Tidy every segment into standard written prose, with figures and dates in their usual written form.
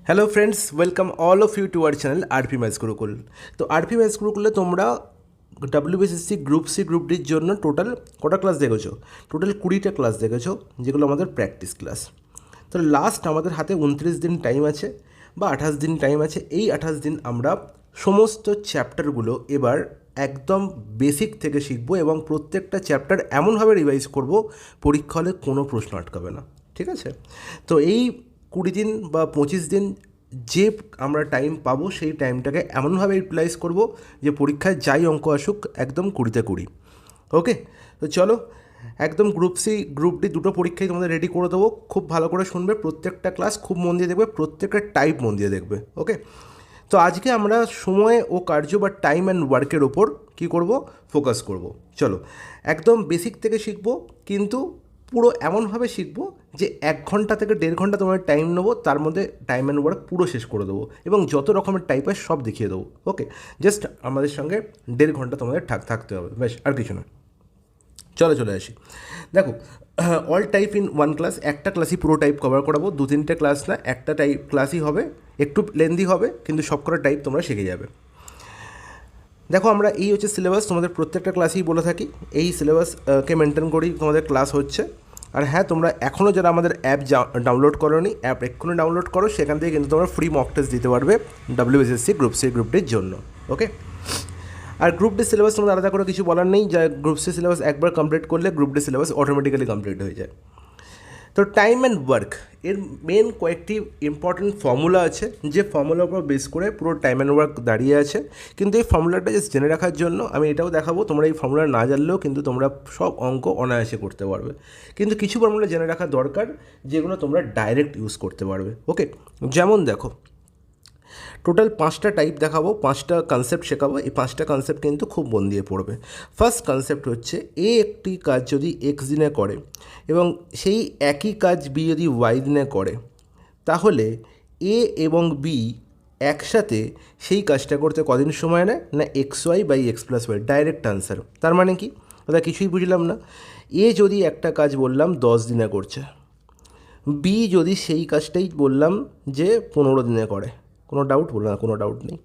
Hello friends, welcome all of you to our channel RP maths Gurukul. তো RP maths গুরুকুলে তোমরা WBSSC group C group ডির জন্য total কটা class দেখেছো? Total 20টা class দেখেছো, যেগুলো আমাদের প্র্যাকটিস ক্লাস। তো লাস্ট আমাদের হাতে 29 দিন টাইম আছে বা 28 দিন টাইম আছে। এই 28 দিন আমরা সমস্ত চ্যাপ্টারগুলো এবার একদম বেসিক থেকে শিখবো এবং প্রত্যেকটা চ্যাপ্টার এমনভাবে রিভাইজ করব পরীক্ষা হলে কোনো প্রশ্ন আটকাবে না। ঠিক আছে? তো এই 20 দিন বা 25 দিন যে আমরা টাইম পাবো, সেই টাইমটাকে এমনভাবে ইউটিলাইজ করব যে পরীক্ষায় যাই অঙ্ক আসুক একদম 20তে 20। ওকে, তো চলো একদম গ্রুপ সি গ্রুপ ডি দুটো পরীক্ষায় তোমাদের রেডি করে দেবো। খুব ভালো করে শুনবে, প্রত্যেকটা ক্লাস খুব মন দিয়ে দেখবে, প্রত্যেকটা টাইপ মন দিয়ে দেখবে। ওকে, তো আজকে আমরা সময় ও কার্য বা টাইম অ্যান্ড ওয়ার্কের ওপর কী করব, ফোকাস করব। চলো একদম বেসিক থেকে শিখব, কিন্তু পুরো এমনভাবে শিখব যে 1 ঘন্টা থেকে 1.5 ঘন্টা তোমার টাইম নেবো, তার মধ্যে টাইম অ্যান্ড ওয়ার্ক পুরো শেষ করে দেবো এবং যত রকমের টাইপের সব দেখিয়ে দেবো। ওকে, জাস্ট আমাদের সঙ্গে 1.5 ঘন্টা তোমাদের থাকতে হবে, বেশ, আর কিছু নয়। চলে আসি। দেখো, all type in one class, একটা ক্লাসই পুরো টাইপ কভার করাবো, 2-3টে ক্লাস না, একটা টাইপ ক্লাসই হবে, একটু লেন্দি হবে কিন্তু সবকটা টাইপ তোমরা শিখে যাবে। দেখো, আমরা এই হচ্ছে সিলেবাস, তোমাদের প্রত্যেকটা ক্লাসেই বলে থাকি এই সিলেবাসকে মেনটেন করেই তোমাদের ক্লাস হচ্ছে। আর হ্যাঁ, তোমরা এখনও যারা আমাদের অ্যাপ ডাউনলোড করোনি, অ্যাপ এক্ষুনি ডাউনলোড করো, সেখান থেকে কিন্তু তোমরা ফ্রি মক টেস্ট দিতে পারবে ডাব্লিউবিএসএসসি গ্রুপ সি গ্রুপ ডির জন্য। ওকে, আর গ্রুপ ডি সিলেবাস তোমাদের আলাদা করে কিছু বলার নেই, যা গ্রুপ সি সিলেবাস একবার কমপ্লিট করলে group D syllabus automatically complete হয়ে যায়। তো টাইম অ্যান্ড ওয়ার্ক এর মেন কয়েকটি ইম্পর্টেন্ট ফর্মুলা আছে, যে ফর্মুলার উপর বেস করে পুরো টাইম অ্যান্ড ওয়ার্ক দাঁড়িয়ে আছে। কিন্তু এই ফর্মুলাটা জাস্ট জেনে রাখার জন্য আমি এটাও দেখাবো, তোমরা এই ফর্মুলা না জানলেও কিন্তু তোমরা সব অঙ্ক অনায়াসে করতে পারবে। কিন্তু কিছু ফর্মুলা জেনে রাখা দরকার, যেগুলো তোমরা ডাইরেক্ট ইউজ করতে পারবে। ওকে, যেমন দেখো, টোটাল 5টা টাইপ দেখাবো, 5টা কনসেপ্ট শেখাবো। এই 5টা কনসেপ্ট কিন্তু খুব মন দিয়ে পড়বে। ফার্স্ট কনসেপ্ট হচ্ছে, এ একটি কাজ যদি এক্স দিনে করে এবং সেই একই কাজ বি যদি ওয়াই দিনে করে, তাহলে এ এবং বি একসাথে সেই কাজটা করতে কদিন সময় নেয় না, X Y by X plus Y, direct answer. তার মানে কি, ওটা কিছুই বুঝলাম না। এ যদি একটা কাজ বললাম 10 দিনে করছে, বি যদি সেই কাজটাই বললাম যে 15 দিনে করে, কোনো ডাউট? বললো না, কোনো ডাউট নেই।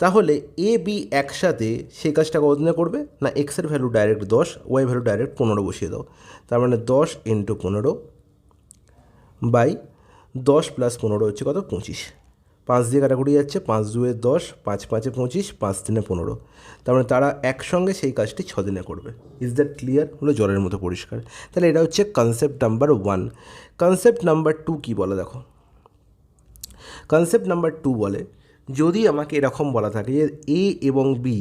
তাহলে এ বি একসাথে সেই কাজটা কতদিনে করবে না, এক্সের value direct 10, Y value direct 15 বসিয়ে দাও। তার মানে 10 × 15 বাই 10 + 15 হচ্ছে কত, 25। 5 দিয়ে কাটাকুটি যাচ্ছে, 5 2 10, 5 5 25, 5 3 15। তার মানে তারা একসঙ্গে সেই কাজটি 6 দিনে করবে। Is that clear? হলো জলের মতো পরিষ্কার। তাহলে এটা হচ্ছে কনসেপ্ট নাম্বার 1। কনসেপ্ট নাম্বার 2 কী বলে দেখো, কনসেপ্ট নাম্বার 2 বলে, যদি আমাকে এরকম বলা থাকে যে এ এবং বি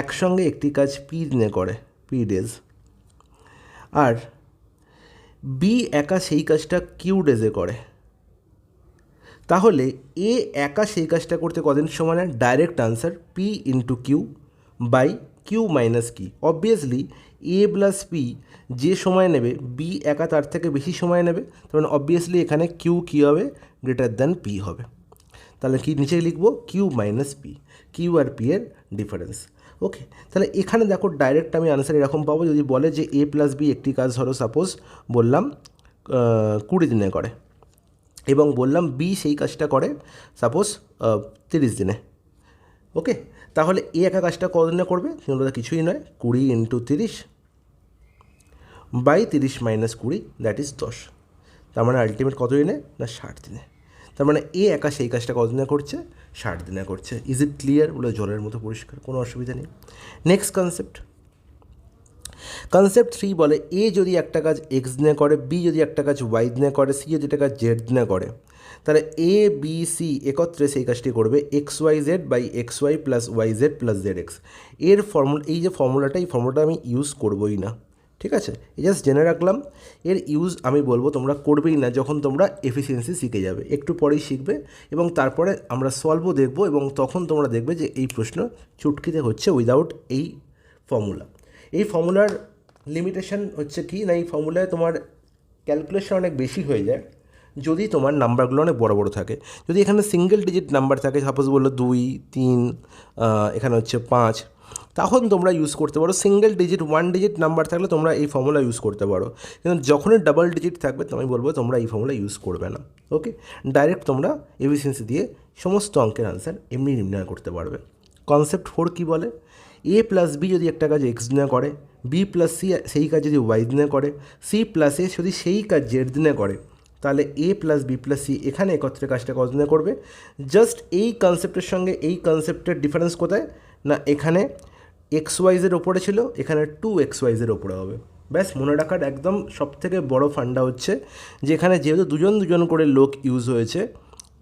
একসঙ্গে একটি কাজ পি দিনে করে, পি ডেজ, আর বি একা সেই কাজটা কিউ ডেজে করে, তাহলে এ একা সেই কাজটা করতে কদিন সময় নেয়, direct answer P into Q by Q minus কি। অবভিয়াসলি এ প্লাস পি যে সময় নেবে, বি একা তার থেকে বেশি সময় নেবে, তার মানে অবভিয়াসলি এখানে কিউ কী হবে, গ্রেটার দ্যান পি হবে। তাহলে কি নিচে লিখবো, Q minus P, Q R P এর ডিফারেন্স। ওকে, তাহলে এখানে দেখো ডাইরেক্ট আমি আনসার এরকম পাবো, যদি বলে যে এ প্লাস বি একটি কাজ ধরো সাপোজ বললাম 20 দিনে করে, এবং বললাম বি সেই কাজটা করে সাপোজ 30 দিনে। ওকে, তাহলে এ একা কাজটা কতদিনে করবে, কিন্তু কিছুই নয়, 20 × 30 বাই 30 - 20, দ্যাট ইজ 10। তার মানে আলটিমেট কত দিনে না, 60 দিনে। তার মানে এ একা সেই কাজটা কতদিনে করছে, 60 দিনে করছে। Is it clear? বলে জলের মতো পরিষ্কার, কোনো অসুবিধা নেই। নেক্সট কনসেপ্ট, কনসেপ্ট 3 বলে, এ যদি একটা কাজ এক্স দিনে করে, বি যদি একটা কাজ ওয়াই দিনে করে, সি যদি একটা কাজ জেড দিনে করে, তাহলে এ বি সি একত্রে সেই কাজটি করবে X Y Z by X Y plus Y Z plus Z X. এর ফর্মুলা, এই যে ফর্মুলাটা, এই ফর্মুলাটা আমি ইউজ করবোই না। ঠিক আছে, এই জাস্ট জেনে রাখলাম, এর ইউজ আমি বলবো তোমরা করবেই না যখন তোমরা এফিসিয়েন্সি শিখে যাবে, একটু পরেই শিখবে এবং তারপরে আমরা সলভও দেখবো, এবং তখন তোমরা দেখবে যে এই প্রশ্ন চুটকিতে হচ্ছে উইদাউট এই ফর্মুলা। এই ফর্মুলার লিমিটেশন হচ্ছে কি না, এই ফর্মুলায় তোমার ক্যালকুলেশন অনেক বেশি হয়ে যায় যদি তোমার নাম্বারগুলো অনেক বড় বড় থাকে। যদি এখানে সিঙ্গেল ডিজিট নাম্বার থাকে, সাপোজ বললো 2 3, এখানে হচ্ছে 5, তখন তোমরা ইউজ করতে পারো সিঙ্গেল ডিজিট 1 ডিজিট নাম্বার থাকলে তোমরা এই ফর্মুলা ইউজ করতে পারো, কিন্তু যখনই ডাবল ডিজিট থাকবে আমি বলবো তোমরা এই ফর্মুলা ইউজ করবে না। ওকে, ডাইরেক্ট তোমরা এফিসিয়েন্সি দিয়ে সমস্ত অঙ্কের আনসার এমনি নির্ণয় করতে পারবে। কনসেপ্ট 4 কী বলে? এ প্লাস বি যদি একটা কাজ এক্স দিনে করে, বি প্লাস সি সেই কাজ যদি ওয়াই দিনে করে, সি প্লাস এ যদি সেই কাজ জেড দিনে করে, তাহলে এ প্লাস বি প্লাস সি এখানে একত্রে কাজটা কত দিনে করবে? জাস্ট এই কনসেপ্টের সঙ্গে এই কনসেপ্টের ডিফারেন্স কোথায় না, এখানে এক্স ওয়াইজের ওপরে ছিল, এখানে 2 XYজের ওপরে হবে। ব্যাস, মনে রাখার একদম সবথেকে বড় ফান্ডা হচ্ছে যে এখানে যেহেতু দুজন করে লোক ইউজ হয়েছে,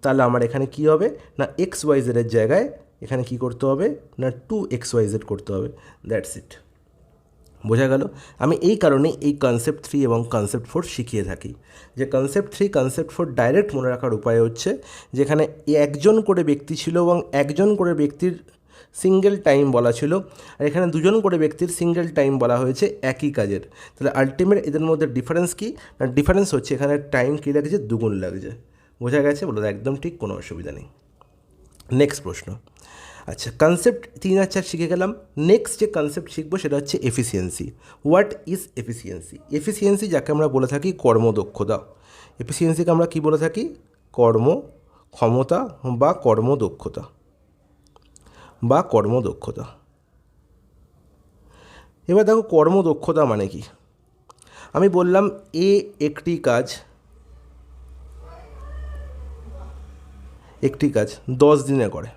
তাহলে আমার এখানে কি হবে না XYজের জায়গায় এখানে কি করতে হবে না 2XYZ করতে হবে। দ্যাটস ইট, বোঝা গেল? আমি এই কারণেই এই কনসেপ্ট 3 এবং কনসেপ্ট 4 শিখিয়ে থাকি, যে কনসেপ্ট 3 কনসেপ্ট 4 ডাইরেক্ট মনে রাখার উপায় হচ্ছে যেখানে একজন করে ব্যক্তি ছিল এবং একজন করে ব্যক্তির সিঙ্গেল টাইম বলা ছিল, আর এখানে দুজন করে ব্যক্তির সিঙ্গেল টাইম বলা হয়েছে একই কাজের। তাহলে আলটিমেট এদের মধ্যে ডিফারেন্স কী না, ডিফারেন্স হচ্ছে এখানে টাইম কী লাগছে, দুগুণ লাগছে। বোঝা গেছে? বলো একদম ঠিক, কোনো অসুবিধা নেই। নেক্সট প্রশ্ন। আচ্ছা, কনসেপ্ট 3 আর 4 শিখে গেলাম। নেক্সট যে কনসেপ্ট শিখবো সেটা হচ্ছে efficiency. What is efficiency? Efficiency যাকে আমরা বলে থাকি কর্মদক্ষতা। এফিসিয়েন্সিকে আমরা কী বলে থাকি? কর্মক্ষমতা বা কর্মদক্ষতা বা কর্মদক্ষতা। এবার দেখো কর্মদক্ষতা মানে কি। আমি বললাম একটি কাজ 10 দিনে করে।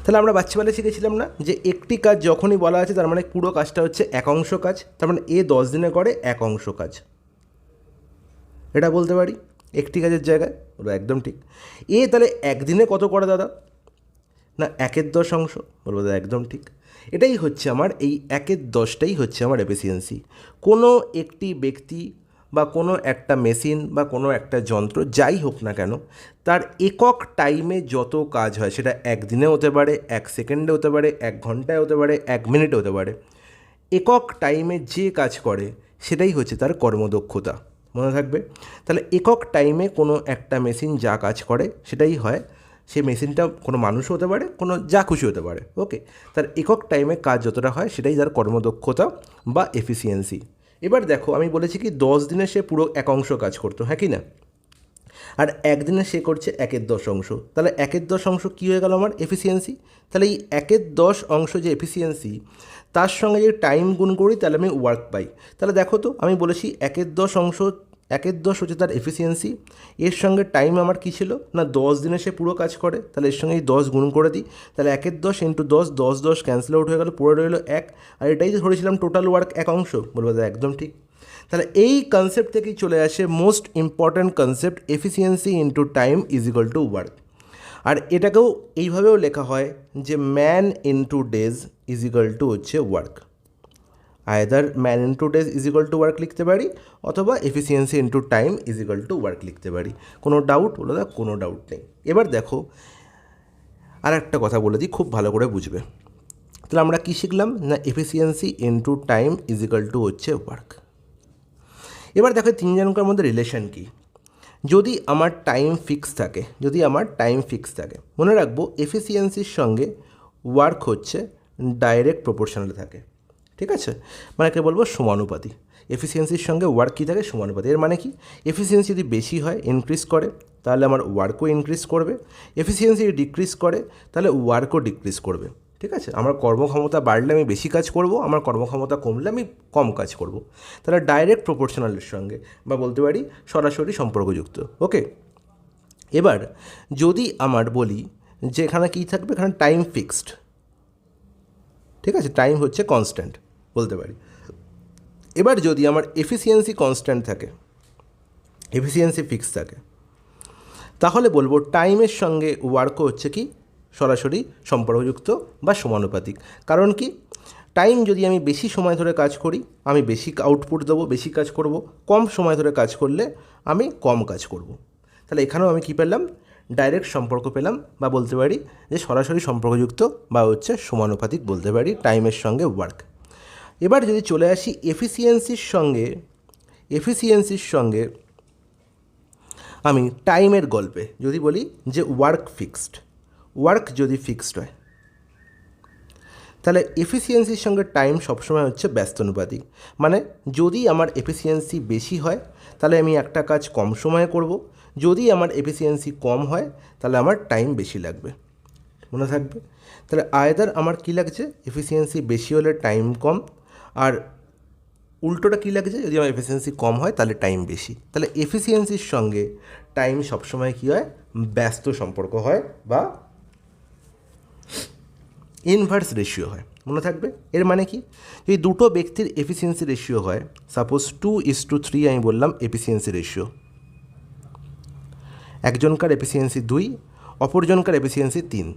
তাহলে আমরা বাচ্চাবেলায় শিখেছিলাম না যে একটি কাজ যখনই বলা আছে তার মানে পুরো কাজটা হচ্ছে এক অংশ কাজ, তার মানে 10 দিনে করে এক অংশ কাজ। এটা বলতে পারি একটি কাজের জায়গায়, বলবো একদম ঠিক। তাহলে একদিনে কত করে দাদা? না 1/10 অংশ, বলবো দাদা একদম ঠিক। এটাই হচ্ছে আমার এই 1/10টাই হচ্ছে আমার এফিসিয়েন্সি। কোনো একটি ব্যক্তি বা কোনো একটা মেশিন বা কোনো একটা যন্ত্র যাই হোক না কেন, তার একক টাইমে যত কাজ হয় সেটা একদিনে হতে পারে, 1 সেকেন্ডে হতে পারে, 1 ঘন্টায় হতে পারে, 1 মিনিটে হতে পারে, একক টাইমে যে কাজ করে সেটাই হচ্ছে তার কর্মদক্ষতা। মনে থাকবে? তাহলে একক টাইমে কোনো একটা মেশিন যা কাজ করে সেটাই হয়, সেই মেশিনটা কোনো মানুষও হতে পারে, কোনো যা খুশি হতে পারে। ওকে, তার একক টাইমে কাজ যতটা হয় সেটাই তার কর্মদক্ষতা বা এফিসিয়েন্সি। এবার দেখো আমি বলেছি কি 10 দিনে সে পুরো এক অংশ কাজ করতো, হ্যাঁ কি না? আর একদিনে সে করছে 1/10 অংশ, তাহলে 1/10 অংশ কী হয়ে গেল আমার? এফিসিয়েন্সি। তাহলে এই 1/10 অংশ যে এফিসিয়েন্সি, তার সঙ্গে যদি টাইম গুণ করি তাহলে আমি ওয়ার্ক পাই। তাহলে দেখো তো আমি বলেছি 1/10 অংশ, 1/10 হচ্ছে তার এফিসিয়েন্সি, এর সঙ্গে টাইম আমার কী ছিল না 10 দিনে সে পুরো কাজ করে, তাহলে এর সঙ্গে এই 10 গুণ করে দিই, তাহলে 1/10 ইন্টু 10, 10 ক্যান্সেল আউট হয়ে গেল, পড়ে রইল 1, আর এটাই ধরেছিলাম টোটাল ওয়ার্ক এক অংশ, বলবো একদম ঠিক। তাহলে এই কনসেপ্ট থেকেই চলে আসে most important concept, efficiency into time is equal to work. আর এটাকেও এইভাবেও লেখা হয় যে man into days is equal to হচ্ছে work. Either man into days is equal to work লিখতে পারি, অথবা efficiency into time is equal to work লিখতে পারি। কোনো ডাউট? বলো দা কোনো ডাউট নেই। এবার দেখো আর একটা কথা বলে দিই, খুব ভালো করে বুঝবে। তাহলে আমরা কী শিখলাম না efficiency into time is equal to হচ্ছে ওয়ার্ক। এবার দেখো তিনজনকার মধ্যে রিলেশন কী। যদি আমার টাইম ফিক্স থাকে, মনে রাখবো এফিসিয়েন্সির সঙ্গে ওয়ার্ক হচ্ছে ডাইরেক্ট প্রপোর্শনাল থাকে, ঠিক আছে? মানে কে বলবো সমানুপাতি। এফিসিয়েন্সির সঙ্গে ওয়ার্ক কী থাকে? সমানুপাতি। এর মানে কি? এফিসিয়েন্সি যদি বেশি হয়, ইনক্রিজ করে, তাহলে আমার ওয়ার্কও ইনক্রিজ করবে। এফিসিয়েন্সি যদি ডিক্রিজ করে তাহলে ওয়ার্কও ডিক্রিজ করবে, ঠিক আছে? আমার কর্মক্ষমতা বাড়লে আমি বেশি কাজ করব, আমার কর্মক্ষমতা কমলে আমি কম কাজ করব। তাহলে ডাইরেক্ট প্রপোর্শনালের সঙ্গে বা বলতে পারি সরাসরি সম্পর্কযুক্ত। ওকে, এবার যদি আমার বলি যে এখানে কী থাকবে, এখানে টাইম ফিক্সড, ঠিক আছে? টাইম হচ্ছে কনস্ট্যান্ট বলতে পারি। এবার যদি আমার এফিসিয়েন্সি কনস্ট্যান্ট থাকে, এফিসিয়েন্সি ফিক্স থাকে, তাহলে বলবো টাইমের সঙ্গে ওয়ার্কও হচ্ছে কি সরাসরি সম্পর্কযুক্ত বা সমানুপাতিক। কারণ কি? টাইম যদি আমি বেশি সময় ধরে কাজ করি আমি বেশি আউটপুট দেবো, বেশি কাজ করব, কম সময় ধরে কাজ করলে আমি কম কাজ করব। তাহলে এখানেও আমি কী পেলাম? ডাইরেক্ট সম্পর্ক পেলাম, বা বলতে পারি যে সরাসরি সম্পর্কযুক্ত বা হচ্ছে সমানুপাতিক বলতে পারি টাইমের সঙ্গে ওয়ার্ক। এবার যদি চলে আসি এফিসিয়েন্সির সঙ্গে আমি টাইমের গল্পে যদি বলি যে ওয়ার্ক ফিক্সড, ওয়ার্ক যদি ফিক্সড হয়, তাহলে এফিসিয়েন্সির সঙ্গে টাইম সবসময় হচ্ছে ব্যস্তানুপাতিক। মানে যদি আমার এফিসিয়েন্সি বেশি হয় তাহলে আমি একটা কাজ কম সময়ে করব, যদি আমার এফিসিয়েন্সি কম হয় তাহলে আমার টাইম বেশি লাগবে। মনে থাকবে? তাহলে আয়দার আমার কী লাগছে, এফিসিয়েন্সি বেশি হলে টাইম কম, আর উল্টোটা কী লাগছে, যদি আমার এফিসিয়েন্সি কম হয় তাহলে টাইম বেশি। তাহলে এফিসিয়েন্সির সঙ্গে টাইম সবসময় কী হয়, ব্যস্ত সম্পর্ক হয় বা ইনভার্স রেশিও হয়। মনে থাকবে? এর মানে কি, যদি দুটো ব্যক্তির এফিসিয়েন্সি রেশিও হয়, সাপোজ 2:3 আমি বললাম এফিসিয়েন্সি রেশিও, একজনকার এফিসিয়েন্সি 2, অপরজনকার এফিসিয়েন্সি 3,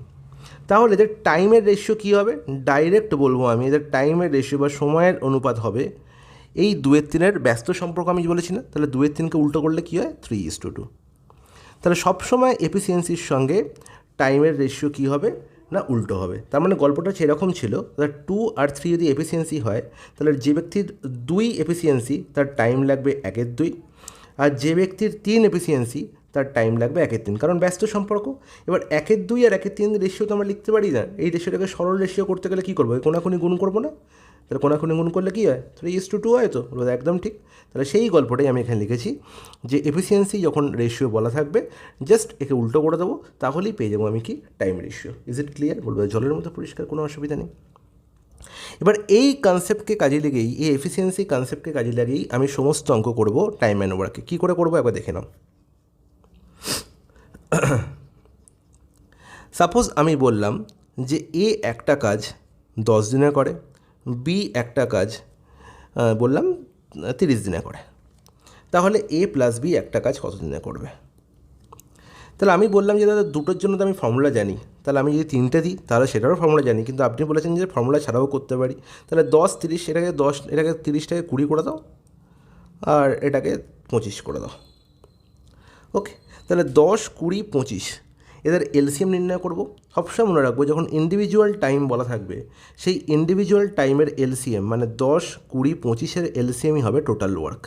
তাহলে এদের টাইমের রেশিও কী হবে, ডাইরেক্ট বলবো আমি, এদের টাইমের রেশিও বা সময়ের অনুপাত হবে এই 2:3 ব্যস্ত সম্পর্ক আমি বলেছি না, তাহলে 2:3কে উল্টো করলে কী হয়, 3:2। তাহলে সবসময় এফিসিয়েন্সির সঙ্গে টাইমের রেশিও কী হবে না, উল্টো হবে। তার মানে গল্পটা সেরকম ছিল, তাহলে 2 আর 3 যদি এফিসিয়েন্সি হয় তাহলে যে ব্যক্তির 2 এফিসিয়েন্সি তার টাইম লাগবে 1/2, আর যে ব্যক্তির 3 এফিসিয়েন্সি তার টাইম লাগবে 1/3, কারণ ব্যস্ত সম্পর্ক। এবার 1/2 আর 1/3 রেশিও তো আমরা লিখতে পারি না, এই রেশিওটাকে সরল রেশিও করতে গেলে কী করবো, কোনাকুনি গুণ করবো না? তাহলে কোনাকুনি গুণ করলে কী হয়, 3:2 হয়। তো একদম ঠিক। তাহলে সেই গল্পটাই আমি এখানে লিখেছি যে এফিসিয়েন্সি যখন রেশিও বলা থাকবে জাস্ট একে উল্টো করে দেবো, তাহলেই পেয়ে যাবো আমি কি, time ratio. Is it clear? জলের মতো পরিষ্কার, কোনো অসুবিধা নেই। এবার এই কনসেপ্টকে কাজে লেগেই, এই এফিসিয়েন্সি কনসেপ্টকে কাজে লাগেই আমি সমস্ত অঙ্ক করব টাইম অ্যান্ড ওয়ার্কে। কী করে করবো একবার দেখে নাও। সাপোজ আমি বললাম যে এ একটা কাজ 10 দিনে করে, বি একটা কাজ বললাম 30 দিনে করে, তাহলে এ প্লাস বি একটা কাজ কত দিনে করবে? তাহলে আমি বললাম যে দাদা দুটোর জন্য তো আমি ফর্মুলা জানি, তাহলে আমি যদি 3টে দিই তাহলে সেটারও ফর্মুলা জানি, কিন্তু আপনি বলেছেন যে ফর্মুলা ছাড়াও করতে পারি। তাহলে 10 30, এটাকে 30টাকে 20 করে দাও, আর এটাকে 25 করে দাও। ওকে, তাহলে 10 20 25 এদের এলসিএম নির্ণয় করব। সবসময় মনে রাখবো যখন ইন্ডিভিজুয়াল টাইম বলা থাকবে, সেই ইন্ডিভিজুয়াল টাইমের এলসিএম মানে 10 20 25-এর এলসিএমই হবে টোটাল ওয়ার্ক।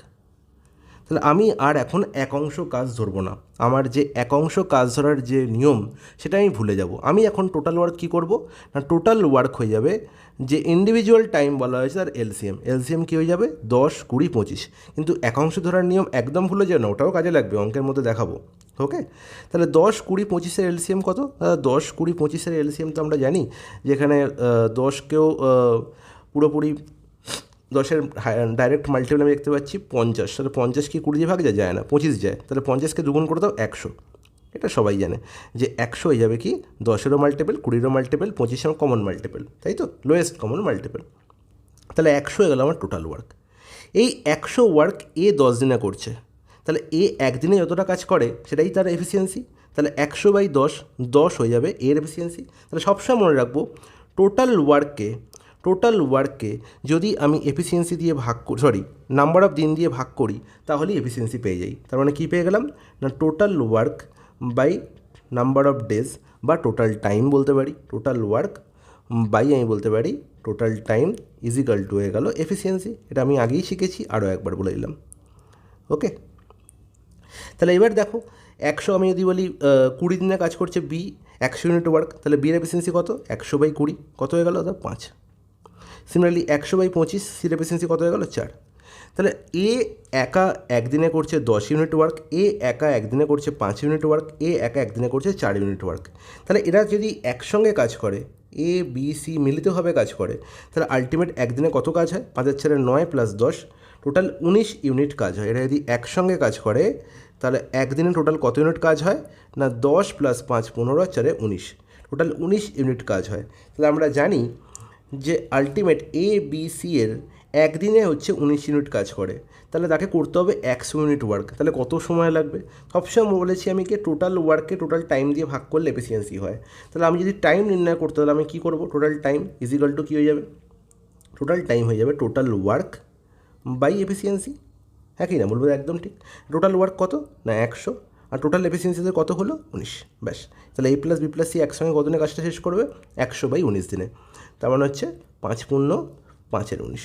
তাহলে আমি আর এখন একাংশ কাজ ধরবো না, আমার যে একাংশ কাজ ধরার যে নিয়ম সেটা আমি ভুলে যাব। আমি এখন টোটাল ওয়ার্ক কী করব না, টোটাল ওয়ার্ক হয়ে যাবে যে ইন্ডিভিজুয়াল টাইম বলা হয়েছে তার এলসিএম কী হয়ে যাবে, 10 20 25। কিন্তু একাংশ ধরার নিয়ম একদম ভুলে যাও না, ওটাও কাজে লাগবে, অঙ্কের মধ্যে দেখাবো। ওকে, তাহলে 10 20 25-এর এলসিএম কত? 10 20 25-এর এলসিএম তো আমরা জানি, যেখানে 10কেও পুরোপুরি 10-এর ডাইরেক্ট মাল্টিপল আমি দেখতে পাচ্ছি 50, তাহলে 50 কি 20 দিয়ে ভাগ যায় না, 25 যায়, তাহলে 50কে দুগুণ করে দাও 100। এটা সবাই জানে যে 100 হয়ে যাবে কি, 10-এরও মাল্টিপল, 20-এরও মাল্টিপল, 25-এর কমন মাল্টিপল, তাই তো, লোয়েস্ট কমন মাল্টিপল। তাহলে 100 হয়ে গেল আমার টোটাল ওয়ার্ক। এই 100 ওয়ার্ক এ 10 দিনে করছে, তাহলে এ একদিনে যতটা কাজ করে সেটাই তার এফিসিয়েন্সি। তাহলে 100/10, 10 হয়ে যাবে এর এফিসিয়েন্সি। তাহলে সবসময় মনে রাখবো টোটাল ওয়ার্ককে যদি আমি এফিসিয়েন্সি দিয়ে ভাগ করি, নাম্বার অফ দিন দিয়ে ভাগ করি, তাহলেই এফিসিয়েন্সি পেয়ে যাই। তার মানে কী পেয়ে গেলাম না, total work by number of days বা টোটাল টাইম বলতে পারি, টোটাল ওয়ার্ক বাই আমি বলতে পারি টোটাল টাইম ইজিক্যাল টু হয়ে গেল এফিসিয়েন্সি। এটা আমি আগেই শিখেছি, আরও একবার বলে দিলাম। ওকে, তাহলে এবার দেখো 100 আমি যদি বলি 20 দিনে কাজ করছে বি, 100 ইউনিট ওয়ার্ক, তাহলে বির এফিসিয়েন্সি কত, 100/20 কত হয়ে গেল, 5। সিমিলারলি 100/25 সির এফিসিয়েন্সি কত হয়ে গেল, 4। তাহলে এ একা একদিনে করছে 10 ইউনিট ওয়ার্ক, এ একা একদিনে করছে 5 ইউনিট ওয়ার্ক, এ একা একদিনে করছে 4 ইউনিট ওয়ার্ক। তাহলে এরা যদি একসঙ্গে কাজ করে, এ বি সি মিলিতভাবে কাজ করে, তাহলে আলটিমেট একদিনে কত কাজ হয়, 5/9 + 10, টোটাল 19 ইউনিট কাজ হয়। এরা যদি একসঙ্গে কাজ করে তাহলে একদিনে টোটাল কত ইউনিট কাজ হয় না, 10 + 5 15 আর 4 19, টোটাল 19 ইউনিট কাজ হয়। তাহলে আমরা জানি যে আলটিমেট এ বি সি এর একদিনে হচ্ছে 19 ইউনিট কাজ করে, তাহলে তাকে করতে হবে 100 ইউনিট ওয়ার্ক। তাহলে কত সময় লাগবে, সবসময় বলেছি আমি কি টোটাল ওয়ার্ককে টোটাল টাইম দিয়ে ভাগ করলে এফিসিয়েন্সি হয়। তাহলে আমি যদি টাইম নির্ণয় করতে হলে আমি কী করবো, টোটাল টাইম ইজিক্যাল টু কী হয়ে যাবে, টোটাল টাইম হয়ে যাবে টোটাল ওয়ার্ক বাই এফিসিয়েন্সি। হ্যাঁ কি না বলবো, একদম ঠিক। টোটাল ওয়ার্ক কত না 100, আর টোটাল এফিসিয়েন্সিতে কত হলো 19, ব্যাস। তাহলে এ প্লাস বি প্লাস সি একসঙ্গে কত দিনে কাজটা শেষ করবে, 100/19 দিনে। তার মানে হচ্ছে 5 × 5=19।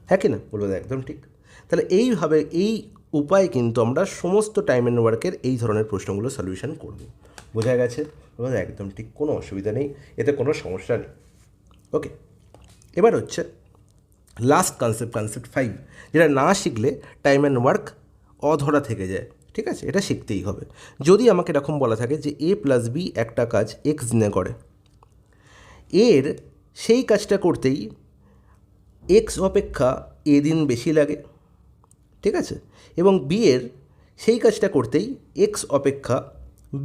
হ্যাঁ কি না বলবো, একদম ঠিক। তাহলে এইভাবে এই উপায়ে কিন্তু আমরা সমস্ত টাইম অ্যান্ড ওয়ার্কের এই ধরনের প্রশ্নগুলো সলিউশন করব। বোঝা গেছে? একদম ঠিক, কোনো অসুবিধা নেই, এতে কোনো সমস্যা নেই। ওকে, এবার হচ্ছে লাস্ট কনসেপ্ট 5, যেটা না শিখলে টাইম অ্যান্ড ওয়ার্ক অধরা থেকে যায়। ঠিক আছে, এটা শিখতেই হবে। যদি আমাকে এরকম বলা থাকে যে a প্লাস বি একটা কাজ x দিনে করে, এর সেই কাজটা করতেই x অপেক্ষা a দিন বেশি লাগে, ঠিক আছে, এবং বি এর সেই কাজটা করতেই x অপেক্ষা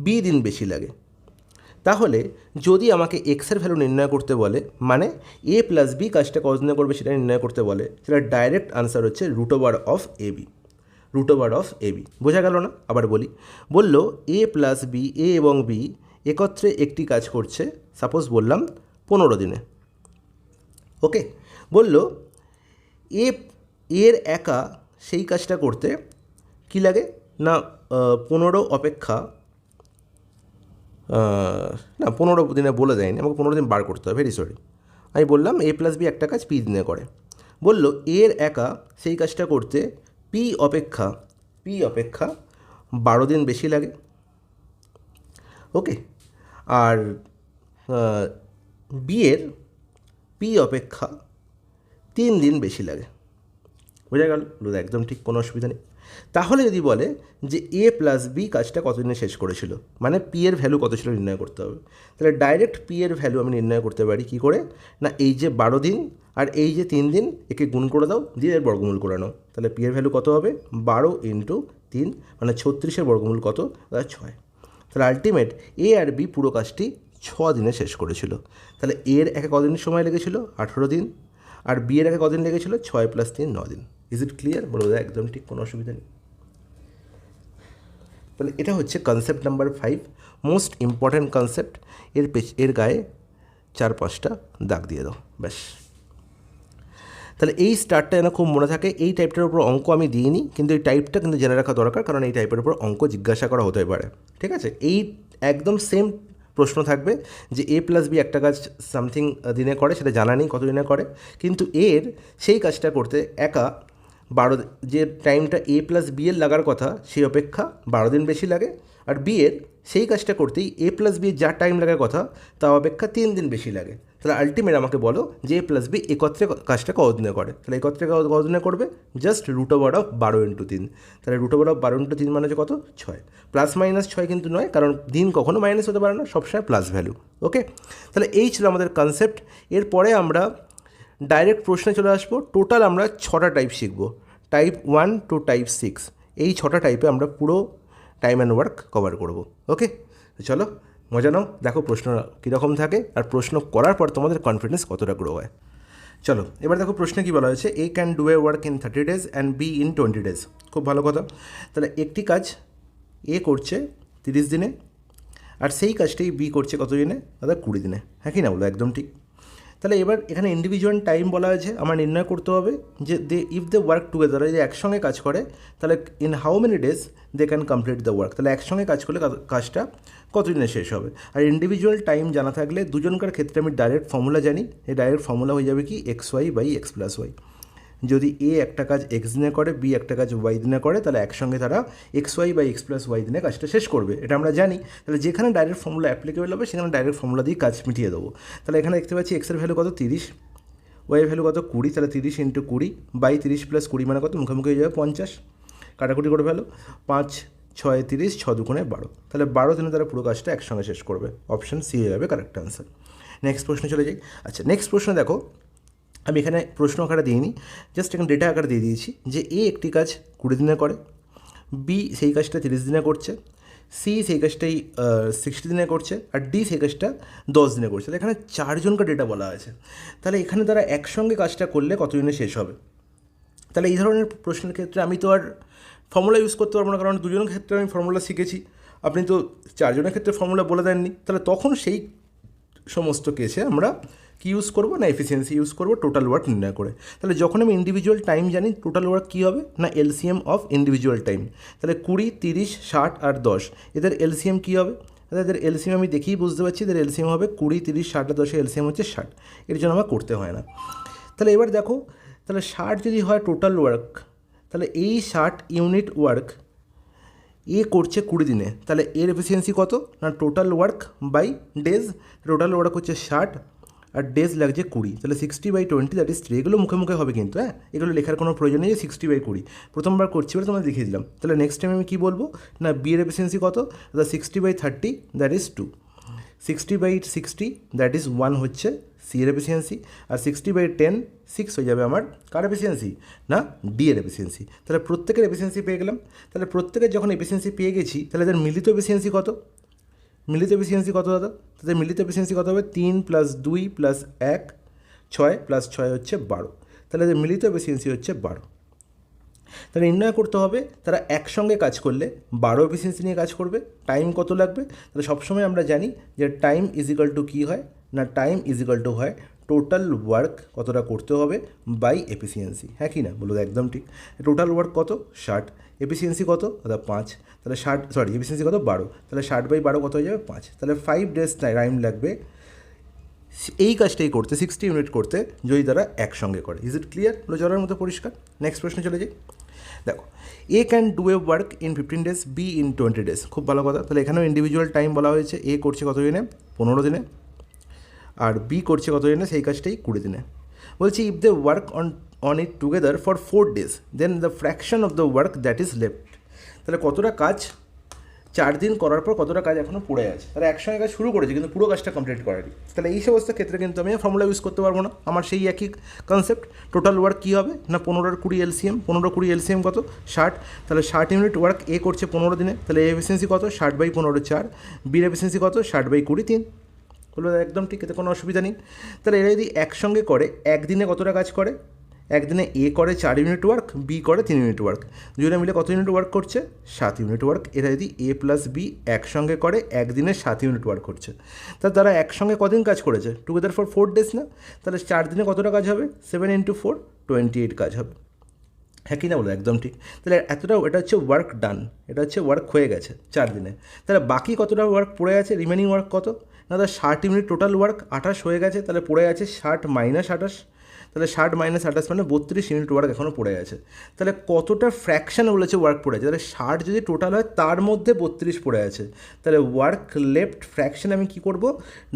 b দিন বেশি লাগে, তাহলে যদি আমাকে এক্সের ভ্যালু নির্ণয় করতে বলে, মানে a প্লাস বি কাজটা কত দিনে করবে সেটা নির্ণয় করতে বলে, সেটা ডাইরেক্ট আনসার হচ্ছে √অফ a b। বোঝা গেল না? আবার বলি, বলল a প্লাস বি, এ এবং বি একত্রে একটি কাজ করছে, সাপোজ বললাম 15 দিনে। ওকে, বলল এর একা সেই কাজটা করতে কি লাগে না 15 অপেক্ষা না 15 দিনে বলে দেয়নি, আমাকে 15 দিন বার করতে হবে, ভেরি সরি। আমি বললাম a প্লাস বি একটা কাজ p দিনে করে, বলল এর একা সেই কাজটা করতে p অপেক্ষা 12 দিন বেশি লাগে। ওকে, আর বি এর p অপেক্ষা 3 দিন বেশি লাগে। বোঝা গেল? একদম ঠিক, কোনো অসুবিধা নেই। তাহলে যদি বলে যে a প্লাস বি কাজটা কতদিনে শেষ করেছিল, মানে p এর ভ্যালু কত ছিল নির্ণয় করতে হবে, তাহলে ডাইরেক্ট p এর ভ্যালু আমি নির্ণয় করতে পারি কী করে, না এই যে 12 দিন আর এই যে 3 দিন, একে গুণ করে দাও, দিয়ে এর বর্গমূল করে নাও, তাহলে p এর ভ্যালু কত হবে, 12 × 3 মানে 36-এর বর্গমূল কত, 6। তাহলে আলটিমেট a আর b পুরো কাজটি 6 দিনে শেষ করেছিল। তাহলে এর একে কদিন সময় লেগেছিল, 18 দিন, আর বি এর একে কদিন লেগেছিল, 6 + 3 9 দিন। Is it clear? বলো, একদম ঠিক, কোনো অসুবিধা নেই। তাহলে এটা হচ্ছে concept number 5, most important concept. এর গায়ে 4-5টা দাগ দিয়ে দাও, ব্যাস। তাহলে এই স্টারটা যেন খুব মনে থাকে। এই টাইপটার উপর অঙ্ক আমি দিইনি, কিন্তু এই টাইপটা কিন্তু জেনে রাখা দরকার, কারণ এই টাইপের উপর অঙ্ক জিজ্ঞাসা করা হতে পারে। ঠিক আছে, এই একদম সেম প্রশ্ন থাকবে যে a প্লাস বি একটা কাজ সামথিং দিনে করে, সেটা জানা নেই কত দিনে করে, কিন্তু এর সেই কাজটা করতে একা 12, যে টাইমটা a প্লাস বি এর লাগার কথা সেই অপেক্ষা 12 দিন বেশি লাগে, আর বি এর সেই কাজটা করতেই a প্লাস বি যা টাইম লাগার কথা তা অপেক্ষা 3 দিন বেশি লাগে। তাহলে আলটিমেট আমাকে বলো যে a প্লাস বি একত্রে কাজটা কতদিনে করে, তাহলে একত্রে কতদিনে করবে, জাস্ট √12 × 3। তাহলে √12 × 3 মানে হচ্ছে কত, 6, প্লাস মাইনাস 6 কিন্তু নয়, কারণ দিন কখনো মাইনাস হতে পারে না, সবসময় প্লাস ভ্যালু। ওকে, তাহলে এই ছিল আমাদের কনসেপ্ট। এরপরে আমরা ডাইরেক্ট প্রশ্নে চলে আসবো। টোটাল আমরা 6টা টাইপ শিখবো, টাইপ 1 to টাইপ 6। এই 6টা টাইপে আমরা পুরো টাইম অ্যান্ড ওয়ার্ক কভার করব। ওকে, চলো মজা নাও, দেখো প্রশ্ন কীরকম থাকে, আর প্রশ্ন করার পর তোমাদের কনফিডেন্স কতটা গ্রো হয়। চলো এবার দেখো প্রশ্নে কী বলা হয়েছে, A can do a work in 30 days and B in 20 days। খুব ভালো কথা। তাহলে একটি কাজ এ করছে 30 দিনে, আর সেই কাজটাই বি করছে কত দিনে, অর্থাৎ 20 দিনে। হ্যাঁ কি না বলো, একদম ঠিক। তাহলে এবার এখানে ইন্ডিভিজুয়াল টাইম বলা হয়েছে, আমার নির্ণয় করতে হবে যে ইফ দে ওয়ার্ক টুগেদার, যদি একসঙ্গে কাজ করে, তাহলে in how many days they can complete the work. তাহলে একসঙ্গে কাজ করলে কাজটা কতদিনে শেষ হবে। আর ইন্ডিভিজুয়াল টাইম জানা থাকলে দুজনকার ক্ষেত্রে আমি ডাইরেক্ট ফর্মুলা জানি, এই ডাইরেক্ট ফর্মুলা হয়ে যাবে কি xy/x+y। যদি এ একটা কাজ x দিনে করে, বি একটা কাজ y দিনে করে, তাহলে একসঙ্গে তারা xy/x+y দিনে কাজটা শেষ করবে, এটা আমরা জানি। তাহলে যেখানে ডাইরেক্ট ফর্মুলা অ্যাপ্লিকেবল হবে সেখানে ডাইরেক্ট ফর্মুলা দিয়ে কাজ মিটিয়ে দেবো। তাহলে এখানে দেখতে পাচ্ছি এক্সের ভ্যালু কত, 30, ওয়াইয়ের ভ্যালু কত, 20, তাহলে 30 × 20/30 + 20 মানে কত, মুখোমুখি হয়ে যাবে 50, কাটাকুটি করে ফেলো, 5 6 30, 6 2 12, তাহলে 12 দিনে তারা পুরো কাজটা একসঙ্গে শেষ করবে। অপশান সি হয়ে যাবে কারেক্ট আনসার। নেক্সট প্রশ্নে চলে যাই। আচ্ছা, নেক্সট প্রশ্ন দেখো, আমি এখানে প্রশ্ন আকারে দিইনি, জাস্ট এখানে ডেটা আকারে দিয়ে দিয়েছি যে এ একটি কাজ 20 দিনে করে, বি সেই কাজটা 30 দিনে করছে, সি সেই কাজটাই 60 দিনে করছে, আর ডি সেই কাজটা 10 দিনে করছে। তাহলে এখানে 4 জনকার ডেটা বলা আছে। তাহলে এখানে তারা একসঙ্গে কাজটা করলে কত দিনে শেষ হবে। তাহলে এই ধরনের প্রশ্নের ক্ষেত্রে আমি তো আর ফর্মুলা ইউজ করতে পারবো না, কারণ দুজনের ক্ষেত্রে আমি ফর্মুলা শিখেছি, আপনি তো 4 জনের ক্ষেত্রে ফর্মুলা বলে দেননি। তাহলে তখন সেই সমস্ত কেসে আমরা কী ইউজ করবো, না এফিসিয়েন্সি ইউজ করবো টোটাল ওয়ার্ক নির্ণয় করে। তাহলে যখন আমি ইন্ডিভিজুয়াল টাইম জানি, টোটাল ওয়ার্ক কী হবে, না এলসিএম অফ ইন্ডিভিজুয়াল টাইম। তাহলে 20 30 60 আর 10, এদের এলসিএম কী হবে, এদের এলসিএম আমি দেখেই বুঝতে পারছি, এদের এলসিএম হবে 20 30 60 আর 10, এলসিএম হচ্ছে 60, এর জন্য আমার করতে হয় না। তাহলে এবার দেখো, তাহলে 60 যদি হয় টোটাল ওয়ার্ক, তাহলে এই 60 ইউনিট ওয়ার্ক এ করছে 20 দিনে, তাহলে এর এফিসিয়েন্সি কত না total work by days, total work হচ্ছে 60 আর ডেজ লাগছে 20, তাহলে 60/20 দ্যাট ইজ 3। এগুলো মুখে মুখে হবে কিন্তু, হ্যাঁ এগুলো লেখার কোনো প্রয়োজন নেই যে 60/20, প্রথমবার করছি বলে তোমাদের দেখিয়ে দিলাম। তাহলে নেক্সট টাইম আমি কী বলবো না বি এর এফিসিয়েন্সি কত, 60/30 দ্যাট ইজ 2, 60/60 দ্যাট ইজ 1 হচ্ছে সি এর এফিসিয়েন্সি, আর 60/10 6 হয়ে যাবে আমার কার এফিসিয়েন্সি না ডি এর এফিসিয়েন্সি। তাহলে প্রত্যেকের এফিসিয়েন্সি পেয়ে গেলাম। তাহলে প্রত্যেকের যখন এফিসিয়েন্সি পেয়ে গেছি তাহলে এদের মিলিত এফিসিয়েন্সি কত, মিলিত এফিসিয়েন্সি কত দাদা, তাদের মিলিত এফিসিয়েন্সি কত হবে 3 + 2 + 1 6 + 6 হচ্ছে 12, তাহলে এদের মিলিত এফিসিয়েন্সি হচ্ছে 12। তাহলে নির্ণয় করতে হবে তারা একসঙ্গে কাজ করলে 12 এফিসিয়েন্সি নিয়ে কাজ করবে, টাইম কত লাগবে, তাহলে সবসময় আমরা জানি যে টাইম ইজিক্যাল টু কী হয় না টাইম ইজিক্যাল টু হয় টোটাল ওয়ার্ক কতটা করতে হবে বাই এফিসিয়েন্সি, হ্যাঁ কি না বলো একদম ঠিক। টোটাল ওয়ার্ক কত 60, এফিসিয়েন্সি কত দাদা 5, তাহলে 60 এফিসিয়েন্সি কত 12, তাহলে 60/12 কত হয়ে যাবে 5, তাহলে 5 ডেজ টাইম লাগবে এই কাজটাই করতে 60 ইউনিট করতে যদি তারা একসঙ্গে করে। ইজ ইট ক্লিয়ার, হলো জলের মতো পরিষ্কার। নেক্সট প্রশ্নে চলে যাই। দেখো A can do a work in 15 days, B in 20 days, খুব ভালো কথা। তাহলে এখানেও ইন্ডিভিজুয়াল টাইম বলা হয়েছে, এ করছে কত দিনে 15 দিনে, আর বি করছে কত দিনে সেই কাজটাই 20 দিনে। বলছি if they work on it together for 4 days then the fraction of the work that is left, তাহলে কতটা কাজ 4 দিন করার পর কতটা কাজ এখনও পড়ে আছে, তাহলে একসঙ্গে কাজ শুরু করেছে কিন্তু পুরো কাজটা কমপ্লিট করেনি। তাহলে এই সমস্ত ক্ষেত্রে কিন্তু আমি ফর্মুলা ইউজ করতে পারবো না, আমার সেই একই কনসেপ্ট। টোটাল ওয়ার্ক কী হবে না 15 আর 20 এলসিএম, 15 20 এলসিএম কত 60, তাহলে 60 ইউনিট ওয়ার্ক এ করছে 15 দিনে, তাহলে এ এফিসিয়েন্সি কত 60/15 4, বির এফিসিয়েন্সি কত 60/20 3, বলবো একদম ঠিক, এতে কোনো অসুবিধা নেই। তাহলে এরা যদি একসঙ্গে করে একদিনে কতটা কাজ করে, একদিনে এ করে 4 ইউনিট ওয়ার্ক, বি করে 3 ইউনিট ওয়ার্ক, দুজনে মিলে কত ইউনিট ওয়ার্ক করছে 7 ইউনিট ওয়ার্ক। এরা যদি এ প্লাস বি একসঙ্গে করে একদিনে 7 ইউনিট ওয়ার্ক করছে, তাহলে তারা একসঙ্গে কদিন কাজ করেছে টুগেদার ফর 4 ডেজ না, তাহলে 4 দিনে কতটা কাজ হবে 7 × 4 28 কাজ হবে, হ্যাঁ কি না বলো একদম ঠিক। তাহলে এতটাও এটা হচ্ছে ওয়ার্ক ডান, এটা হচ্ছে ওয়ার্ক হয়ে গেছে 4 দিনে। তাহলে বাকি কতটা ওয়ার্ক পড়ে আছে, রিমেনিং ওয়ার্ক কত না 60 ইউনিট টোটাল ওয়ার্ক 28 হয়ে গেছে, তাহলে পড়ে আছে 60 - 28, তাহলে 60 - 28 মানে 32 ইউনিট ওয়ার্ক এখনও পড়ে আছে। তাহলে কতটা ফ্র্যাকশন বলেছে ওয়ার্ক পড়ে আছে, তাহলে 60 যদি টোটাল হয় তার মধ্যে 32 পড়ে আছে, তাহলে ওয়ার্ক লেফট ফ্র্যাকশন আমি কী করব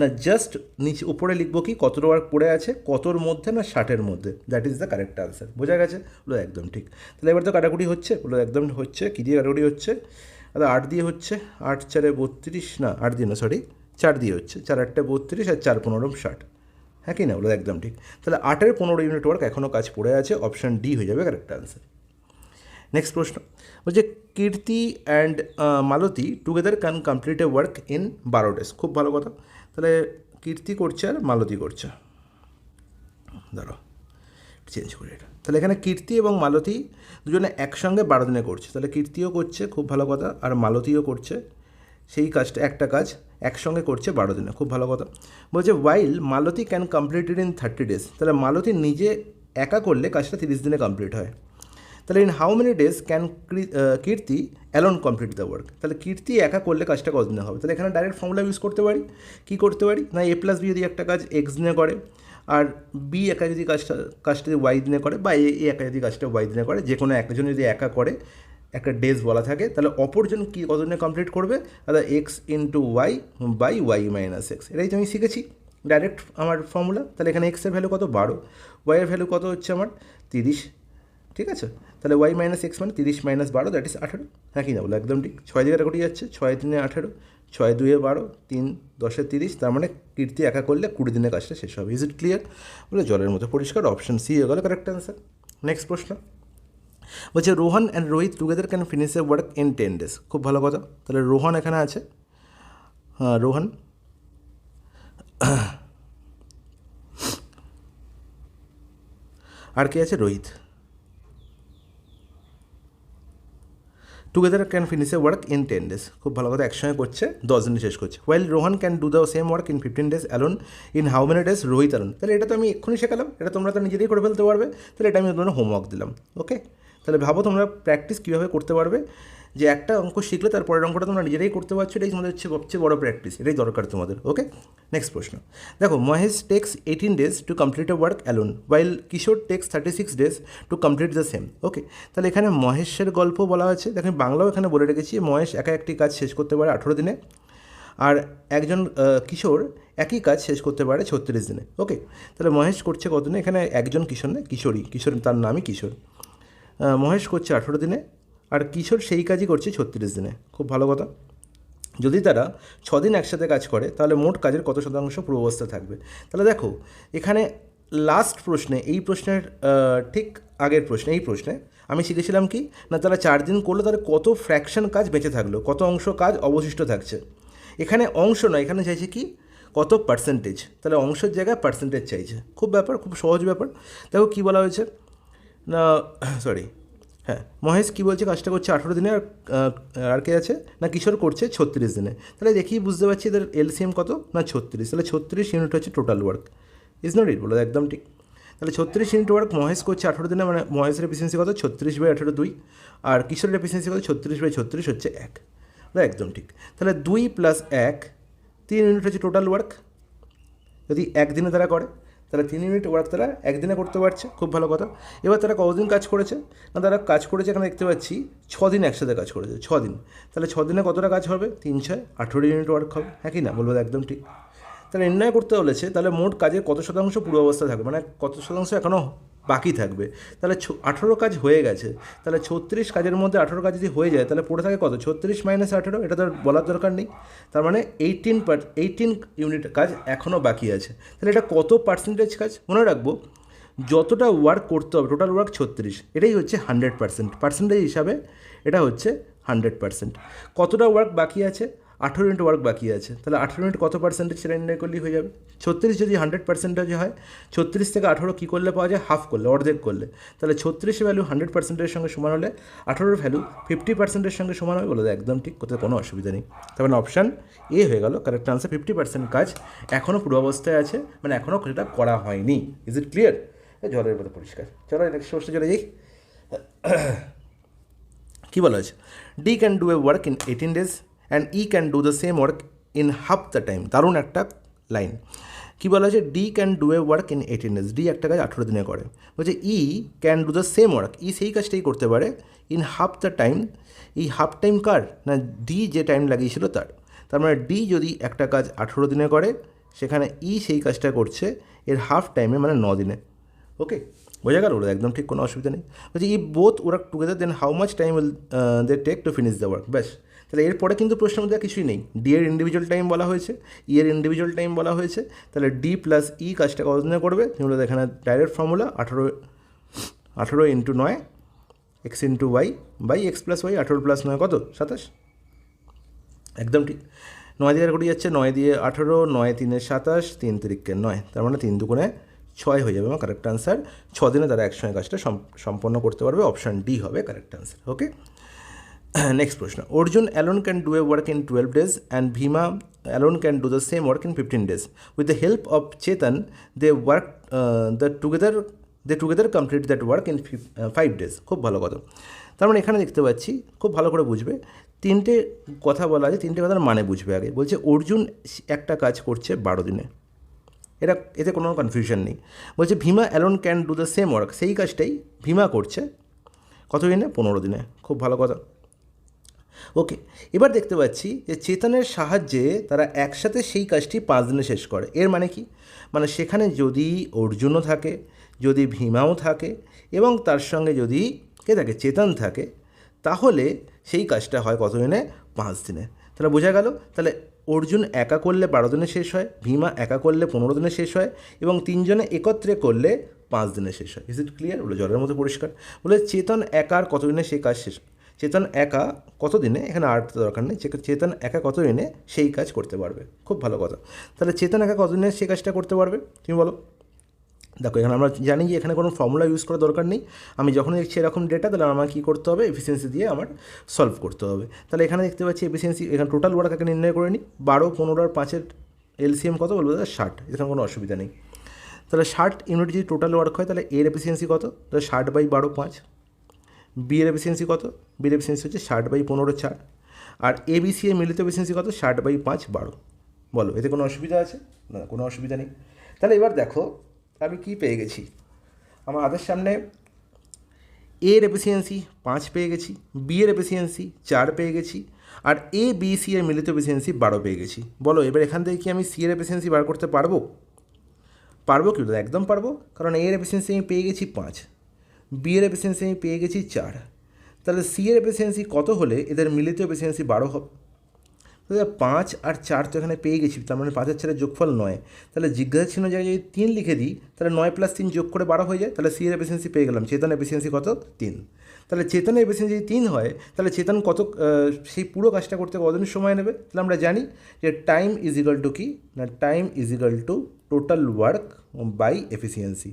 না জাস্ট নিচে উপরে লিখবো কি কতটা ওয়ার্ক পড়ে আছে কতর মধ্যে না 60-এর মধ্যে, that is the correct answer. বোঝা গেছে বলো একদম ঠিক। তাহলে এবার তো কাটাকুটি হচ্ছে বলো একদম হচ্ছে, কী দিয়ে কাটাকুটি হচ্ছে দাদা 8 দিয়ে হচ্ছে, 8 × 4 = 32, না 8 দিয়ে না সরি 4 দিয়ে হচ্ছে, 4 × 8 = 32 আর 4 × 15 = 60, হ্যাঁ কি না বলো একদম ঠিক। তাহলে 8-এর 15 ইউনিট ওয়ার্ক এখনও কাজ পড়ে আছে, অপশান ডি হয়ে যাবে কারেক্ট আনসার। নেক্সট প্রশ্ন বলছে Kirti and Malati together can complete a work in 12 days, খুব ভালো কথা। তাহলে কীর্তি করছে আর মালতী করছে, দাঁড়াও চেঞ্জ করে এটা, তাহলে এখানে কীর্তি এবং মালতী দুজনে একসঙ্গে 12 দিনে করছে, তাহলে কীর্তিও করছে খুব ভালো কথা আর মালতীও করছে সেই কাজটা, একটা কাজ একসঙ্গে করছে 12 দিনে, খুব ভালো কথা। বলছে while Malati can complete it in 30 days, তাহলে মালতী নিজে একা করলে কাজটা 30 দিনে কমপ্লিট হয়। তাহলে in how many days can Kirti alone complete the work, তাহলে কীর্তি একা করলে কাজটা কতদিনে হবে, তাহলে এখানে ডাইরেক্ট ফর্মুলা ইউজ করতে পারি। কী করতে পারি না এ প্লাস বি যদি একটা কাজ এক্স দিনে করে আর বি একা যদি কাজটা যদি ওয়াই দিনে করে বা এ একা যদি কাজটা ওয়াই দিনে করে, যে কোনো একজন যদি একা করে একটা ডেজ বলা থাকে, তাহলে অপরজন কী কতদিনে কমপ্লিট করবে দাদা এক্স × y/y - x, এটাই তো আমি শিখেছি ডাইরেক্ট আমার ফর্মুলা। তাহলে এখানে এক্সের ভ্যালু কত 12, ওয়াইয়ের ভ্যালু কত হচ্ছে আমার 30, ঠিক আছে। তাহলে y - x মানে 30 - 12 দ্যাট ইজ 18, হ্যাঁ কি না বলো একদম ঠিক। 6 দিকে কাটাকুটি যাচ্ছে, 6 × 3 = 18, 6 × 2 = 12, 3 × 10 = 30, তার মানে কীর্তি একা করলে 20 দিনে কাজটা শেষ হবে। ইজ ইট ক্লিয়ার বলে জলের মতো পরিষ্কার, অপশন সি হয়ে গেল কারেক্ট অ্যান্সার। নেক্সট প্রশ্ন বলছে Rohan and Rohit together can finish a work in 10 days, খুব ভালো কথা। তাহলে রোহন এখানে আছে, হ্যাঁ রোহন, আর কে আছে Rohit, together can finish a work in 10 days, খুব ভালো কথা, একসঙ্গে করছে 10 দিনে শেষ করছে। While Rohan can do the same work in 15 days alone, in how many days Rohit alone, তাহলে এটা তো আমি এক্ষুনি শেখালাম, এটা তোমরা তো নিজেরাই করে ফেলতে পারবে, তাহলে এটা আমি তোমাদের হোমওয়ার্ক দিলাম। ওকে, তাহলে ভাবো তোমরা প্র্যাকটিস কীভাবে করতে পারবে যে একটা অঙ্ক শিখলে তার পরের অঙ্কটা তোমরা নিজেরাই করতে পারছো, এটাই তোমাদের হচ্ছে সবচেয়ে বড় প্র্যাকটিস, এটাই দরকার তোমাদের। ওকে, নেক্সট প্রশ্ন দেখো, Mahesh takes 18 days to complete a work alone while Kishore takes 36 days to complete the same. Okay, তাহলে এখানে মহেশের গল্প বলা হয়েছে, দেখেন বাংলাও এখানে বলে রেখেছি, মহেশ একা একটি কাজ শেষ করতে পারে 18 দিনে, আর একজন কিশোর একই কাজ শেষ করতে পারে 36 দিনে। ওকে, তাহলে মহেশ করছে কত দিনে, এখানে একজন কিশোর না, কিশোর তার নামই কিশোর। মহেশ করছে 18 দিনে, আর কিশোর সেই কাজই করছে 36 দিনে। খুব ভালো কথা। যদি তারা 6 দিন একসাথে কাজ করে তাহলে মোট কাজের কত শতাংশ পূর্বাবস্থা থাকবে। তাহলে দেখো এখানে লাস্ট প্রশ্নে, এই প্রশ্নের ঠিক আগের প্রশ্নে, এই প্রশ্নে আমি শিখেছিলাম কি না, তারা 4 দিন করলে তাহলে কত ফ্র্যাকশন কাজ বেঁচে থাকলো, কত অংশ কাজ অবশিষ্ট থাকছে। এখানে অংশ নয়, এখানে চাইছে কি কত পার্সেন্টেজ, তাহলে অংশের জায়গায় পার্সেন্টেজ চাইছে। খুব সহজ ব্যাপার। দেখো কী বলা হয়েছে না, সরি, হ্যাঁ, মহেশ কী বলছে, কাজটা করছে 18 দিনে, আর কে আছে না, কিশোর করছে 36 দিনে। তাহলে দেখি বুঝতে পারছি এদের এলসিএম কত না 36, তাহলে 36 ইউনিট হচ্ছে টোটাল ওয়ার্ক। ইজ নট ইট, বলো একদম ঠিক। তাহলে 36 ইউনিট ওয়ার্ক মহেশ করছে 18 দিনে, মানে মহেশের এফিসিয়েন্সি কত 36/18 2, আর কিশোরের এফিসিয়েন্সি কত 36/36 হচ্ছে 1, একদম ঠিক। তাহলে 2 + 1 3 ইউনিট হচ্ছে টোটাল ওয়ার্ক। যদি একদিনে তারা করে তাহলে 3 ইউনিট ওয়ার্ক তারা একদিনে করতে পারছে। খুব ভালো কথা। এবার তারা কতদিন কাজ করেছে না, তারা কাজ করেছে এখানে দেখতে পাচ্ছি 6 দিন একসাথে কাজ করেছে, 6 দিন। তাহলে 6 দিনে কতটা কাজ হবে, 3 × 6 = 18 ইউনিট ওয়ার্ক হবে, হ্যাঁ কি না, বলবো একদম ঠিক। তাহলে নির্ণয় করতে বলেছে তাহলে মোট কাজের কত শতাংশ পূর্বাবস্থা থাকবে, মানে কত শতাংশ এখনও বাকি থাকবে। তাহলে 18 কাজ হয়ে গেছে, তাহলে 36 কাজের মধ্যে 18 কাজ যদি হয়ে যায় তাহলে পড়ে থাকে কত, 36 - 18, এটা তো আর বলার দরকার নেই। তার মানে 18 ইউনিট কাজ এখনও বাকি আছে। তাহলে এটা কত পার্সেন্টেজ কাজ, মনে রাখবো যতটা ওয়ার্ক করতে হবে, টোটাল ওয়ার্ক 36, এটাই হচ্ছে 100%, পার্সেন্টেজ হিসাবে এটা হচ্ছে 100%। কতটা ওয়ার্ক বাকি আছে, 18 ইউনিট ওয়ার্ক বাকি আছে, তাহলে 18 ইউনিট কত পার্সেন্টেজ সেটা নির্ণয় করলেই হয়ে যাবে। 36 যদি 100% হয়, 36 থেকে 18 কী করলে পাওয়া যায়, হাফ করলে, অর্ধেক করলে। তাহলে 36 ভ্যালু 100%-এর সঙ্গে সমান হলে 18 ভ্যালু 50%-এর সঙ্গে সমান হবে, বলে একদম ঠিক, কোথাও কোনো অসুবিধা নেই। তার মানে অপশান এ হয়ে গেল কারেক্ট আনসার। 50% কাজ এখনও পূর্বাবস্থায় আছে, মানে এখনও সেটা করা হয়নি। Is it clear? জলের মতো পরিষ্কার। চলো নেক্সট কোশ্চেন চলে যাই। কী বলা হয়েছে, D can do a work in 18 days and E can do the same work in half the time. দারুণ একটা লাইন। কী বলা হয়েছে, D can do a work in 18 days, D একটা কাজ 18 দিনে করে। বলছে E can do the same work, E সেই কাজটাই করতে পারে ইন হাফ দ্য টাইম। এই হাফ টাইম কার না, ডি যে টাইম লাগিয়েছিল তার। তার মানে ডি যদি একটা কাজ 18 দিনে করে, সেখানে ই সেই কাজটা করছে এর হাফ টাইমে, মানে 9 দিনে। ওকে, বোঝা গেল, ওরা একদম ঠিক, কোনো অসুবিধা নেই। বলছি if both work together then how much time will they take to finish the work. ব্যাস, তাহলে এরপরে কিন্তু প্রশ্নের মধ্যে কিছুই নেই। ডি এর ইন্ডিভিজুয়াল টাইম বলা হয়েছে, ই এর ইন্ডিভিজুয়াল টাইম বলা হয়েছে, তাহলে ডি প্লাস ই কাজটা কতদিনে করবে, তুমি এখানে direct formula 18 × 9 x × y by x + y, 18 + 9 কত, 27, একদম ঠিক। 9 দিয়ে করে যাচ্ছে, 9 দিয়ে 18, 9 × 3 = 27, 3 × 3 = 9, তার মানে 3 × 2 = 6 হয়ে যাবে। আমার কারেক্ট আনসার 6 দিনে তারা একসঙ্গে কাজটা সম্পন্ন করতে পারবে, অপশান ডি হবে কারেক্ট আনসার। ওকে, নেক্সট প্রশ্ন, Arjun alone can do a work in 12 days and Bhima alone can do the same work in 15 days। With the help of Chetan they work they together complete that work in 5 days। খুব ভালো কথা। তার মানে এখানে দেখতে পাচ্ছি, খুব ভালো করে বুঝবে, তিনটে কথা বলা আছে, তিনটে কথার মানে বুঝবে আগে। বলছে অর্জুন একটা কাজ করছে 12 দিনে, এতে কোনো কনফিউশন নেই। বলছে Bhima alone can do the same work, সেই কাজটাই ভীমা করছে কত দিনে, 15 দিনে। খুব ভালো কথা। ওকে, এবার দেখতে পাচ্ছি যে চেতনের সাহায্যে তারা একসাথে সেই কাজটি 5 দিনে শেষ করে। এর মানে কি, মানে সেখানে যদি অর্জুনও থাকে, যদি ভীমাও থাকে, এবং তার সঙ্গে যদি কে থাকে, চেতন থাকে, তাহলে সেই কাজটা হয় কত দিনে, 5 দিনে। তাহলে বোঝা গেল, তাহলে অর্জুন একা করলে 12 দিনে শেষ হয়, ভীমা একা করলে 15 দিনে শেষ হয়, এবং তিনজনে একত্রে করলে 5 দিনে শেষ হয়। Is it clear? বলে জলের মতো পরিষ্কার। বলে চেতন একার কত দিনে সেই কাজ শেষ, চেতন একা কত দিনে, এখানে আর দরকার নেই, চেতন একা কত দিনে সেই কাজ করতে পারবে। খুব ভালো কথা। তাহলে চেতন একা কত দিনে সেই কাজটা করতে পারবে, তুমি বলো। দেখো এখানে আমরা জানি যে এখানে কোনো ফর্মুলা ইউজ করার দরকার নেই। আমি যখন দেখছি এরকম ডেটা, তাহলে আমার কী করতে হবে, এফিসিয়েন্সি দিয়ে আমার সলভ করতে হবে। তাহলে এখানে দেখতে পাচ্ছি এফিসিয়েন্সি, এখানে টোটাল ওয়ার্ক আগে নির্ণয় করে নিই। 12, 15 আর 5-এর এলসিএম কত, বলবো 60, এখানে কোনো অসুবিধা নেই। তাহলে 60 ইউনিট যদি টোটাল ওয়ার্ক হয়, তাহলে এর এফিসিয়েন্সি কত, তাহলে 60/12 5, বি এর এফিসিয়েন্সি কত? বি এর এফিসিয়েন্সি হচ্ছে 60/15 4। আর এবিসি এর মিলিত এফিসিয়েন্সি কত? 60/5 12। বলো, এতে কোনো অসুবিধা আছে? না, কোনো অসুবিধা নেই। তাহলে এবার দেখো আমি কি পেয়ে গেছি। আমার হাতের সামনে এ এর এফিসিয়েন্সি 5 পেয়ে গেছি, বি এর এফিসিয়েন্সি 4 পেয়ে গেছি, আর এ বি সি এর মিলিত এফিসিয়েন্সি 12 পেয়ে গেছি। বলো এবার এখান থেকে কি আমি সি এর এফিসিয়েন্সি বার করতে পারবো? পারবো কি? একদম পারবো, কারণ এ এর এফিসিয়েন্সি আমি পেয়ে গেছি 5, বি এর এফিসিয়েন্সি আমি পেয়ে গেছি 4। তাহলে সি এর এফিসিয়েন্সি কত হলে এদের মিলিত এফিসিয়েন্সি 12 হবে? তাহলে 5 আর 4 তো এখানে পেয়ে গেছি, তার মানে 5 আর 4 যোগফল 9। তাহলে জিজ্ঞাসা চিহ্ন জায়গায় যদি 3 লিখে দিই, তাহলে 9 + 3 যোগ করে 12 হয়ে যায়। তাহলে সি এর এফিসিয়েন্সি পেয়ে গেলাম। চেতন এফিসিয়েন্সি কত? 3। তাহলে চেতনের এফিসিয়েন্সি যদি 3 হয়, তাহলে চেতন কত সেই পুরো কাজটা করতে কতদিন সময় নেবে? তাহলে আমরা জানি যে টাইম ইজ ইকুয়াল টু কি না, time is equal to total work by efficiency.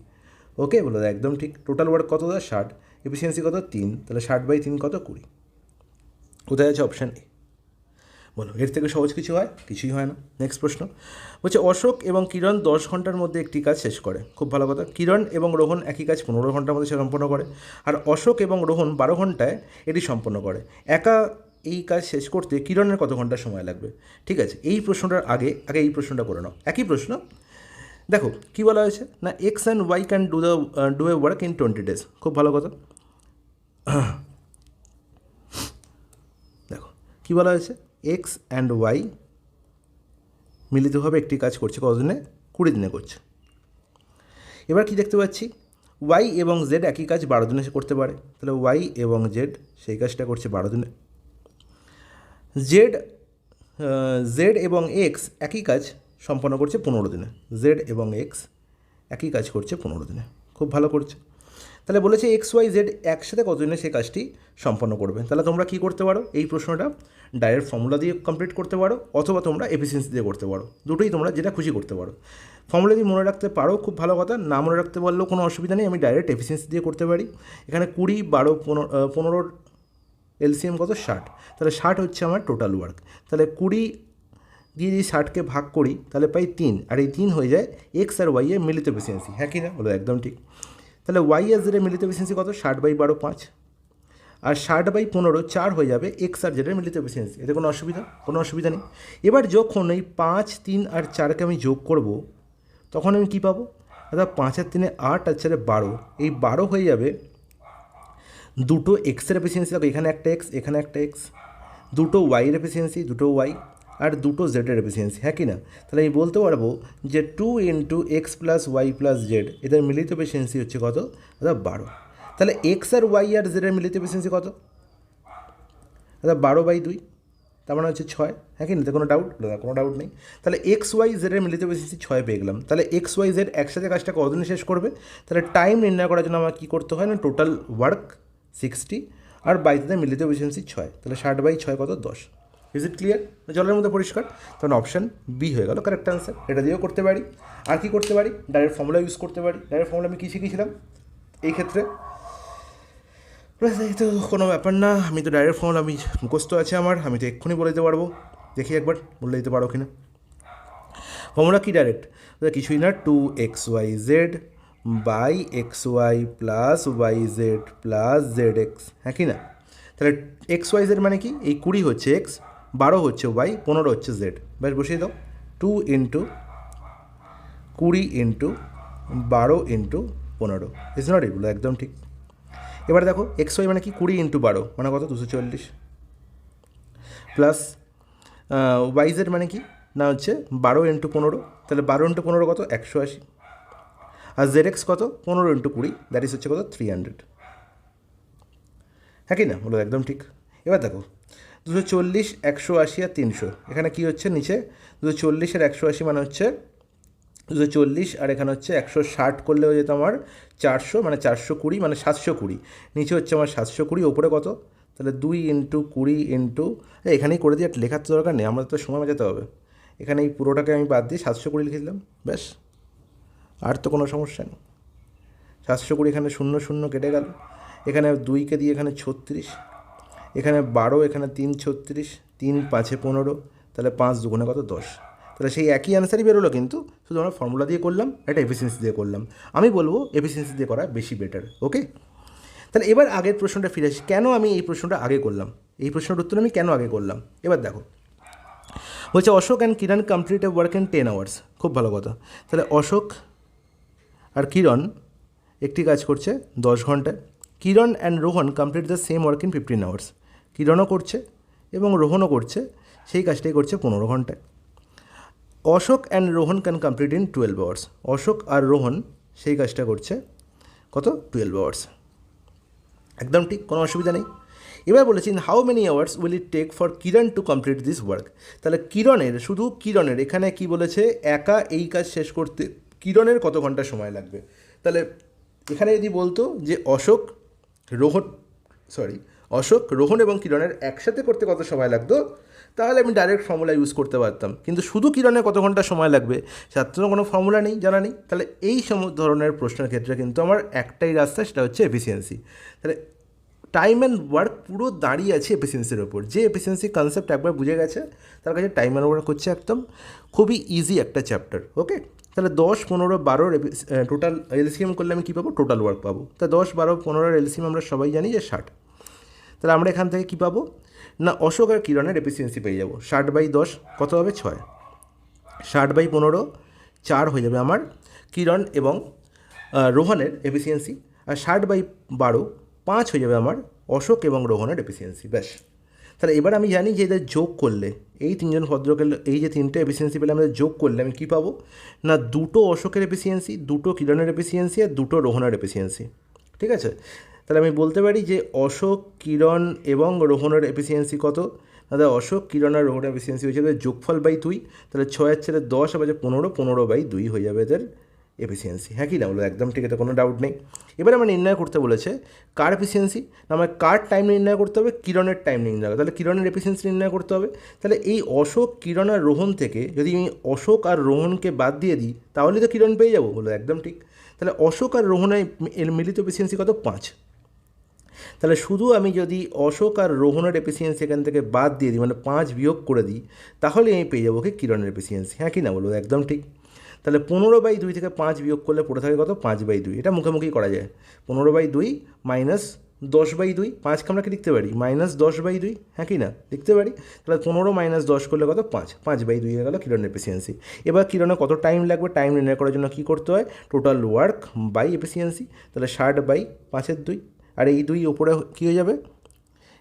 Okay, বলো একদম ঠিক। টোটাল ওয়ার্ক কত? 60, এফিসিয়েন্সি কত? 3। তাহলে 60/3 কত? 20। কোথায় আছে? Option A. বলো, এর থেকে সহজ কিছু হয়? কিছুই হয় না। নেক্সট প্রশ্ন বলছে, অশোক এবং কিরণ 10 ঘন্টার মধ্যে একটি কাজ শেষ করে। খুব ভালো কথা। কিরণ এবং রোহন একই কাজ 15 ঘন্টার মধ্যে সম্পন্ন করে, আর অশোক এবং রোহন 12 ঘন্টায় এটি সম্পন্ন করে। একা এই কাজ শেষ করতে কিরণের কত ঘন্টা সময় লাগবে? ঠিক আছে, এই প্রশ্নটার আগে এই প্রশ্নটা করে নাও। একই প্রশ্ন। দেখো কী বলা হয়েছে না, X and Y can do a work in 20 days। খুব ভালো কথা। দেখো কী বলা হয়েছে, এক্স অ্যান্ড ওয়াই মিলিতভাবে একটি কাজ করছে কতদিনে? 20 দিনে করছে। এবার কি দেখতে পাচ্ছি, ওয়াই এবং জেড একই কাজ 12 দিনে করতে পারে। তাহলে ওয়াই এবং জেড সেই কাজটা করছে 12 দিনে। জেড এবং এক্স একই কাজ সম্পন্ন করছে 15 দিনে। জেড এবং এক্স একই কাজ করছে 15 দিনে। খুব ভালো করছে। তাহলে বলেছে এক্স ওয়াই জেড একসাথে কতদিনে সেই কাজটি সম্পন্ন করবে। তাহলে তোমরা কী করতে পারো, এই প্রশ্নটা ডাইরেক্ট ফর্মুলা দিয়ে কমপ্লিট করতে পারো, অথবা তোমরা এফিসিয়েন্সি দিয়ে করতে পারো। দুটোই তোমরা যেটা খুশি করতে পারো। ফর্মুলা দিয়ে মনে রাখতে পারো, খুব ভালো কথা। না মনে রাখতে পারলেও কোনো অসুবিধা নেই, আমি ডাইরেক্ট এফিসিয়েন্সি দিয়ে করতে পারি। এখানে 20, 12, 15 এলসিএম কত? 60। তাহলে 60 হচ্ছে আমার টোটাল ওয়ার্ক। তাহলে 20 দিয়ে যদি 60কে ভাগ করি, তাহলে পাই 3, আর এই 3 হয়ে যায় এক্স আর ওয়াই এর মিলিত এফিসিয়েন্সি। হ্যাঁ কি না? বলো একদম ঠিক। তাহলে ওয়াই আর জেডের মিলিত এফিসিয়েন্সি কত? 60/12 5, আর 60/15 4 হয়ে যাবে এক্স আর জেডের মিলিত এফিসিয়েন্সি। এতে কোনো অসুবিধা নেই। এবার যখন এই 5, 3 আর 4কে আমি যোগ করব, তখন আমি কী পাবো? অর্থাৎ 5 আর 3 8 আর 4 12, এই 12 হয়ে যাবে দুটো এক্সের এফিসিয়েন্সি। দেখো এখানে একটা এক্স, এখানে একটা এক্স, দুটো ওয়াইয়ের এফিসিয়েন্সি, দুটো ওয়াই, আর দুটো জেডের এফিসিয়েন্সি। হ্যাঁ কি না? তাহলে আমি বলতে পারবো যে 2 × x + y + z এদের মিলিত এফিসিয়েন্সি হচ্ছে কত? অর্থাৎ 12। তাহলে এক্স আর ওয়াই আর জেডের মিলিত এফিসিয়েন্সি কত? অর্থাৎ 12/2, তার মানে হচ্ছে 6। হ্যাঁ কি না? কোনো ডাউট? কোনো ডাউট নেই। তাহলে এক্স ওয়াই জেডের মিলিত এফিসিয়েন্সি 6 পেয়ে গেলাম। তাহলে এক্স ওয়াই জেড একসাথে কাজটা কতদিনে শেষ করবে? তাহলে টাইম নির্ণয় করার জন্য আমার কী করতে হয় না, টোটাল ওয়ার্ক 60 আর বাইতে মিলিত এফিসিয়েন্সি 6, তাহলে 60/6 কত? 10। Is it clear? জলের মধ্যে পরিষ্কার। তখন অপশান বি হয়ে গেল কারেক্ট অ্যান্সার। এটা দিয়েও করতে পারি। আর কি করতে পারি? ডাইরেক্ট ফর্মুলা ইউজ করতে পারি। ডাইরেক্ট ফর্মুলা আমি কী শিখেছিলাম এই ক্ষেত্রে? এই তো কোনো ব্যাপার না, আমি তো ডাইরেক্ট ফর্মুলা আমি মুখস্থ আছে আমার, আমি তো এক্ষুনি বলে দিতে পারবো। দেখি একবার বলে দিতে পারো কি না। ফর্মুলা কি ডাইরেক্ট? কিছুই না, 2xyz by xy plus yz plus zx। হ্যাঁ কি না? তাহলে xyz মানে কি? এই 20 হচ্ছে এক্স, 12 হচ্ছে ওয়াই, 15 হচ্ছে জেড। ব্যাস বসিয়ে দাও। 2 × 20 × 12 × 15 ইজ নট এগুলো একদম ঠিক। এবার দেখো এক্স ওয়াই মানে কি? 20 × 12 মানে কত? 240, প্লাস ওয়াইজেড মানে কি না হচ্ছে 12 × 15, তাহলে 12 × 15 কত? 180, আর জেড এক্স কত? 15 × 20, দ্যাট ইজ হচ্ছে কত? 300। হ্যাঁ কি না? বলো একদম ঠিক। এবার দেখো 240, 180 আর 300, এখানে কী হচ্ছে? নিচে 240 আর 180 মানে হচ্ছে 240, আর এখানে হচ্ছে 160 করলে হয়ে যেত আমার 400, মানে 420, মানে 720। নিচে হচ্ছে আমার 720, ওপরে কত? তাহলে 2 × 20 এখানেই করে দিয়ে লেখার তো দরকার নেই, আমাদের তো সময় বাঁচাতে হবে। এখানে এই পুরোটাকে আমি বাদ দিয়ে 720 লিখে দিলাম, ব্যাস। আর তো কোনো সমস্যা নেই। 720 এখানে 0 0 কেটে গেল, এখানে 2কে দিয়ে এখানে 36, এখানে 12, এখানে 3 36, 3 5 15, তাহলে 5 2 কত? 10। তাহলে সেই একই অ্যান্সারই বেরোলো, কিন্তু শুধু আমরা ফর্মুলা দিয়ে করলাম, এটা এফিসিয়েন্সি দিয়ে করলাম। আমি বলবো এফিসিয়েন্সি দিয়ে করা বেশি বেটার। ওকে, তাহলে এবার আগের প্রশ্নটা ফিরে আসি, কেন আমি এই প্রশ্নটা আগে করলাম, এই প্রশ্নটার উত্তর আমি কেন আগে করলাম। এবার দেখো বলছে Ashok and Kiran complete a work in 10 hours. খুব ভালো কথা। তাহলে অশোক আর কিরণ একটি কাজ করছে 10 ঘন্টায়। Kiran and Rohan complete the same work in 15 hours. কিরণও করছে এবং রোহনও করছে, সেই কাজটাই করছে 15 ঘন্টায়। Ashok and Rohan can complete in 12 hours. Ashok আর রোহন সেই কাজটা করছে কত, 12 আওয়ার্স। একদম ঠিক, কোনো অসুবিধা নেই। এবার বলেছি how many hours will it take for Kiran to complete this work. তাহলে কিরণের, শুধু কিরণের, এখানে কি বলেছে, একা এই কাজ শেষ করতে কিরণের কত ঘন্টা সময় লাগবে। তাহলে এখানে যদি বলতো যে অশোক রোহন এবং কিরণের একসাথে করতে কত সময় লাগতো, তাহলে আমি ডাইরেক্ট ফর্মুলা ইউজ করতে পারতাম। কিন্তু শুধু কিরণের কত ঘন্টা সময় লাগবে তার তো কোনো ফর্মুলা নেই, জানা নেই। তাহলে এই ধরনের প্রশ্নের ক্ষেত্রে কিন্তু আমার একটাই রাস্তা, সেটা হচ্ছে এফিসিয়েন্সি। তাহলে টাইম অ্যান্ড ওয়ার্ক পুরো দাঁড়িয়ে আছে এফিসিয়েন্সির ওপর। যে এফিসিয়েন্সি কনসেপ্ট একবার বুঝে গেছে তার কাছে টাইম অ্যান্ড ওয়ার্ক হচ্ছে একদম খুবই ইজি একটা চ্যাপ্টার। ওকে, তাহলে 10, 15, 12 টোটাল এলসিএম করলে আমি কী পাবো, টোটাল ওয়ার্ক পাবো। তা 10, 12, 15 এলসিএম আমরা সবাই জানি যে 60। তাহলে আমরা এখান থেকে কী পাবো না, অশোক আর কিরণের এফিসিয়েন্সি পেয়ে যাবো। 60/10 কত হবে, 6। 60/15 4 হয়ে যাবে আমার কিরণ এবং রোহনের এফিসিয়েন্সি। আর 60/12 5 হয়ে যাবে আমার অশোক এবং রোহনের এফিসিয়েন্সি। ব্যাস। তাহলে এবার আমি জানি যে এদের যোগ করলে, এই তিনজন ভদ্রকে, এই যে তিনটে এফিসিয়েন্সি পেলে আমাদের যোগ করলে আমি কী পাবো না, 2টো অশোকের এফিসিয়েন্সি, 2টো কিরণের এফিসিয়েন্সি আর 2টো রোহনের এফিসিয়েন্সি। ঠিক আছে, তাহলে আমি বলতে পারি যে অশোক, কিরণ এবং রোহনের এফিসিয়েন্সি কত, দাদা অশোক, কিরণ আর রোহনের এফিসিয়েন্সি হয়ে যাবে যোগফল বাই 2। তাহলে 6 ছেড়ে 10 আবার 15, 15/2 হয়ে যাবে এদের এফিসিয়েন্সি। হ্যাঁ কি না বলো, একদম ঠিক, এটা কোনো ডাউট নেই। এবার আমার নির্ণয় করতে বলেছে কার এফিসিয়েন্সি, না আমার কার টাইম নির্ণয় করতে হবে, কিরণের টাইম নির্ণয় করতে হবে। তাহলে কিরণের এফিসিয়েন্সি নির্ণয় করতে হবে। তাহলে এই অশোক, কিরণ আর রোহন থেকে যদি আমি অশোক আর রোহনকে বাদ দিয়ে দিই তাহলে তো কিরণ পেয়ে যাবো, বলো একদম ঠিক। তাহলে অশোক আর রোহনের মিলিত এফিসিয়েন্সি কত, 5। তাহলে শুধু আমি যদি অশোক আর রোহনের এফিসিয়েন্সি এখান থেকে বাদ দিয়ে দিই, মানে 5 বিয়োগ করে দিই, তাহলে আমি পেয়ে যাবো কি কিরণের এফিসিয়েন্সি। হ্যাঁ কি না বলবো, একদম ঠিক। তাহলে 15/2 থেকে 5 বিয়োগ করলে পড়ে থাকে কত, 5/2। এটা মুখোমুখি করা যায়। 15/2 মাইনাস 10/2, 5কে আমরা কি লিখতে পারি, -10/2। হ্যাঁ কি না, লিখতে পারি। তাহলে 15 - 10 করলে কত, 5। 5/2 হয়ে গেল কিরণের এফিসিয়েন্সি। এবার কিরণে কত টাইম লাগবে, টাইম নির্ণয় করার জন্য কী করতে হয়, টোটাল ওয়ার্ক বাই এফিসিয়েন্সি। তাহলে 60/5/2, আর এই 2 ওপরে কী হয়ে যাবে,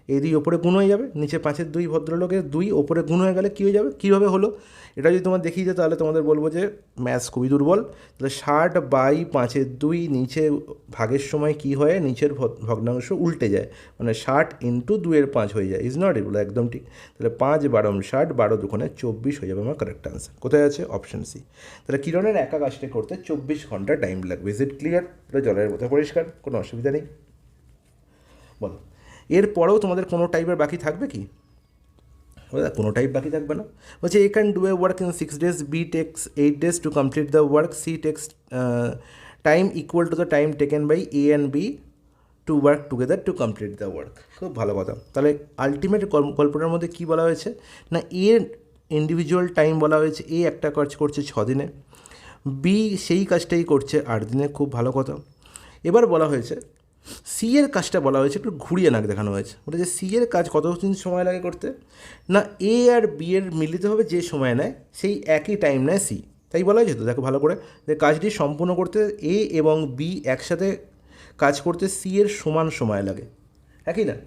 এই 2 ওপরে গুণ হয়ে যাবে, নিচে 5/2 ভদ্রলোকের 2 ওপরে গুণ হয়ে গেলে কী হয়ে যাবে, কীভাবে হলো এটা যদি তোমার দেখিয়ে যায় তাহলে তোমাদের বলবো যে ম্যাথস খুবই দুর্বল। তাহলে 60/5/2 নিচে ভাগের সময় কী হয়, নিচের ভগ্নাংশ উল্টে যায়, মানে 60 × 2/5 হয়ে যায়। ইজ নট এগুলো, একদম ঠিক। তাহলে 5 × 12 = 60, 12 × 2 = 24 হয়ে যাবে আমার কারেক্ট আনসার। কোথায় আছে, অপশন সি। তাহলে কিরণের একা কাজটা করতে 24 ঘন্টা টাইম লাগবে। Is it clear? এটা জলের মতো পরিষ্কার, কোনো অসুবিধা নেই। বলো, এরপরেও তোমাদের কোনো টাইপের বাকি থাকবে কি, কোনো টাইপ বাকি থাকবে না। বলছে A can do a work in 6 days, B takes 8 days to complete the work, C takes time equal to the time taken by A and B to work together to complete the work. খুব ভালো কথা। তাহলে ultimate গল্পটার মধ্যে কী বলা হয়েছে না, এর ইন্ডিভিজুয়াল টাইম বলা হয়েছে, এ একটা কাজ করছে 6 দিনে, বি সেই কাজটাই করছে 8 দিনে। খুব ভালো কথা। এবার বলা হয়েছে সি এর কাজটা বলা হয়েছে একটু ঘুরিয়ে নাক দেখানো হয়েছে। ওটা যে সি এর কাজ কতদিন সময় লাগে করতে, না এ আর বি এর মিলিত হবে যে সময় নেয় সেই একই টাইম নেয় সি, তাই বলা হয়েছে। তো দেখো ভালো করে, যে কাজটি সম্পূর্ণ করতে এ এবং বি একসাথে কাজ করতে সি এর সমান সময় লাগে, একই না।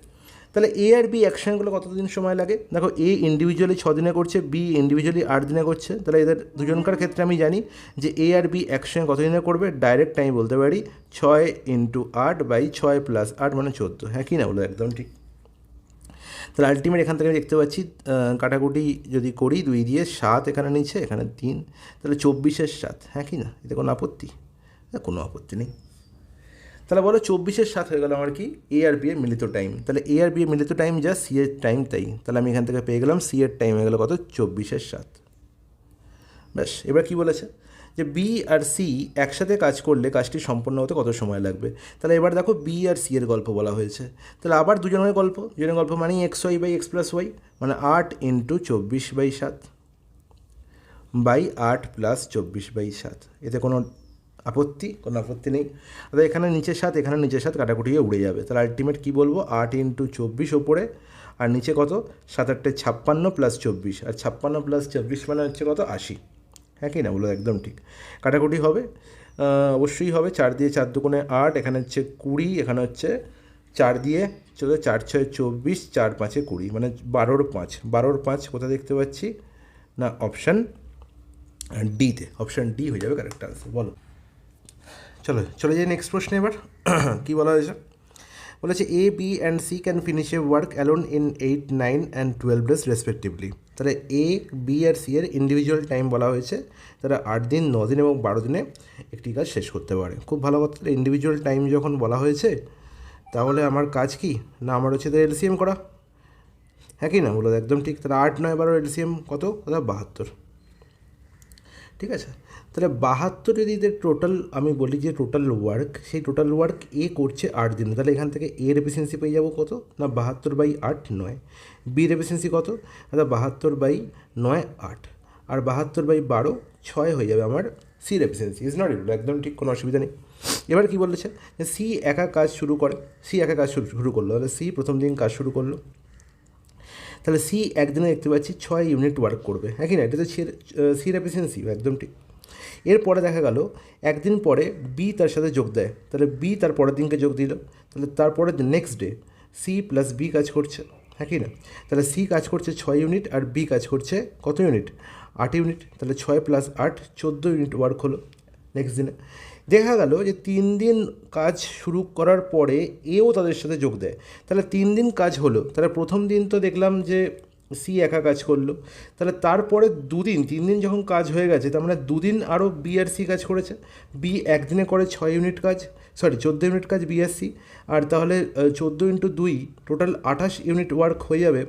তাহলে এ আর বি একসঙ্গে করলে কতদিন সময় লাগে, দেখো এ ইন্ডিভিজুয়ালি 6 দিনে করছে, বি ইন্ডিভিজুয়ালি 8 দিনে করছে। তাহলে এদের দুজনকার ক্ষেত্রে আমি জানি যে এ আর বি একসঙ্গে কত দিনে করবে, ডাইরেক্ট আমি বলতে পারি 6 × 8/6 + 8 মানে 14। হ্যাঁ কি না বলো, একদম ঠিক। তাহলে আলটিমেট এখান থেকে দেখতে পাচ্ছি কাটাকুটি যদি করি 2 দিয়ে 7 এখানে নিচে, এখানে 3, তাহলে 24 × 7। হ্যাঁ কি না, এতে কোনো আপত্তি, কোনো আপত্তি নেই। তাহলে বলো 24 × 7 হয়ে গেল আমার কি, এ আর বি এর মিলিত টাইম। তাহলে এ আর বি এর মিলিত টাইম যা, সি এর টাইম তাই। তাহলে আমি এখান থেকে পেয়ে গেলাম সি এর টাইম হয়ে গেল কত, 24 × 7। ব্যাস। এবার কি বলেছে যে বি আর সি একসাথে কাজ করলে কাজটি সম্পন্ন হতে কত সময় লাগবে। তাহলে এবার দেখো বি আর সি এর গল্প বলা হয়েছে। তাহলে আবার দুজনের গল্প মানে xy/x + y, মানে 8 × 24/7 / 8 + 24/7। এতে কোনো আপত্তি? কোনো আপত্তি নেই। তাহলে এখানে নিচের 7 এখানে নিচের 7 কাটাকুটি হয়ে উড়ে যাবে। তাহলে আলটিমেট কী বলবো, 8 × 24 ওপরে আর নিচে কত, 7 × 8 = 56 + 24, আর 56 + 24 মানে হচ্ছে কত, 80। হ্যাঁ কি না বলো, একদম ঠিক। কাটাকুটি হবে, অবশ্যই হবে। 4 দিয়ে 4 দুগুণে 8, এখানে হচ্ছে 20, এখানে হচ্ছে 4 দিয়ে চলো 4 × 6 = 24, 4 × 5 = 20, মানে 12 × 5। 12 × 5 কোথায় দেখতে পাচ্ছি না, অপশান ডিতে। অপশান ডি হয়ে যাবে কারেক্ট আনসার। বলো, চলো চলে যাই নেক্সট প্রশ্নে। এবার কী বলা হয়েছে, বলেছে A, B and C can finish a work alone in 8, 9 and 12 days respectively. তাহলে এ, বি আর সি এর ইন্ডিভিজুয়াল টাইম বলা হয়েছে, তারা 8 দিন, 9 দিন এবং 12 দিনে একটি কাজ শেষ করতে পারে। খুব ভালো কথা। তাহলে ইন্ডিভিজুয়াল টাইম যখন বলা হয়েছে, তাহলে আমার কাজ কি না, আমার হচ্ছে তাদের এলসিএম করা। হ্যাঁ কি না বলো, একদম ঠিক। তাহলে 8, 9, 12 এলসিএম কত, দাদা 72। ঠিক আছে, তাহলে 72 যদি এদের টোটাল আমি বলি যে টোটাল ওয়ার্ক, সেই টোটাল ওয়ার্ক এ করছে 8 দিনে, তাহলে এখান থেকে এর এফিসিয়েন্সি পেয়ে যাবো কত না, 72/8 9। বির এফিসিয়েন্সি কত, দাদা 72/9 8, আর 72/12 6 হয়ে যাবে আমার সির এফিসিয়েন্সি। ইজ নট ইট, একদম ঠিক, কোনো অসুবিধা নেই। এবার কী বলেছে, যে সি একা কাজ শুরু করে, সি একা কাজ শুরু করলো, তাহলে সি প্রথম দিন কাজ শুরু করলো, তাহলে সি একদিনে দেখতে পাচ্ছি 6 ইউনিট ওয়ার্ক করবে। হ্যাঁ কি না, এটা তো সির এফিসিয়েন্সি, একদম ঠিক। এরপরে দেখা গেল একদিন পরে বি তার সাথে যোগ দেয়, তাহলে বি তার পরের দিনকে যোগ দিল, তাহলে তারপরে next day C plus B কাজ করছে। হ্যাঁ কি না, তাহলে সি কাজ করছে 6 ইউনিট আর বি কাজ করছে কত ইউনিট, 8 ইউনিট। তাহলে 6 + 8 14 ইউনিট ওয়ার্ক হলো নেক্সট দিনে। দেখা গেল যে 3 দিন কাজ শুরু করার পরে এও তাদের সাথে যোগ দেয়, তাহলে 3 দিন কাজ হলো। তাহলে প্রথম দিন তো দেখলাম যে সি একা কাজ করলো, তাহলে তারপরে 2 দিন, 3 দিন যখন কাজ হয়ে গেছে, তার মানে 2 দিন আরও বি আর সি কাজ করেছে। বি একদিনে করে 6 ইউনিট কাজ, 14 ইউনিট কাজ বি আর সি, আর তাহলে 14 × 2 টোটাল 28 ইউনিট ওয়ার্ক হয়ে যাবে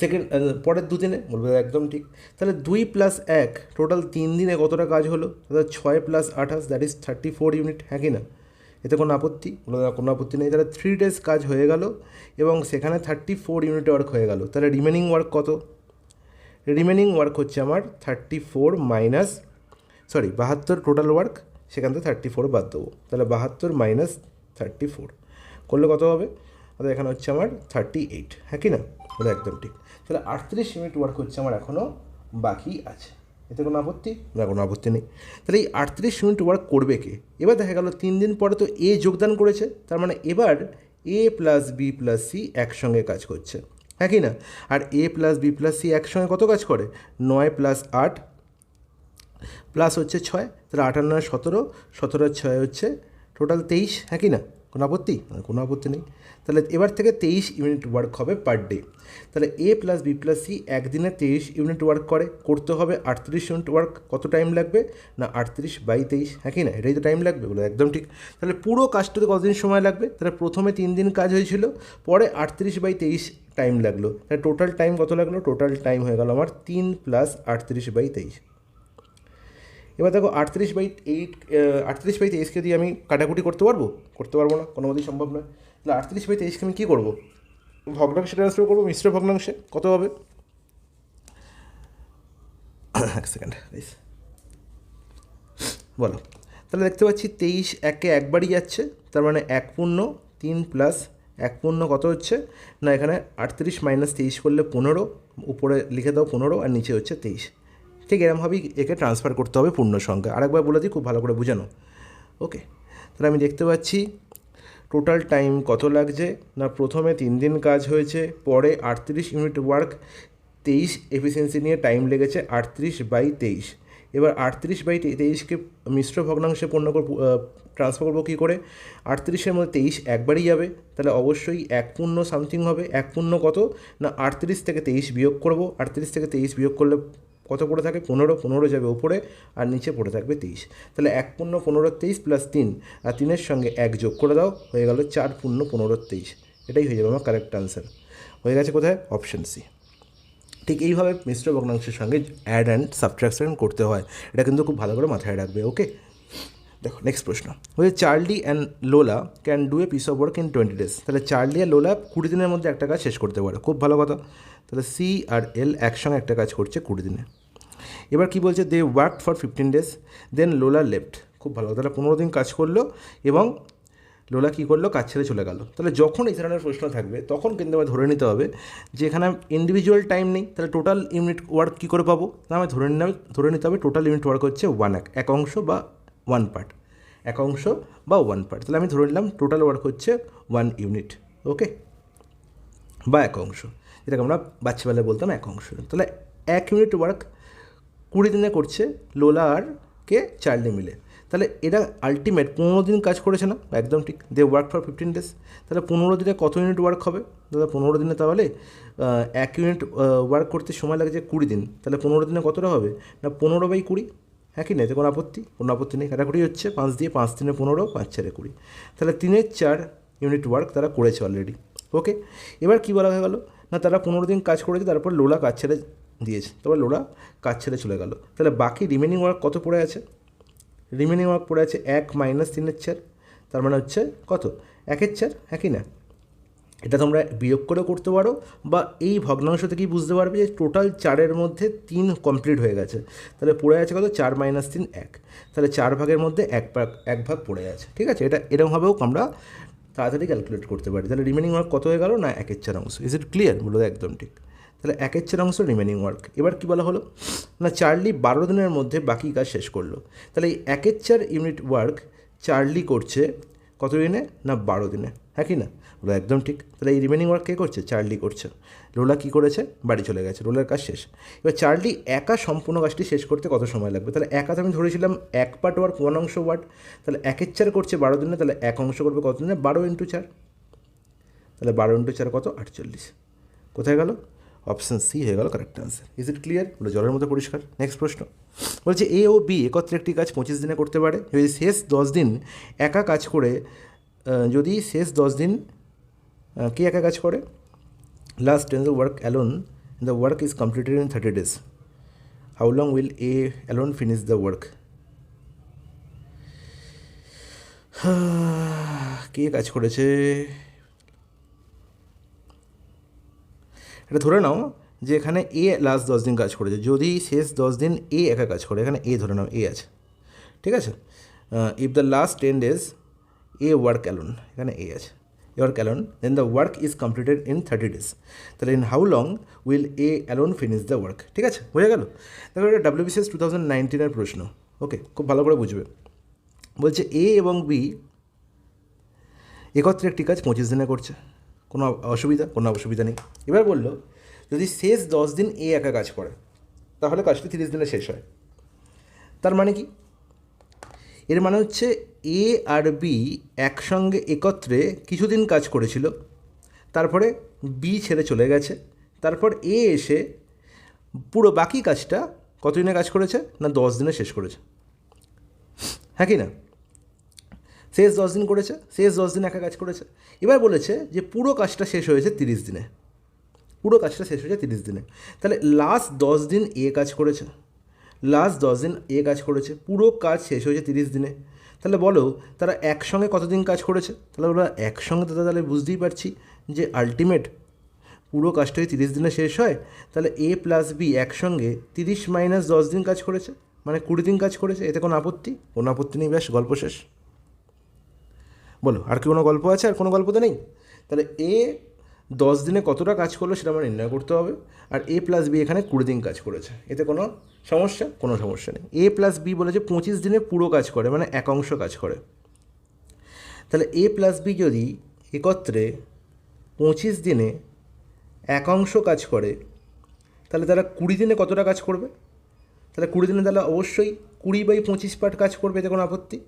সেকেন্ড পরের 2 দিনে, বলবে একদম ঠিক। তাহলে 2 + 1 টোটাল 3 দিনে কতটা কাজ হলো, তাহলে 6 + 28 দ্যাট ইজ 34 ইউনিট। হ্যাঁ কি না, এতে কোনো আপত্তি, কোনো আপত্তি নেই। তাহলে 3 ডেজ কাজ হয়ে গেল এবং সেখানে 34 ইউনিট ওয়ার্ক হয়ে গেল। তাহলে রিমেনিং ওয়ার্ক কত, রিমেনিং ওয়ার্ক হচ্ছে আমার 34 মাইনাস 72 টোটাল ওয়ার্ক, সেখান থেকে 34 বাদ দেবো, তাহলে 72 - 34 করলে কত হবে, তাহলে এখানে হচ্ছে আমার 38। হ্যাঁ কি না, বলে একদম ঠিক। তাহলে 38 ইউনিট ওয়ার্ক হচ্ছে আমার এখনও বাকি আছে, এতে কোনো আপত্তি না, কোনো আপত্তি নেই। তাহলে এই 38 ইউনিট ওয়ার্ক করবে কে, এবার দেখা গেল 3 দিন পরে তো এ যোগদান করেছে, তার মানে এবার এ প্লাস বি প্লাস সি একসঙ্গে কাজ করছে। হ্যাঁ কি না, আর এ প্লাস বি প্লাস সি একসঙ্গে কত কাজ করে, 9 + 8 প্লাস হচ্ছে 6, তাহলে 8 আর 9 17, 17 আর 6 হচ্ছে টোটাল 23। হ্যাঁ কি না, কোনো আপত্তি, কোনো আপত্তি নেই। তাহলে এবার থেকে 23 ইউনিট ওয়ার্ক হবে পার ডে। তাহলে এ প্লাস বি প্লাস সি একদিনে 23 ইউনিট ওয়ার্ক করতে হবে 38 ইউনিট ওয়ার্ক। কত টাইম লাগবে না, 38/23। হ্যাঁ কি না, এটাই তো টাইম লাগবে, বলে একদম ঠিক। তাহলে পুরো কাজটাতে কতদিন সময় লাগবে, তাহলে প্রথমে 3 দিন কাজ হয়েছিল, পরে 38/23 টাইম লাগলো, তাহলে টোটাল টাইম কত লাগলো, টোটাল টাইম হয়ে গেল আমার 3 + 38/23। এবার দেখো 38/8, 38/23কে দিয়ে আমি কাটাকুটি করতে পারবো, করতে পারবো না, কোনো মতেই সম্ভব নয়। তাহলে 38/23কে আমি কী করবো, ভগ্নাংশে ট্রান্সফার করবো, মিশ্র ভগ্নাংশে। কত হবে, এক সেকেন্ড বলো। তাহলে দেখতে পাচ্ছি 23 একে একবারই যাচ্ছে, তার মানে 1 পূর্ণ 3 + 1 পূর্ণ কত হচ্ছে না, এখানে 38 - 23 করলে 15, উপরে লিখে দাও 15 আর নিচে হচ্ছে 23। ঠিক এরমভাবেই একে ট্রান্সফার করতে হবে পূর্ণ সংখ্যা। আরেকবার বলে দিই, খুব ভালো করে বুঝানো। ওকে, তাহলে আমি দেখতে পাচ্ছি টোটাল টাইম কত লাগছে না, প্রথমে 3 দিন কাজ হয়েছে, পরে 38 ইউনিট ওয়ার্ক, 23 এফিসিয়েন্সি নিয়ে টাইম লেগেছে 38/23। এবার 38/23কে মিশ্র ভগ্নাংশে ট্রান্সফার করবো কী করে, 38-এর মধ্যে 23 একবারই যাবে, তাহলে অবশ্যই 1 পূর্ণ সামথিং হবে। 1 পূর্ণ কত না, 38 থেকে 23 বিয়োগ করবো, 38 থেকে 23 বিয়োগ করলে কত পড়ে থাকে, 15, 15 যাবে উপরে আর নিচে পড়ে থাকবে 23। তাহলে 1 পূর্ণ 15 23 + 3, আর 3-এর সঙ্গে 1 যোগ করে দাও, হয়ে গেল 4 পূর্ণ 15 23। এটাই হয়ে যাবে আমার কারেক্ট আনসার। হয়ে গেছে কোথায়, অপশন সি। ঠিক এইভাবে মিশ্র ভগ্নাংশের সঙ্গে অ্যাড অ্যান্ড সাবট্রাকশন করতে হয়, এটা কিন্তু খুব ভালো করে মাথায় রাখবে। ওকে, দেখো নেক্সট প্রশ্ন বলছে চার্লি অ্যান্ড লোলা can do a piece of work in 20 days। তাহলে চার্লি আর লোলা 20 দিনের মধ্যে একটা কাজ শেষ করতে পারে, খুব ভালো কথা। তাহলে সি আর এল একসঙ্গে একটা কাজ করছে 20 দিনে। এবার কি বলছে, দে ওয়ার্ক ফর 15 days, দেন লোলা লেফট। খুব ভালো, তাহলে 15 দিন কাজ করলো এবং লোলা কী করলো, কাজ ছেড়ে চলে গেল। তাহলে যখন এই ধরনের প্রশ্ন থাকবে তখন কিন্তু আমায় ধরে নিতে হবে যে এখানে ইন্ডিভিজুয়াল টাইম নেই, তাহলে টোটাল ইউনিট ওয়ার্ক কী করে পাবো, না আমি ধরে নিতে হবে টোটাল ইউনিট ওয়ার্ক হচ্ছে এক অংশ বা 1 পার্ট, এক অংশ বা 1 পার্ট। তাহলে আমি ধরে নিলাম টোটাল ওয়ার্ক হচ্ছে 1 ইউনিট, ওকে, বা এক অংশ, যেটাকে আমরা বাচ্চাবেলায় বলতাম এক অংশ। তাহলে 1 ইউনিট ওয়ার্ক 20 দিনে করছে লোলা আর চার্লি মিলে। তাহলে এরা আলটিমেট 15 দিন কাজ করেছে না, একদম ঠিক, দে ওয়ার্ক ফর 15 ডেজ। তাহলে 15 দিনে কত ইউনিট ওয়ার্ক হবে দাদা? 15 দিনে তাহলে 1 ইউনিট ওয়ার্ক করতে সময় লাগছে 20 দিন, তাহলে 15 দিনে কতটা হবে না 15/20, হ্যাঁ কি নেই? কোনো আপত্তি নেই, কাটাকুটি হচ্ছে 5 দিয়ে, 5 দিনে 15, 5 4 20, তাহলে 3/4 ইউনিট ওয়ার্ক তারা করেছে অলরেডি, ওকে। এবার কী বলা হয়ে গেল না, তারা 15 দিন কাজ করেছে, তারপর লোলা কাজ ছেড়ে দিয়েছে, তারপর লোলা কাজ ছেড়ে চলে গেল। তাহলে বাকি রিমেনিং ওয়ার্ক কত পড়ে আছে? রিমেনিং ওয়ার্ক পড়ে আছে 1 - 3/4, তার মানে হচ্ছে কত? 1/4, হ্যাঁ কি না? এটা তোমরা বিয়োগ করে করতে পারো, বা এই ভগ্নাংশ থেকেই বুঝতে পারবে যে টোটাল 4-এর মধ্যে 3 কমপ্লিট হয়ে গেছে, তাহলে পড়ে আছে কত? 4 - 3 1, তাহলে 4 ভাগের মধ্যে 1 ভাগ পড়ে আছে, ঠিক আছে? এটা এরকমভাবেও আমরা তাড়াতাড়ি ক্যালকুলেট করতে পারি। তাহলে রিমেনিং ওয়ার্ক কত হয়ে গেল না 1/4 অংশ। Is it clear? বলো একদম ঠিক। তাহলে 1/4 অংশ রিমেনিং ওয়ার্ক। এবার কী বলা হলো না, চার্লি 12 দিনের মধ্যে বাকি কাজ শেষ করলো। তাহলে এই 1/4 ইউনিট ওয়ার্ক চার্লি করছে কত দিনে না 12 দিনে, হ্যাঁ কি না? বলো একদম ঠিক। তাহলে এই রিমেনিং ওয়ার্ক কে করছে? চার্লি করছে। লোলা কী করেছে? বাড়ি চলে গেছে, লোলার কাজ শেষ। এবার চার্লি একা সম্পূর্ণ কাজটি শেষ করতে কত সময় লাগবে? তাহলে একা তো আমি ধরেছিলাম 1 পার্ট ওয়ার্ক 1 অংশ ওয়ার্ক, তাহলে 1/4 করছে 12 দিনে, তাহলে 1 অংশ করবে কত দিনে? 12 × 4, তাহলে 12 × 4 কত? 48। কোথায় গেল? অপশান সি হয়ে গেল correct answer. Is it clear? বলে জলের মতো পরিষ্কার। নেক্সট প্রশ্ন বলছে এ ও বি একত্রে একটি কাজ 25 দিনে করতে পারে যদি শেষ 10 দিন একা কাজ করে, যদি শেষ 10 দিন কে একা কাজ করে? Last ten the work alone, the work is completed in 30 days. How long will A alone finish the work? কে কাজ করেছে? এটা ধরে নাও যে এখানে এ লাস্ট 10 দিন কাজ করেছে, যদি শেষ 10 দিন এ একা কাজ করে, এখানে এ ধরে নাও এ আছে, ঠিক আছে? If the last 10 days A work alone, এখানে এ আছে, A work alone, then the work is completed in 30 days. তাহলে in how long will A alone finish the work? ঠিক আছে, বোঝা গেল? দেখো এটা WBCS 2019-এর প্রশ্ন, ওকে, খুব ভালো করে বুঝবে। বলছে এ এবং বি একত্রে একটি কাজ 25 দিনে করছে, কোনো অসুবিধা নেই। এবার বললো যদি শেষ 10 দিন এ একা কাজ করে তাহলে কাজটি 30 দিনে শেষ হয়। তার মানে কি? এর মানে হচ্ছে এ আর বি একসঙ্গে একত্রে কিছুদিন কাজ করেছিল, তারপরে বি ছেড়ে চলে গেছে, তারপর এ এসে পুরো বাকি কাজটা কত দিনে কাজ করেছে না 10 দিনে শেষ করেছে, হ্যাঁ কি না? শেষ 10 দিন করেছে, শেষ 10 দিন একা কাজ করেছে। এবার বলেছে যে পুরো কাজটা শেষ হয়েছে 30 দিনে, পুরো কাজটা শেষ হয়েছে 30 দিনে। তাহলে লাস্ট 10 দিন এ কাজ করেছে, লাস্ট 10 দিন এ কাজ করেছে, পুরো কাজ শেষ হয়েছে 30 দিনে। তাহলে বলো তারা একসঙ্গে কতদিন কাজ করেছে? তাহলে ওরা একসঙ্গে, তাহলে বুঝতেই পারছি যে আলটিমেট পুরো কাজটা যদি 30 দিনে শেষ হয়, তাহলে এ প্লাস বি একসঙ্গে 30 - 10 দিন কাজ করেছে, মানে 20 দিন কাজ করেছে। এতে কোনো আপত্তি নেই, ব্যাস গল্প শেষ। বলো আর কি কোনো গল্প আছে? আর কোনো গল্প তো নেই। তাহলে এ 10 দিনে কতটা কাজ করলো সেটা আমরা নির্ণয় করতে হবে, আর এ প্লাস বি এখানে 20 দিন কাজ করেছে। এতে কোনো সমস্যা নেই। এ প্লাস বি বলেছে 25 দিনে পুরো কাজ করে, মানে এক অংশ কাজ করে। তাহলে এ প্লাস বি যদি একত্রে 25 দিনে এক অংশ কাজ করে, তাহলে তারা 20 দিনে কতটা কাজ করবে? তাহলে 20 দিনে তাহলে অবশ্যই 20/25 পার্ট কাজ করবে, এতে কোনো আপত্তি।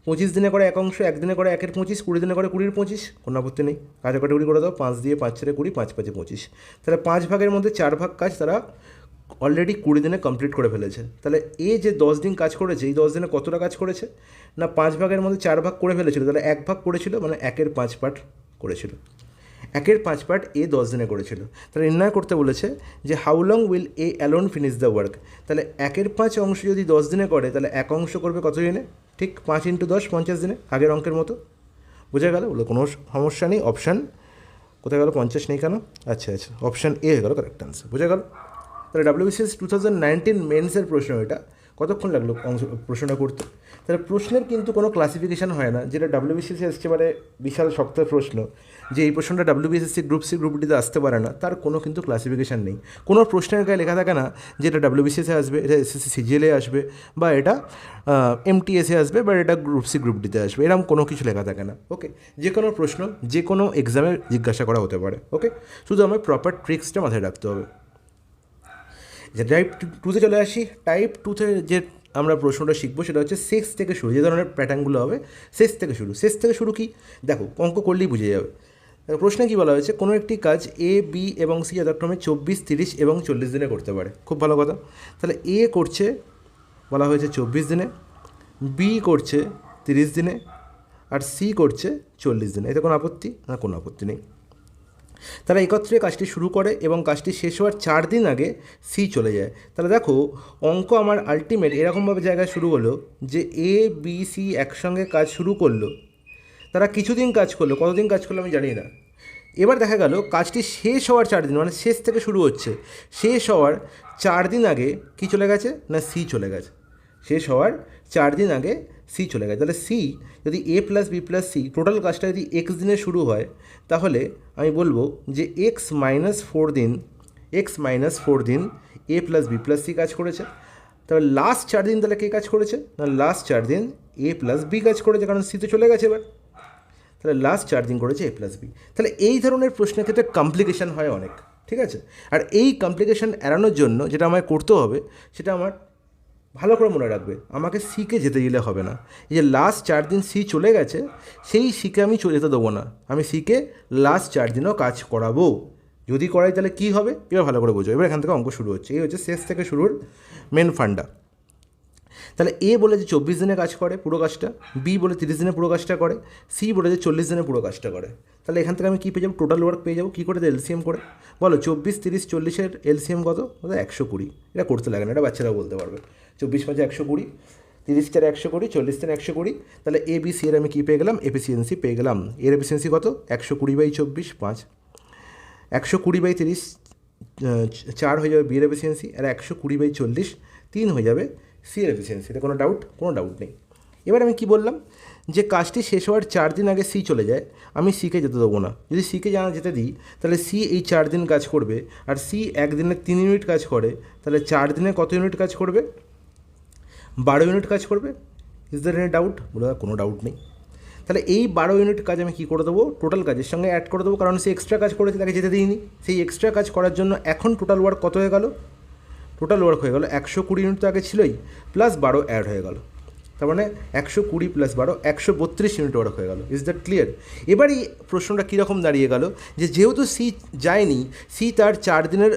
25 দিনে করে এক অংশ, 1 দিনে করে 1/25, 20 দিনে করে 20/25, কোনো আপত্তি নেই। কাটাকুটি করে দাও, 5 দিয়ে 5 × 20, 5 × 5 = 25। তাহলে 5 ভাগের মধ্যে 4 ভাগ কাজ তারা অলরেডি 20 দিনে কমপ্লিট করে ফেলেছে। তাহলে এ যে 10 দিন কাজ করেছে, এই 10 দিনে কতটা কাজ করেছে না 5 ভাগের মধ্যে 4 ভাগ করে ফেলেছিল, তাহলে 1 ভাগ করেছিল, মানে 1/5 পার্ট করেছিল। 1/5 পার্ট এ 10 দিনে করেছিল। তাহলে নির্ণয় করতে বলেছে যে how long will A alone finish the work? তাহলে 1/5 অংশ যদি 10 দিনে করে, তাহলে এক অংশ করবে কত দিনে? ঠিক 5 × 10 50 দিনে, আগের অঙ্কের মতো। বোঝা গেল? বলে কোনো সমস্যা নেই। অপশান কোথায় গেল? 50 নেই কেন? আচ্ছা, অপশান এ হয়ে গেল কারেক্ট আনসার। বোঝা গেল? তাহলে WBCS 2019 মেন্সের প্রশ্ন এটা, কতক্ষণ লাগলো প্রশ্নটা করতে? তাহলে প্রশ্নের কিন্তু কোনো ক্লাসিফিকেশান হয় না, যেটা ডাব্লিউবিসিএসসি একেবারে বিশাল শক্ত প্রশ্ন, যে এই প্রশ্নটা ডাব্লিউবিসিএসসি গ্রুপ সি গ্রুপ ডিতে আসতে পারে না, তার কোনো কিন্তু ক্লাসিফিকেশান নেই। কোনো প্রশ্নের গায়ে লেখা থাকে না যে এটা ডাব্লিউবিসিএসে আসবে, এটা এসএসসি সিজিএলে আসবে, বা এটা এমটিএসে আসবে, বা এটা গ্রুপ সি গ্রুপ ডিতে আসবে, এরকম কোনো কিছু লেখা থাকে না। ওকে, যে কোনো প্রশ্ন যে কোনো এক্সামে জিজ্ঞাসা করা হতে পারে। ওকে, শুধু আমার প্রপার ট্রিক্সটা মাথায় রাখতে হবে। যে টাইপ টুতে চলে আসি। টাইপ টুতে যে আমরা প্রশ্নটা শিখবো সেটা হচ্ছে শেষ থেকে শুরু, যে ধরনের প্যাটার্নগুলো হবে শেষ থেকে শুরু। শেষ থেকে শুরু কি, দেখো অঙ্ক করলেই বুঝে যাবে। প্রশ্নে কী বলা হয়েছে, কোনো একটি কাজ এ, বি এবং সি যথাক্রমে 24, 30 এবং 40 দিনে করতে পারে। খুব ভালো কথা। তাহলে এ করছে বলা হয়েছে 24 দিনে, বি করছে 30 দিনে, আর সি করছে 40 দিনে। এতে কোনো আপত্তি? না, কোনো আপত্তি নেই। তারা একত্রে কাজটি শুরু করে এবং কাজটি শেষ হওয়ার 4 দিন আগে সি চলে যায়। তাহলে দেখো অঙ্ক আমার আলটিমেট এরকমভাবে জায়গায় শুরু হলো যে এ, বি, সি একসঙ্গে কাজ শুরু করলো, তারা কিছুদিন কাজ করলো, কতদিন কাজ করলো আমি জানি না। এবার দেখা গেল কাজটি শেষ হওয়ার 4 দিন, মানে শেষ থেকে শুরু হচ্ছে, শেষ হওয়ার 4 দিন আগে কী চলে গেছে, না সি চলে গেছে। শেষ হওয়ার 4 দিন আগে সি চলে গেছে। তাহলে সি যদি A plus B plus C, total কাজটা যদি এক্স দিনে শুরু হয়, তাহলে আমি বলবো যে x-4 দিন এ প্লাস বি প্লাস সি কাজ করেছে। তাহলে লাস্ট 4 দিন তাহলে কে কাজ করেছে, না লাস্ট 4 দিন এ প্লাস বি কাজ করেছে, কারণ সি তো চলে গেছে এবার। তাহলে লাস্ট 4 দিন করেছে এ প্লাস বি। তাহলে এই ধরনের প্রশ্নের ক্ষেত্রে কমপ্লিকেশান হয় অনেক, ঠিক আছে। আর এই কমপ্লিকেশান এড়ানোর জন্য যেটা আমায় করতে হবে, সেটা আমার ভালো করে মনে রাখবে, আমাকে সিকে যেতে দিলে হবে না। এই যে লাস্ট 4 দিন সি চলে গেছে, সেই সিকে আমি যেতে দেবো না, আমি সিকে লাস্ট 4 দিনও কাজ করাবো। যদি করাই তাহলে কী হবে, এবার ভালো করে বোঝো। এবার এখান থেকে অঙ্ক শুরু হচ্ছে, এই হচ্ছে শেষ থেকে শুরুর মেন ফান্ডা। তাহলে এ বলে যে 24 দিনে কাজ করে পুরো কাজটা, বি বলে 30 দিনে পুরো কাজটা করে, সি বলে যে 40 দিনে পুরো কাজটা করে। তাহলে এখান থেকে আমি কী পেয়ে যাবো, টোটাল ওয়ার্ক পেয়ে যাবো। কী করে, এলসিএম করে। বলো 24, 30, 40-এর এলসিএম কত? 120। এটা করতে লাগে না, এটা বাচ্চারাও বলতে পারবে। 24 × 120, 30 × 120, 40 × 120। তাহলে এ বি সি এর আমি কী পেয়ে গেলাম, এফিসিয়েন্সি পেয়ে গেলাম। এর এফিসিয়েন্সি কত? 120/24, 5। 120/30, 4 হয়ে যাবে বিয়ের এফিসিয়েন্সি, আর 120/40, 3 হয়ে যাবে সি এর এফিসিয়েন্সি। এটা কোনো ডাউট? কোনো ডাউট নেই। এবার আমি কি বললাম, যে কাজটি শেষ হওয়ার 4 দিন আগে সি চলে যায়, আমি সিকে যেতে দেবো না। যদি সিকে যেতে দিই, তাহলে সি এই 4 দিন কাজ করবে, আর সি একদিনে 3 ইউনিট কাজ করে, তাহলে 4 দিনে কত ইউনিট কাজ করবে? 12 ইউনিট কাজ করবে। Is there any doubt? বলে কোনো ডাউট নেই। তাহলে এই 12 ইউনিট কাজ আমি কী করে দেবো, টোটাল কাজের সঙ্গে অ্যাড করে দেবো, কারণ সে এক্সট্রা কাজ করেছে, তাকে যেতে দিইনি। সেই এক্সট্রা কাজ করার জন্য এখন টোটাল ওয়ার্ক কত হয়ে গেল, টোটাল ওয়ার্ক হয়ে গেল 120 ইউনিট তো আগে ছিলই, প্লাস 12 অ্যাড হয়ে গেল। তার মানে 120 + 12, 132 ইউনিট ওয়ার্ক হয়ে গেল। Is that clear? এবার এই প্রশ্নটা কীরকম দাঁড়িয়ে গেল, যে যেহেতু সি যায়নি, সি তার 4 দিনের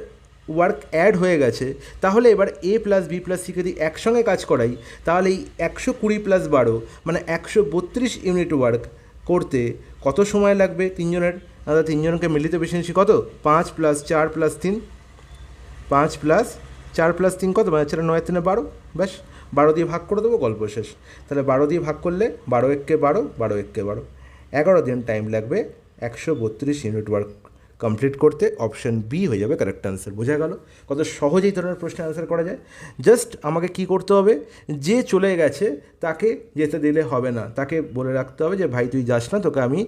ওয়ার্ক অ্যাড হয়ে গেছে, তাহলে এবার এ প্লাস বি প্লাস সিকে যদি একসঙ্গে কাজ করাই, তাহলে এই 120 + 12 মানে 132 ইউনিট ওয়ার্ক করতে কত সময় লাগবে তিনজনের? দাদা তিনজনকে মিলিত এফিসিয়েন্সি কত? 5 + 4 + 3, 5 + 4 + 3 কত? মানে 4 9 3 12, ব্যাস 12 দিয়ে ভাগ করে দেবো, গল্প শেষ। তাহলে 12 দিয়ে ভাগ করলে 12 একে 12, 12 একে 12, 11 দিন টাইম লাগবে 132 ইউনিট ওয়ার্ক কমপ্লিট করতে। অপশান বি হয়ে যাবে কারেক্ট আনসার। বোঝা গেল কত সহজেই ধরনের প্রশ্নের আনসার করা যায়। জাস্ট আমাকে কি করতে হবে, যে চলে গেছে তাকে যেতে দিলে হবে না, তাকে বলে রাখতে হবে যে ভাই তুই যাস না, তোকে আমি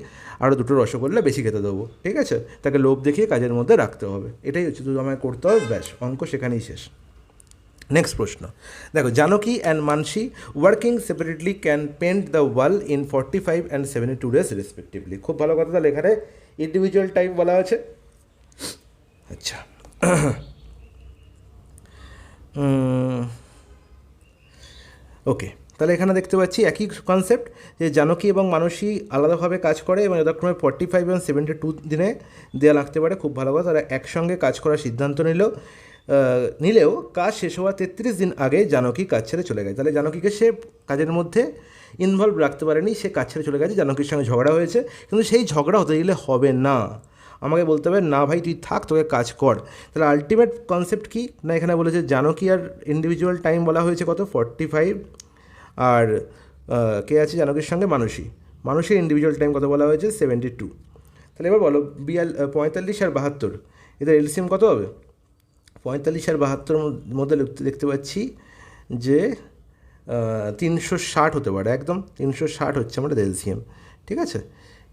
আরও 2টো রসগোল্লা বেশি খেতে দেবো, ঠিক আছে? তাকে লোভ দেখিয়ে কাজের মধ্যে রাখতে হবে, এটাই হচ্ছে শুধু আমায় করতে হবে, ব্যাস অঙ্ক সেখানেই শেষ। নেক্সট প্রশ্ন দেখো, Janaki and Mansi working separately can paint the wall in 45 and 72 days respectively. খুব ভালো কথা। তাহলে এখানে ইন্ডিভিজুয়াল টাইপ বলা আছে। আচ্ছা, ওকে, তাহলে এখানে দেখতে পাচ্ছি একই কনসেপ্ট, যে জানকী এবং মানসী আলাদাভাবে কাজ করে এবং যথাক্রমে 45 এবং 72 দিনে দেওয়া লাগতে পারে। খুব ভালো কথা। তারা একসঙ্গে কাজ করার সিদ্ধান্ত নিলেও কাজ শেষ হওয়ার 33 দিন আগে জানকী কাজ ছেড়ে চলে গেছে। তাহলে জানকীকে সে কাজের মধ্যে ইনভলভ রাখতে পারেনি, সে কাজ ছেড়ে চলে গেছে, জানকীর সঙ্গে ঝগড়া হয়েছে, কিন্তু সেই ঝগড়া হতে দিলে হবে না, আমাকে বলতে হবে না ভাই তুই থাক, তোকে কাজ কর। তাহলে আলটিমেট কনসেপ্ট কি না, এখানে বলেছে জানকী আর ইন্ডিভিজুয়াল টাইম বলা হয়েছে কত, 45, আর কে আছে জানকীর সঙ্গে, মানসীর ইন্ডিভিজুয়াল টাইম কত বলা হয়েছে, 72। তাহলে এবার বলো 45 আর 72 এদের এলসিএম কত হবে? 45 আর 72 মধ্যে দেখতে পাচ্ছি যে 360 হতে পারে, একদম 360 হচ্ছে আমাদের এলসিএম, ঠিক আছে?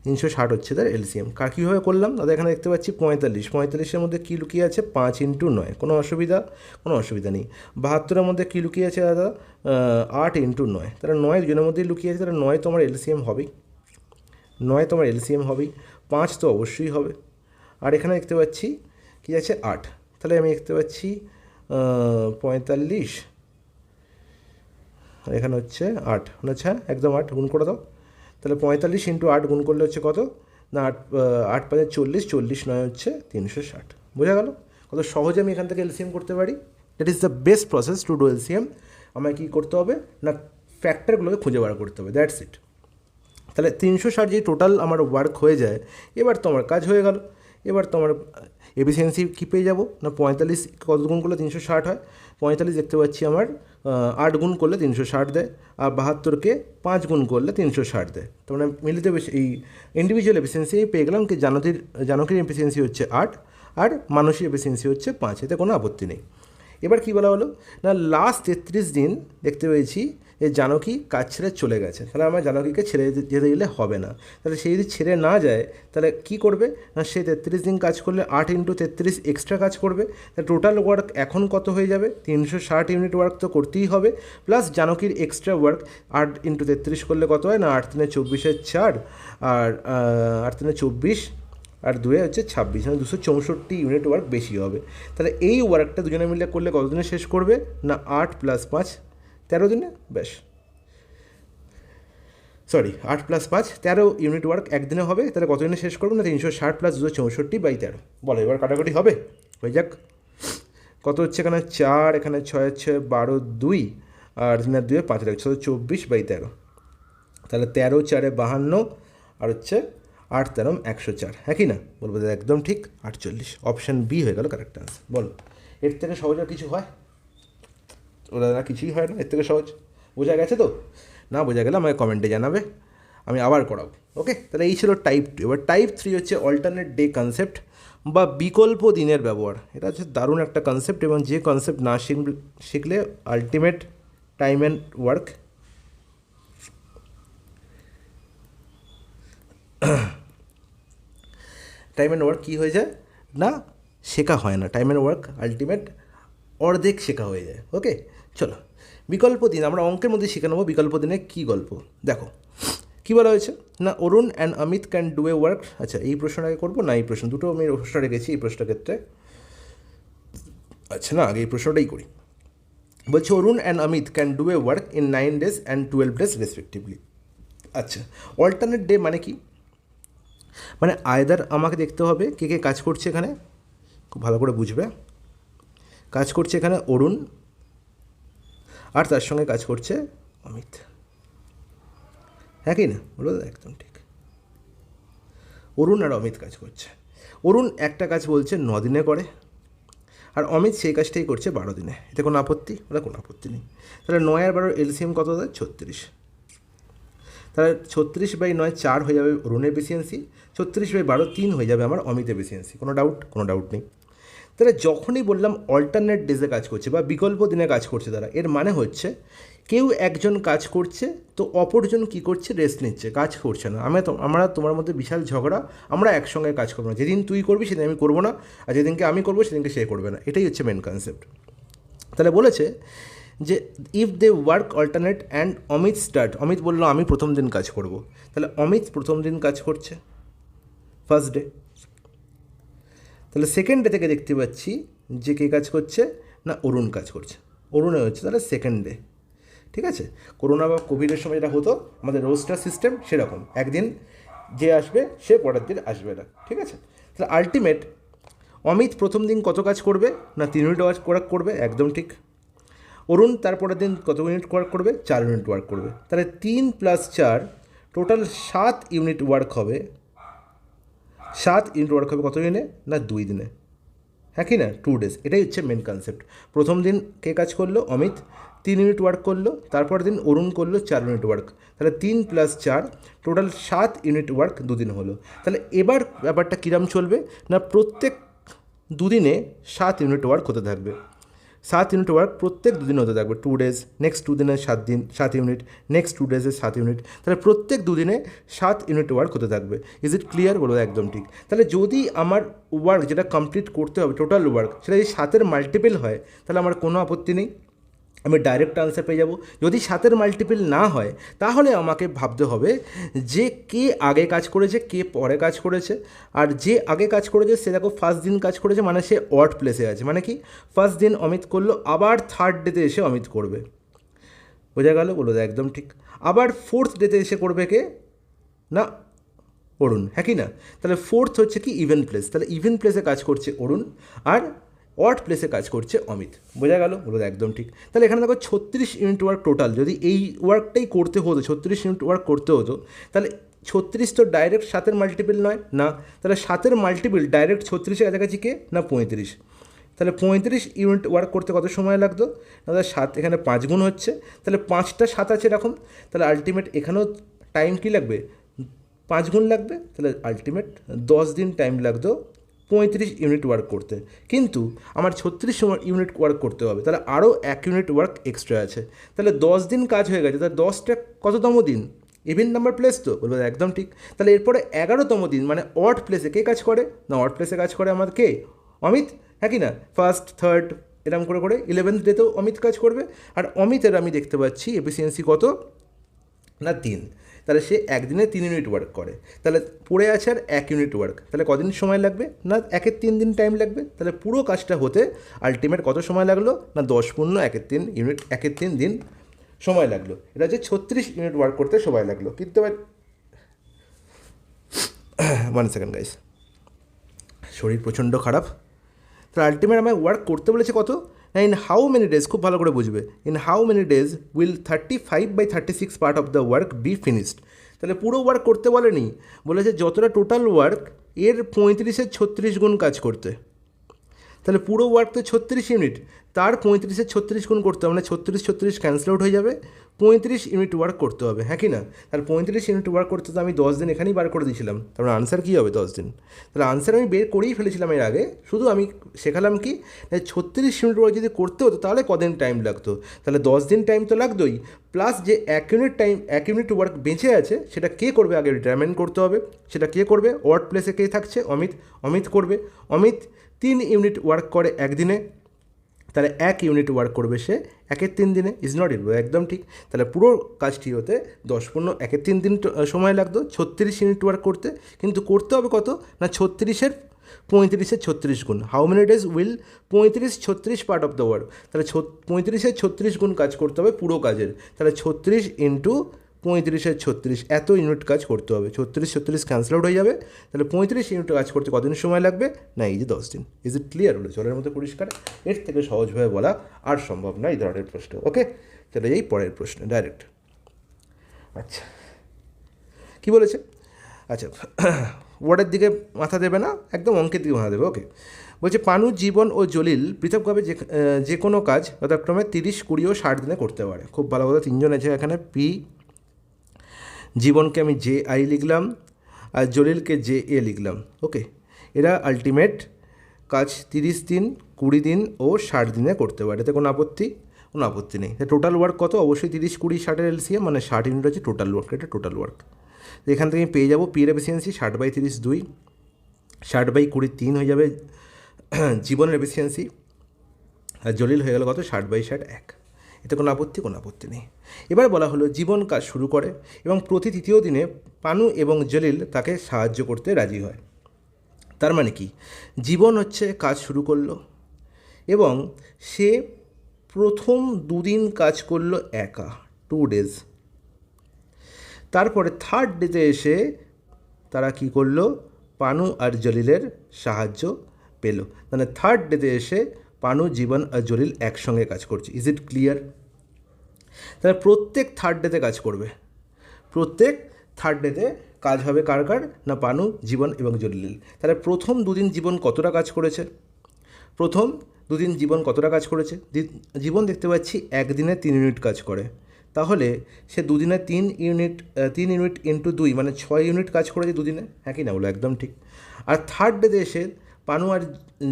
360 হচ্ছে তার এলসিএম। কীভাবে করলাম দাদা? এখানে দেখতে পাচ্ছি 45, মধ্যে কী লুকিয়ে আছে? 5 × 9, কোনো অসুবিধা নেই। 72-এর মধ্যে কী লুকিয়ে আছে দাদা? 8 × 9, তাহলে 9 দুজনের মধ্যেই লুকিয়ে আছে, তাহলে 9 তোমার এলসিএম হবেই, 5 তো অবশ্যই হবে। আর এখানে দেখতে পাচ্ছি কী আছে? 8, তাহলে আমি দেখতে পাচ্ছি 45, আর এখানে হচ্ছে 8, আচ্ছা একদম 8 গুণ করে দাও। তাহলে 45 × 8 গুণ করলে হচ্ছে কত না? 8 5 40, 40 9 হচ্ছে 360। বোঝা গেল কত সহজে আমি এখান থেকে এলসিএম করতে পারি? That is the best process to do LCM. আমায় কী করতে হবে না? ফ্যাক্টরগুলোকে খুঁজে বার করতে হবে, দ্যাটস ইট। তাহলে 360 যে টোটাল আমার ওয়ার্ক হয়ে যায়, এবার তো আমার কাজ হয়ে গেল। এবার তো আমার এফিসিয়েন্সি কী পেয়ে যাবো না? 45 কত গুণ করলে 360 হয়? 45 দেখতে পাচ্ছি আমার 8 গুণ করলে 360 দেয়, আর 72কে 5 গুণ করলে 360 দেয়। তো মানে মিলিত এই ইন্ডিভিজুয়াল এফিসিয়েন্সি পেয়ে গেলাম কি জানকীর এফিসিয়েন্সি হচ্ছে 8 আর মানসীর এফিসিয়েন্সি হচ্ছে 5, এতে কোনো আপত্তি নেই। এবার কী বলা হলো না? লাস্ট 33 দিন দেখতে পেয়েছি যে জানকী কাজ ছেড়ে চলে গেছে, তাহলে আমার জানকীকে ছেড়ে যেতে গেলে হবে না। তাহলে সেই যদি ছেড়ে না যায় তাহলে কী করবে না? সে 33 দিন কাজ করলে 8 × 33 এক্সট্রা কাজ করবে। তাহলে টোটাল ওয়ার্ক এখন কত হয়ে যাবে? 360 ইউনিট ওয়ার্ক তো করতেই হবে, প্লাস জানকীর এক্সট্রা ওয়ার্ক 8 × 33 করলে কত হয় না? 8 × 3 = 24, 4 আর 8 × 3 = 24 আর 2 হচ্ছে 26, মানে 264 ইউনিট ওয়ার্ক বেশি হবে। তাহলে এই ওয়ার্কটা দুজনে মিলে করলে কত দিনে শেষ করবে না? 8 + 5 13 দিনে, ব্যাস। 8 + 5 13 ইউনিট ওয়ার্ক একদিনে হবে। তাহলে কত দিনে শেষ করবো না? 360 + 264/13। বলো এবার কাটাকাটি হবে? হয়ে যাক। কত হচ্ছে এখানে? 4, এখানে 6 হচ্ছে 12, 2 আর 3 আর 2 5 লাগছে 24/13। তাহলে 13 4 52 আর হচ্ছে 8 13 104, হ্যাঁ কি না? বলবো একদম ঠিক, 48। অপশান বি হয়ে গেল কারেক্ট আনসার। বলো এর থেকে সহজ আর কিছু হয়? ওরা কিছুই হয় না এর থেকে সহজ। বোঝা গেছে তো? না বোঝা গেলে আমাকে কমেন্টে জানাবে, আমি আবার করাবো। ওকে, তাহলে এই ছিল টাইপ 2। এবার টাইপ 3 হচ্ছে অল্টারনেট ডে কনসেপ্ট বা বিকল্প দিনের ব্যবহার। এটা হচ্ছে দারুণ একটা কনসেপ্ট, এবং যে কনসেপ্ট না শিখলে আলটিমেট টাইম অ্যান্ড ওয়ার্ক কী হয়ে যায় না? শেখা হয় না। টাইম অ্যান্ড ওয়ার্ক আলটিমেট অর্ধেক শেখা হয়ে যায়। ওকে, চলো বিকল্প দিন আমরা অঙ্কের মধ্যে শিখে নেবো। বিকল্প দিনে কী গল্প দেখো, কী বলা হয়েছে না? Arun and Amit can do a work. আচ্ছা এই প্রশ্নটাকে করবো না এই প্রশ্ন? দুটো আমি প্রশ্ন রেখেছি এই প্রশ্নের ক্ষেত্রে। আচ্ছা না, আগে এই প্রশ্নটাই করি। বলছে Arun and Amit can do a work in 9 days and 12 days respectively. আচ্ছা, অল্টারনেট ডে মানে কি? মানে আয়দার আমাকে দেখতে হবে কে কে কাজ করছে এখানে, খুব ভালো করে বুঝবে। কাজ করছে এখানে অরুণ, আর তার সঙ্গে কাজ করছে অমিত, হ্যাঁ কি না? বলো একদম ঠিক। অরুণ আর অমিত কাজ করছে। অরুণ একটা কাজ বলছে 9 দিনে করে, আর অমিত সেই কাজটাই করছে 12 দিনে। এতে কোনো আপত্তি? ওরা কোনো আপত্তি নেই। তাহলে 9 আর 12 এলসিএম কত দেয়? 36। তাহলে 36/9 4 হয়ে যাবে অরুণের এফিসিয়েন্সি, 36/12 3 হয়ে যাবে আমার অমিত এফিসিয়েন্সি। কোনো ডাউট? কোনো ডাউট নেই। তাহলে যখনই বললাম অল্টারনেট ডেজে কাজ করছে বা বিকল্প দিনে কাজ করছে তারা, এর মানে হচ্ছে কেউ একজন কাজ করছে তো অপরজন কী করছে? রেস্ট নিচ্ছে, কাজ করছে না। আমরা তোমার মধ্যে বিশাল ঝগড়া, আমরা একসঙ্গে কাজ করবো না। যেদিন তুই করবি সেদিন আমি করবো না, আর যেদিনকে আমি করবো সেদিনকে সে করবে না। এটাই হচ্ছে মেন কনসেপ্ট। তাহলে বলেছে যে if they work alternate and Amit start, Amit বললো আমি প্রথম দিন কাজ করব, তাহলে অমিত প্রথম দিন কাজ করছে ফার্স্ট ডে। তাহলে সেকেন্ড ডে থেকে দেখতে পাচ্ছি যে কে কাজ করছে না? অরুণ কাজ করছে। অরুণে হচ্ছে তাহলে সেকেন্ড ডে। ঠিক আছে, করোনা বা কোভিডের সময় যেটা হতো আমাদের রোস্টার সিস্টেম, সেরকম একদিন যে আসবে সে পরের দিন আসবে না। ঠিক আছে, তাহলে আলটিমেট অমিত প্রথম দিন কত কাজ করবে না? 3 ইউনিট ওয়ার্ক করবে, একদম ঠিক। অরুণ তারপরের দিন কত ইউনিট ওয়ার্ক করবে? 4 ইউনিট ওয়ার্ক করবে। তাহলে 3 + 4 টোটাল 7 ইউনিট ওয়ার্ক হবে। 7 ইউনিট ওয়ার্ক হবে কত দিনে না? 2 দিনে, হ্যাঁ কি না? 2 days। এটাই হচ্ছে মেন কনসেপ্ট। প্রথম দিন কে কাজ করলো? অমিত 3 ইউনিট ওয়ার্ক করলো, তারপর দিন অরুণ করলো 4 ইউনিট ওয়ার্ক। তাহলে 3 + 4 টোটাল 7 ইউনিট ওয়ার্ক 2 দিন হলো। তাহলে এবার ব্যাপারটা কীরকম চলবে না? প্রত্যেক 2 দিনে 7 ইউনিট ওয়ার্ক হতে থাকবে। 7 ইউনিট ওয়ার্ক প্রত্যেক দুদিন হতে থাকবে, 2 ডেজ, নেক্সট 2 দিনে 7 ইউনিট, নেক্সট 2 ডেজে 7 ইউনিট, তাহলে প্রত্যেক দুদিনে 7 ইউনিট ওয়ার্ক হতে থাকবে। Is it clear? বলো একদম ঠিক। তাহলে যদি আমার ওয়ার্ক যেটা কমপ্লিট করতে হবে, টোটাল ওয়ার্ক, সেটা যদি 7-এর মাল্টিপল হয় তাহলে আমার কোনো আপত্তি নেই, আমি ডাইরেক্ট আনসার পেয়ে যাব। যদি 7-এর মাল্টিপল না হয় তাহলে আমাকে ভাবতে হবে যে কে আগে কাজ করেছে, কে পরে কাজ করেছে। আর যে আগে কাজ করেছে সে দেখো ফার্স্ট দিন কাজ করেছে, মানে সে অড প্লেসে আছে। মানে কি, ফার্স্ট দিন অমিত করলো, আবার থার্ড ডেতে এসে অমিত করবে, বোঝা গেল? বলো একদম ঠিক। আবার ফোর্থ ডেতে এসে করবে কে না, অরুণ, হ্যাঁ কি না? তাহলে ফোর্থ হচ্ছে কি ইভেন প্লেস, তাহলে ইভেন প্লেসে কাজ করছে অরুণ, আর অড প্লেসে কাজ করছে অমিত, বোঝা গেল? বলো একদম ঠিক। তাহলে এখানে দেখো 36 ইউনিট ওয়ার্ক টোটাল, যদি এই ওয়ার্কটাই করতে হতো, 36 ইউনিট ওয়ার্ক করতে হতো, তাহলে 36 তো ডাইরেক্ট 7-এর মাল্টিপল নয় না, তাহলে 7-এর মাল্টিপল ডাইরেক্ট 36-এর কাছাকাছি কে না 35। তাহলে 35 ইউনিট ওয়ার্ক করতে কত সময় লাগতো? তাহলে 7, এখানে 5 গুণ হচ্ছে, তাহলে 5টা 7 আছে এরকম, তাহলে আলটিমেট এখানেও টাইম কী লাগবে? 5 গুণ লাগবে, তাহলে আলটিমেট 10 দিন টাইম লাগতো 35 ইউনিট ওয়ার্ক করতে। কিন্তু আমার 36 ইউনিট ওয়ার্ক করতে হবে, তাহলে আরও 1 ইউনিট ওয়ার্ক এক্সট্রা আছে, তাহলে 10 দিন কাজ হয়ে গেছে। তাহলে 10টা কততম দিন? ইভেন নাম্বার প্লেস তো, বলবো একদম ঠিক। তাহলে এরপরে 11তম দিন, মানে অড প্লেসে কে কাজ করে না, অড প্লেসে কাজ করে আমার কে? অমিত, হ্যাঁ কি না? ফার্স্ট, থার্ড, এরকম করে করে 11th ডেতেও অমিত কাজ করবে। আর অমিতের আমি দেখতে পাচ্ছি এফিসিয়েন্সি কত না 3, তাহলে সে একদিনে 3 ইউনিট ওয়ার্ক করে। তাহলে পড়ে আছে আর 1 ইউনিট ওয়ার্ক, তাহলে কদিন সময় লাগবে না 1-এর 3 দিন টাইম লাগবে। তাহলে পুরো কাজটা হতে আলটিমেট কত সময় লাগলো না 10 পূর্ণ 1-এর 3 ইউনিট, 1-এর 3 দিন সময় লাগলো। এটা হচ্ছে 36 ইউনিট ওয়ার্ক করতে সময় লাগলো। কিন্তু আবার 1 সেকেন্ড গাইস, শরীর প্রচণ্ড খারাপ। তাহলে আলটিমেট আমায় ওয়ার্ক করতে বলেছে কত না, ইন হাউ মেনি ডেজ, খুব ভালো করে বুঝবে, in how many days will 35/36 part of the work be finished. তাহলে পুরো ওয়ার্ক করতে বলেনি, বলেছে যতটা টোটাল ওয়ার্ক এর 35-এর 36 গুণ কাজ করতে। তাহলে পুরো ওয়ার্ক তো 36 ইউনিট, তার 35-এর 36 গুণ করতে হবে, মানে 36 ক্যান্সেল আউট হয়ে যাবে, 35 ইউনিট ওয়ার্ক করতে হবে, হ্যাঁ কি না? তাহলে 35 ইউনিট ওয়ার্ক করতে তো আমি 10 দিন এখানেই বার করে দিয়েছিলাম, তারপরে আনসার কী হবে 10 দিন। তাহলে আনসার আমি বের করেই ফেলেছিলাম এর আগে, শুধু আমি শেখালাম কি 36 ইউনিট ওয়ার্ক যদি করতে হতো তাহলে কদিন টাইম লাগতো। তাহলে 10 দিন টাইম তো লাগতোই, প্লাস যে 1 ইউনিট ওয়ার্ক বেঁচে আছে সেটা কে করবে আগে ডিটারমাইন করতে হবে। সেটা কে করবে? ওয়ার্ড প্লেসে কে থাকছে? অমিত করবে। অমিত 3 ইউনিট ওয়ার্ক করে একদিনে, তাহলে 1 ইউনিট ওয়ার্ক করবে সে 1-এর 3 দিনে। ইজ নট ইট? একদম ঠিক। তাহলে পুরো কাজটি হতে 10 পূর্ণ 1-এর 3 দিন সময় লাগতো 36 ইউনিট ওয়ার্ক করতে, কিন্তু করতে হবে কত না 36-এর 35-এর 36 গুণ। How many days will 35-36 part of the work, তাহলে 35-এর 36 গুণ কাজ করতে হবে পুরো কাজের। তাহলে 36 ইন্টু 35-এর 36, এত ইউনিট কাজ করতে হবে। 36 ক্যান্সেল আউট হয়ে যাবে, তাহলে 35 ইউনিট কাজ করতে কদিন সময় লাগবে না এই যে 10 দিন। Is it clear? হলো জলের মতো পরিষ্কার। এর থেকে সহজভাবে বলা আর সম্ভব না এই ধরনের প্রশ্ন। ওকে, চলে যাই পরের প্রশ্নে ডাইরেক্ট। আচ্ছা, কী বলেছে? আচ্ছা, ওয়ার্ডের দিকে মাথা দেবে না, একদম অঙ্কের দিকে মাথা দেবে। ওকে, বলছে পানু, জীবন ও জলিল পৃথকভাবে যে কোনো কাজ যথাক্রমে 30, 20 ও 60 দিনে করতে পারে। খুব ভালো কথা, 3 জন আছে এখানে। জীবনকে আমি JI লিখলাম আর জলিলকে JA লিখলাম। ওকে, এরা আলটিমেট কাজ 30 দিন, 20 দিন ও 60 দিনে করতে পারে, এতে কোনো আপত্তি নেই। টোটাল ওয়ার্ক কত? অবশ্যই 30, 20, 60-এর LCM, মানে 60 ইউনিট হচ্ছে টোটাল ওয়ার্ক। এটা টোটাল ওয়ার্ক। এখান থেকে আমি পেয়ে যাবো পির এফিসিয়েন্সি 60/30 2, 60/20 3 হয়ে যাবে জীবনের এফিসিয়েন্সি, আর জলিল হয়ে গেল কত? 60/60 1। এতে কোনো আপত্তি নেই। এবার বলা হলো জীবন কাজ শুরু করে এবং প্রতি 3য় দিনে পানু এবং জলিল তাকে সাহায্য করতে রাজি হয়। তার মানে কি, জীবন হচ্ছে কাজ শুরু করলো এবং সে প্রথম 2 দিন কাজ করলো একা, 2 ডেজ। তারপরে থার্ড ডেতে এসে তারা কি করলো? পানু আর জলিলের সাহায্য পেল। মানে থার্ড ডেতে এসে পানু, জীবন আর জলিল একসঙ্গে কাজ করছে। Is it clear? তাহলে প্রত্যেক থার্ড ডেতে কাজ করবে, প্রত্যেক থার্ড ডেতে কাজ হবে কার না পানু, জীবন এবং জলিল। তাহলে প্রথম 2 দিন জীবন কতটা কাজ করেছে? প্রথম 2 দিন জীবন কতটা কাজ করেছে? জীবন দেখতে পাচ্ছি একদিনে 3 ইউনিট কাজ করে, তাহলে সে 2 দিনে 3 ইউনিট ইন্টু 2 মানে 6 ইউনিট কাজ করেছে 2 দিনে, হ্যাঁ কি না? বলো একদম ঠিক। আর থার্ড ডেতে এসে পানু আর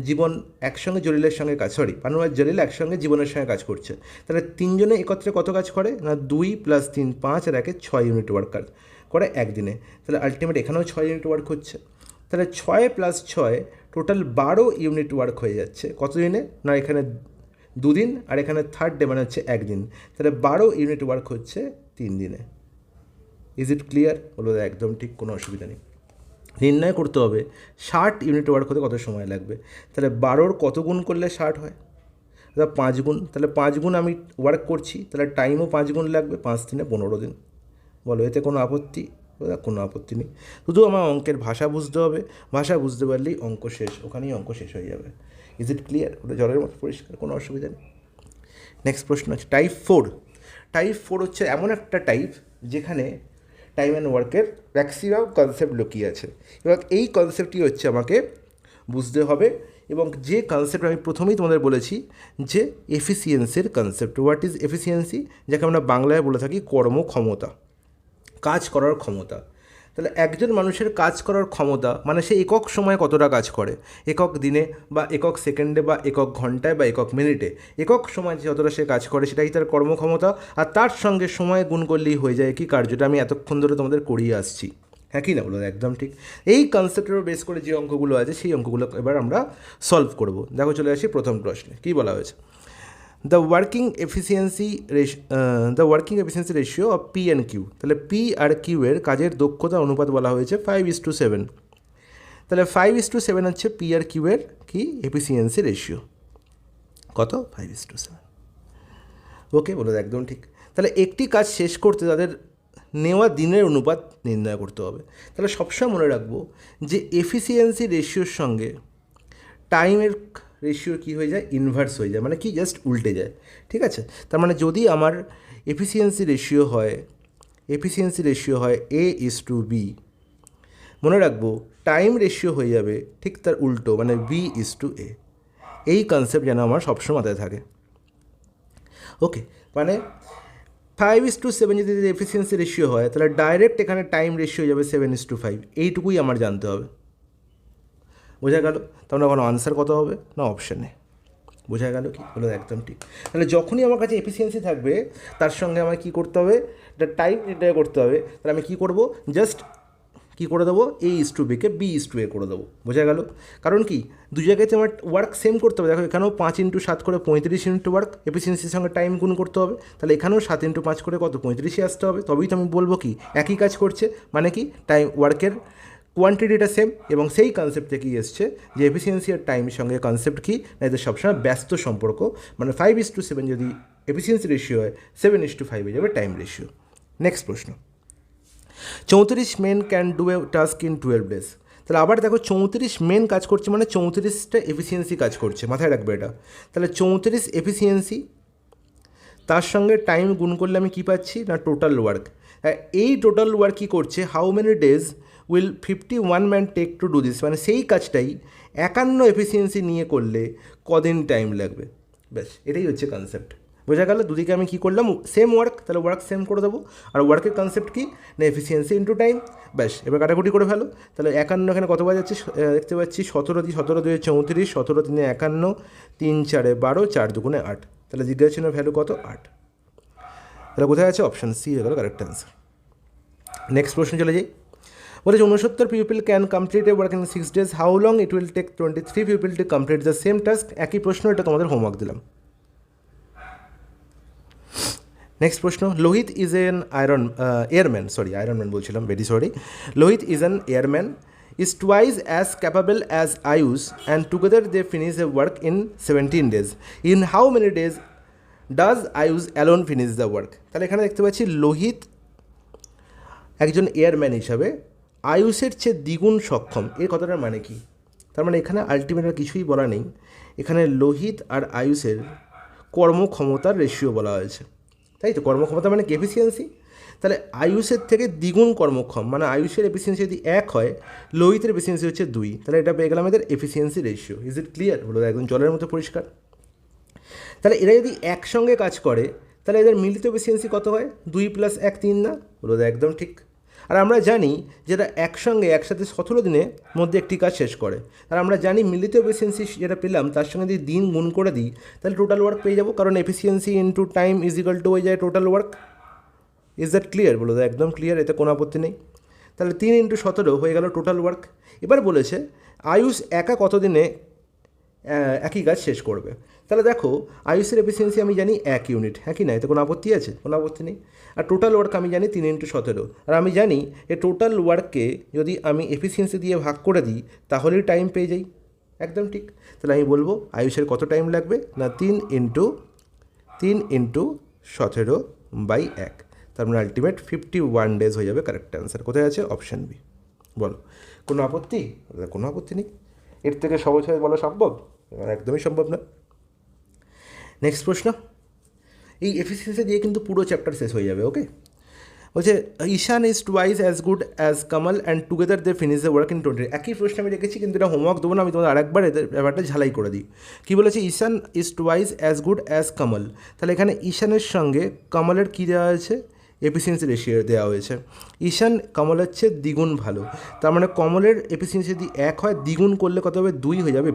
জীবন একসঙ্গে জলিলের সঙ্গে কাজ, পানু আর জলিল একসঙ্গে জীবনের সঙ্গে কাজ করছে, তাহলে তিনজনে একত্রে কত কাজ করে না 2 + 3 5 আর 1 6 ইউনিট ওয়ার্ক করে একদিনে। তাহলে আলটিমেট এখানেও 6 ইউনিট ওয়ার্ক হচ্ছে, তাহলে 6 + 6 টোটাল 12 ইউনিট ওয়ার্ক হয়ে যাচ্ছে কত দিনে না এখানে 2 দিন আর এখানে থার্ড ডে মানে হচ্ছে একদিন, তাহলে 12 ইউনিট ওয়ার্ক হচ্ছে 3 দিনে। Is it clear? বলো একদম ঠিক, কোনো অসুবিধা নেই। নির্ণয় করতে হবে 60 ইউনিট ওয়ার্ক হতে কত সময় লাগবে, তাহলে 12 কত গুণ করলে 60 হয়, তাহলে 5 গুণ, তাহলে 5 গুণ আমি ওয়ার্ক করছি, তাহলে টাইমও 5 গুণ লাগবে, 5 দিনে 15 দিন। বলো এতে কোনো আপত্তি? কোনো আপত্তি নেই, শুধু আমার অঙ্কের ভাষা বুঝতে হবে, ভাষা বুঝতে পারলেই অঙ্ক শেষ, ওখানেই অঙ্ক শেষ হয়ে যাবে। Is it clear? ওটা জলের মতো পরিষ্কার, কোনো অসুবিধা নেই। নেক্সট প্রশ্ন আছে টাইপ 4। টাইপ 4 হচ্ছে এমন একটা টাইপ যেখানে টাইম অ্যান্ড ওয়ার্কের ম্যাক্সিমাম কনসেপ্ট লুকিয়ে আছে, এবং এই কনসেপ্টটি হচ্ছে আমাকে বুঝতে হবে, এবং যে কনসেপ্ট আমি প্রথমেই তোমাদের বলেছি যে এফিসিয়েন্সির কনসেপ্ট। What is efficiency? যাকে আমরা বাংলায় বলে থাকি কর্মক্ষমতা, কাজ করার ক্ষমতা। তাহলে একজন মানুষের কাজ করার ক্ষমতা মানে সে একক সময়ে কতটা কাজ করে, একক দিনে বা একক সেকেন্ডে বা একক ঘন্টায় বা একক মিনিটে, একক সময় যতটা সে কাজ করে সেটাই তার কর্মক্ষমতা, আর তার সঙ্গে সময় গুণ করলেই হয়ে যায় কি কার্যটা আমি এতক্ষণ ধরে তোমাদের করিয়ে আসছি। হ্যাঁ কি না বলো? একদম ঠিক। এই কনসেপ্টের বেস করে যে অঙ্কগুলো আছে সেই অঙ্কগুলো এবার আমরা সলভ করব। দেখো চলে আসি প্রথম প্রশ্নে, কী বলা হয়েছে? The working efficiency ratio of P and Q. তাহলে পি আর কিউ এর কাজের দক্ষতা অনুপাত বলা হয়েছে 5:7। তাহলে 5:7 হচ্ছে পি আর কিউ এর কি এফিসিয়েন্সি রেশিও, কত? 5:7। ওকে, বলো একদম ঠিক। তাহলে একটি কাজ শেষ করতে তাদের নেওয়া দিনের অনুপাত নির্ণয় করতে হবে। তাহলে সবসময় মনে রাখবো যে এফিসিয়েন্সি রেশিওর সঙ্গে টাইমের রেশিও কী হয়ে যায়? ইনভার্স হয়ে যায়, মানে কি জাস্ট উল্টে যায়। ঠিক আছে, তার মানে যদি আমার এফিসিয়েন্সি রেশিও হয় A:B, মনে রাখবো টাইম রেশিও হয়ে যাবে ঠিক তার উল্টো, মানে B:A। এই কনসেপ্ট যেন আমার সবসময় মাথায় থাকে। ওকে, মানে 5:7 যদি এফিসিয়েন্সি রেশিও হয় তাহলে ডাইরেক্ট এখানে টাইম রেশিও হয়ে যাবে 7:5। এইটুকুই আমার জানতে হবে। বোঝা গেল? তাহলে এখন আনসার কত হবে না অপশানে। বোঝা গেল কি? বলো একদম ঠিক। তাহলে যখনই আমার কাছে এফিসিয়েন্সি থাকবে তার সঙ্গে আমার কী করতে হবে? একটা টাইম নির্ণয় করতে হবে। তাহলে আমি কী করবো? জাস্ট কী করে দেবো? A:B B:A করে দেবো। বোঝা গেল? কারণ কি দু জায়গাতে আমার ওয়ার্ক সেম করতে হবে। দেখো এখানেও 5x7 করে 35 ইউনিট ওয়ার্ক, এফিসিয়েন্সির সঙ্গে টাইম গুণ করতে হবে। তাহলে এখানেও 7x5 করে কত? 35 আসতে হবে। তবেই তো আমি বলবো কি একই কাজ করছে, মানে কি টাইম ওয়ার্কের কোয়ান্টিটিটা সেম। এবং সেই কনসেপ্ট থেকেই এসছে যে এফিসিয়েন্সি আর টাইমের সঙ্গে কনসেপ্ট কি না, এদের সবসময় ব্যস্ত সম্পর্ক। মানে 5:7 যদি এফিসিয়েন্সি রেশিও হয় 7:5 হয়ে যাবে টাইম রেশিও। নেক্সট প্রশ্ন, 34 main can do A task in 12 days। তাহলে আবার দেখো 34 মেন কাজ করছে মানে 34টা এফিসিয়েন্সি কাজ করছে, মাথায় রাখবে এটা। তাহলে 34 এফিসিয়েন্সি তার সঙ্গে টাইম গুণ করলে আমি কী পাচ্ছি না টোটাল ওয়ার্ক। এই টোটাল ওয়ার্ক কী করছে? How many days will 51 man take to do this, মানে সেই কাজটাই 51 এফিসিয়েন্সি নিয়ে করলে কদিন টাইম লাগবে। ব্যাস এটাই হচ্ছে কনসেপ্ট। বোঝা গেল? দুদিকে আমি কী করলাম? সেম ওয়ার্ক, তাহলে ওয়ার্ক সেম করে দেবো। আর ওয়ার্কের কনসেপ্ট কি না এফিসিয়েন্সি ইন্টু টাইম। ব্যাস এবার কাটাকুটি করে ফেলো। তাহলে 51 এখানে কত বার যাচ্ছে? দেখতে পাচ্ছি 17 দিয়ে 17 2 34, 17 3 51, 3 4 12, 4 2 8। তাহলে জিজ্ঞাসা চিহ্নের ভ্যালু কত? 8। তাহলে কোথায় আছে? অপশান সি হয়ে গেল কারেক্ট অ্যান্সার। নেক্সট প্রশ্ন চলে যাই। বলেছে 69 people can complete a work in 6 days, how long it will take 23 people to complete the same task. একই প্রশ্ন, এটা তোমাদের হোমওয়ার্ক দিলাম। নেক্সট প্রশ্ন, লোহিত ইজ এন এয়ারম্যান বলছিলাম, very sorry. Lohit is an airman, is twice as capable as Ayush, and together they finish a work in 17 days. In how many days does Ayush alone finish the work? তাহলে এখানে দেখতে পাচ্ছি লোহিত একজন airman হিসাবে আয়ুষের চেয়ে দ্বিগুণ সক্ষম। এর কথাটার মানে কি? তার মানে এখানে আলটিমেট আর কিছুই বলা নেই, এখানে লোহিত আর আয়ুষের কর্মক্ষমতার রেশিও বলা হয়েছে, তাই তো? কর্মক্ষমতা মানে কি? এফিসিয়েন্সি। তাহলে আয়ুষের থেকে দ্বিগুণ কর্মক্ষম, মানে আয়ুষের এফিসিয়েন্সি যদি 1 হয়, লোহিতের এফিসিয়েন্সি হচ্ছে 2। তাহলে এটা পেয়ে গেলাম এদের efficiency ratio. Is it clear? বলো একদম জলের মতো পরিষ্কার। তাহলে এরা যদি একসঙ্গে কাজ করে তাহলে এদের মিলিত এফিসিয়েন্সি কত হয়? 2 + 1 3 না? বলো একদম ঠিক। আর আমরা জানি যেটা একসঙ্গে একসাথে 17 দিনের মধ্যে একটি কাজ শেষ করে। আর আমরা জানি মিলিত এফিসিয়েন্সি যেটা পেলাম তার সঙ্গে যদি দিন গুণ করে দিই তাহলে টোটাল ওয়ার্ক পেয়ে যাবো, কারণ efficiency into time is equal two হয়ে যায় total work. Is that clear? বলো তো, একদম ক্লিয়ার, এতে কোনো আপত্তি নেই। তাহলে 3 × 17 হয়ে গেল টোটাল ওয়ার্ক। এবার বলেছে আয়ুষ একা কত দিনে একই কাজ শেষ করবে। তাহলে দেখো আয়ুষের এফিসিয়েন্সি আমি জানি 1 ইউনিট, হ্যাঁ কি না? এতে কোনো আপত্তি আছে? কোনো আপত্তি নেই। আর টোটাল ওয়ার্ক আমি জানি 3 × 17। আর আমি জানি এই টোটাল ওয়ার্ককে যদি আমি এফিসিয়েন্সি দিয়ে ভাগ করে দিই তাহলেই টাইম পেয়ে যাই। একদম ঠিক। তাহলে আমি বলবো আয়ুষের কত টাইম লাগবে না 3 × 17/1। তার মানে আলটিমেট 51 ডেজ হয়ে যাবে কারেক্ট অ্যান্সার। কোথায় আছে? Option B. বলো, কোনো আপত্তি? কোনো আপত্তি নেই। এর থেকে সহজ হয়ে বলা সম্ভব? একদমই সম্ভব না। নেক্সট প্রশ্ন। এই এফিসিয়েন্সি দিয়ে কিন্তু পুরো চ্যাপ্টার শেষ হয়ে যাবে। ওকে, বলছে Ishaan is twice as good as Kamal and together they finish the work in 20। একই প্রশ্ন আমি রেখেছি, কিন্তু এটা হোমওয়ার্ক দেবো না, আমি তোমাদের আরেকবার এদের ব্যাপারটা ঝালাই করে দিই। কী বলেছে? Ishaan is twice as good as Kamal. তাহলে এখানে ঈশানের সঙ্গে কামালের কী দেওয়া হয়েছে? এফিসিয়েন্সি রেশিও দেওয়া হয়েছে। ঈশান কামালের চেয়ে দ্বিগুণ ভালো। তার মানে কমলের এফিসিয়েন্সি যদি 1 হয়, দ্বিগুণ করলে কত হবে? 2 হয়ে যাবে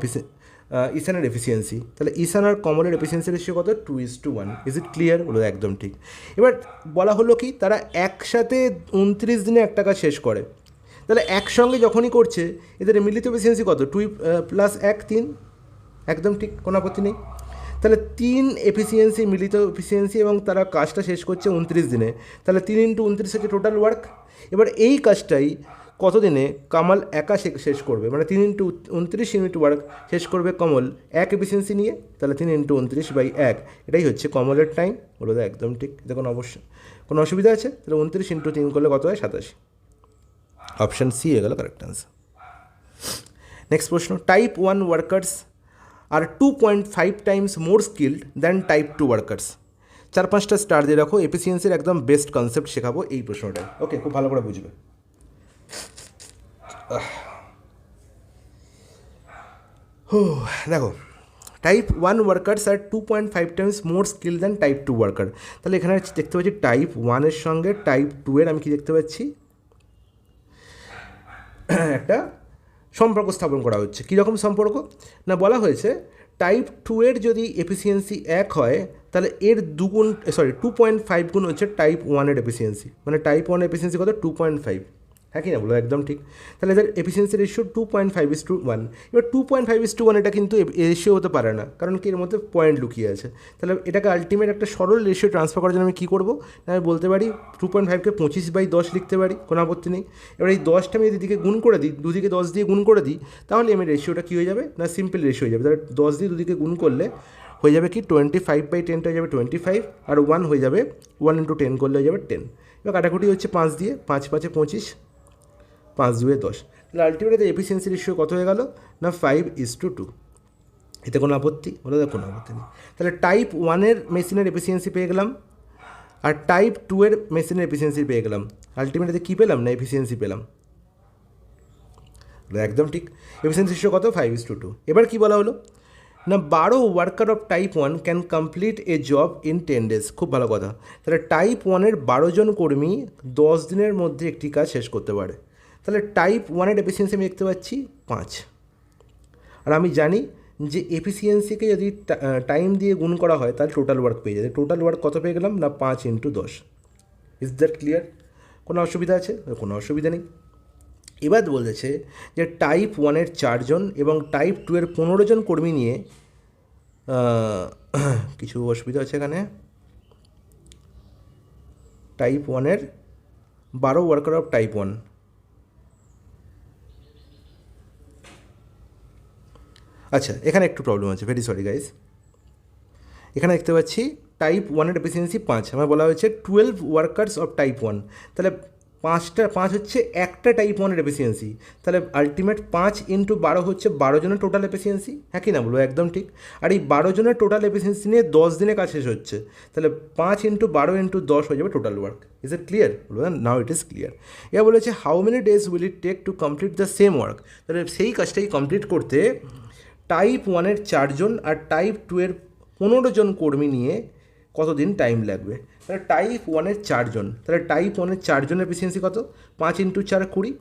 ঈশানের এফিসিয়েন্সি। তাহলে ঈশান আর কমলের এফিসিয়েন্সি রেশিও কত? 2:1। Is it clear? বলো একদম ঠিক। এবার বলা হলো কি তারা একসাথে 29 দিনে একটা কাজ শেষ করে। তাহলে একসঙ্গে যখনই করছে এদের মিলিত এফিসিয়েন্সি কত? 2 + 1 3। একদম ঠিক, কোনো আপত্তি নেই। তাহলে 3 এফিসিয়েন্সি, মিলিত এফিসিয়েন্সি, এবং তারা কাজটা শেষ করছে 29 দিনে। তাহলে 3 × 29 হচ্ছে টোটাল ওয়ার্ক। এবার এই কাজটাই কত দিনে কামাল একা শেষ করবে? মানে 3 × 29 ইউনিট ওয়ার্ক শেষ করবে কমল 1 এফিসিয়েন্সি নিয়ে। তাহলে 3 × 29/1, এটাই হচ্ছে কমলের টাইম। বলো তো একদম ঠিক। দেখুন অবশ্যই কোনো অসুবিধা আছে? তাহলে 29 × 3 করলে কত হয়? 87। অপশান সি হয়ে গেল কারেক্ট অ্যান্সার। নেক্সট প্রশ্ন। টাইপ 1 ওয়ার্কার্স আর 2.5 times more skilled than type 2 workers. 4-5টা স্টার দিয়ে রাখো। এফিসিয়েন্সির একদম বেস্ট কনসেপ্ট শেখাবো এই প্রশ্নটায়। ওকে, খুব ভালো করে বুঝবে। দেখো, টাইপ 1 ওয়ার্কার্স আর 2.5 টাইমস মোর স্কিল দ্যান টাইপ 2 ওয়ার্কার। তাহলে এখানে দেখতে পাচ্ছি টাইপ 1-এর সঙ্গে টাইপ 2-এর আমি কি দেখতে পাচ্ছি? একটা সম্পর্ক স্থাপন করা হচ্ছে। কীরকম সম্পর্ক? না, বলা হয়েছে টাইপ 2-এর যদি এফিসিয়েন্সি 1 হয় তাহলে এর 2.5 গুণ হচ্ছে টাইপ 1-এর এফিসিয়েন্সি। মানে টাইপ 1 এফিসিয়েন্সি কত? 2.5। হ্যাঁ কি না? বলো একদম ঠিক। তাহলে এদের এফিসিয়েন্সি রেশিও 2.5:1। এবার 2.5:1 এটা কিন্তু রেশিও হতে পারে না, কারণ কি এর মধ্যে পয়েন্ট লুকিয়ে আছে। তাহলে এটাকে আলটিমেট একটা সরল রেশিও ট্রান্সফার করার জন্য আমি কী করবো? আমি বলতে পারি 2.5কে 25/10 লিখতে পারি, কোনো আপত্তি নেই। এবার এই 10টা আমি দিকে গুণ করে দিই, দুদিকে 10 দিয়ে গুণ করে দিই, তাহলে আমি রেশিওটা কী হয়ে যাবে? না সিম্পল রেশিও হয়ে যাবে। তাহলে 10 দিয়ে দুদিকে গুণ করলে হয়ে যাবে কি 25/10 হয়ে যাবে 25, আর 1 হয়ে যাবে 1 × 10 করলে হয়ে যাবে 10। এবার কাটাকুটি হচ্ছে 5 দিয়ে, 5 × 5 = 25, 5 × 2 = 10। তাহলে আলটিমেটলি এফিসিয়েন্সি রেশিও কত হয়ে গেল? না 5:2। এতে কোনো আপত্তি? বলো, কোনো আপত্তি নেই। তাহলে টাইপ 1-এর মেশিনের এফিসিয়েন্সি পেয়ে গেলাম, আর টাইপ 2-এর মেশিনের এফিসিয়েন্সি পেয়ে গেলাম। আলটিমেটলি কী পেলাম? না এফিসিয়েন্সি পেলাম। একদম ঠিক। এফিসিয়েন্সি রেশিও কত? 5:2। এবার কী বলা হলো? না 12 worker of type 1 can complete A job in 10 days। খুব ভালো কথা। তাহলে টাইপ 1-এর 12 জন কর্মী 10 দিনের মধ্যে একটি কাজ শেষ করতে পারে। তাহলে টাইপ 1-এর এফিসিয়েন্সি আমি দেখতে পাচ্ছি 5। আর আমি জানি যে এফিসিয়েন্সিকে যদি টাইম দিয়ে গুণ করা হয় তাহলে টোটাল ওয়ার্ক পেয়ে যাবে। টোটাল ওয়ার্ক কত পেয়ে গেলাম? না 5 × 10। Is that clear? কোনো অসুবিধা আছে? কোনো অসুবিধা নেই। এবার বলেছে যে টাইপ 1-এর 4 জন এবং টাইপ 2-এর 15 জন কর্মী নিয়ে কিছু অসুবিধা আছে এখানে। টাইপ 1-এর 12 ওয়ার্কার অফ টাইপ 1। আচ্ছা, এখানে একটু প্রবলেম আছে, ভেরি সরি গাইজ। এখানে দেখতে পাচ্ছি টাইপ 1-এর এফিসিয়েন্সি 5, আমার বলা হয়েছে 12 ওয়ার্কার্স অফ টাইপ 1। তাহলে 5 হচ্ছে একটা টাইপ 1-এর এফিসিয়েন্সি। তাহলে আলটিমেট 5 × 12 হচ্ছে 12 জনের টোটাল এফিসিয়েন্সি। হ্যাঁ কি না? বলো একদম ঠিক। আর এই 12 জনের টোটাল এফিসিয়েন্সি নিয়ে 10 দিনে কাজ শেষ হচ্ছে। তাহলে 5 × 12 × 10 হয়ে যাবে total work. Is it clear? বলো, নাও ইট ইজ ক্লিয়ার। এবার বলেছে how many days will it take to complete the same work. তাহলে সেই কাজটাই কমপ্লিট করতে টাইপ 1-এর 4 জন আর টাইপ 2-এর 15 জন কর্মী নিয়ে কত দিন টাইম লাগবে। তাহলে টাইপ ওয়ানের 4 জন, তাহলে টাইপ ওয়ানের 4 জনের এফিসিয়েন্সি কত? 5 × 4 20,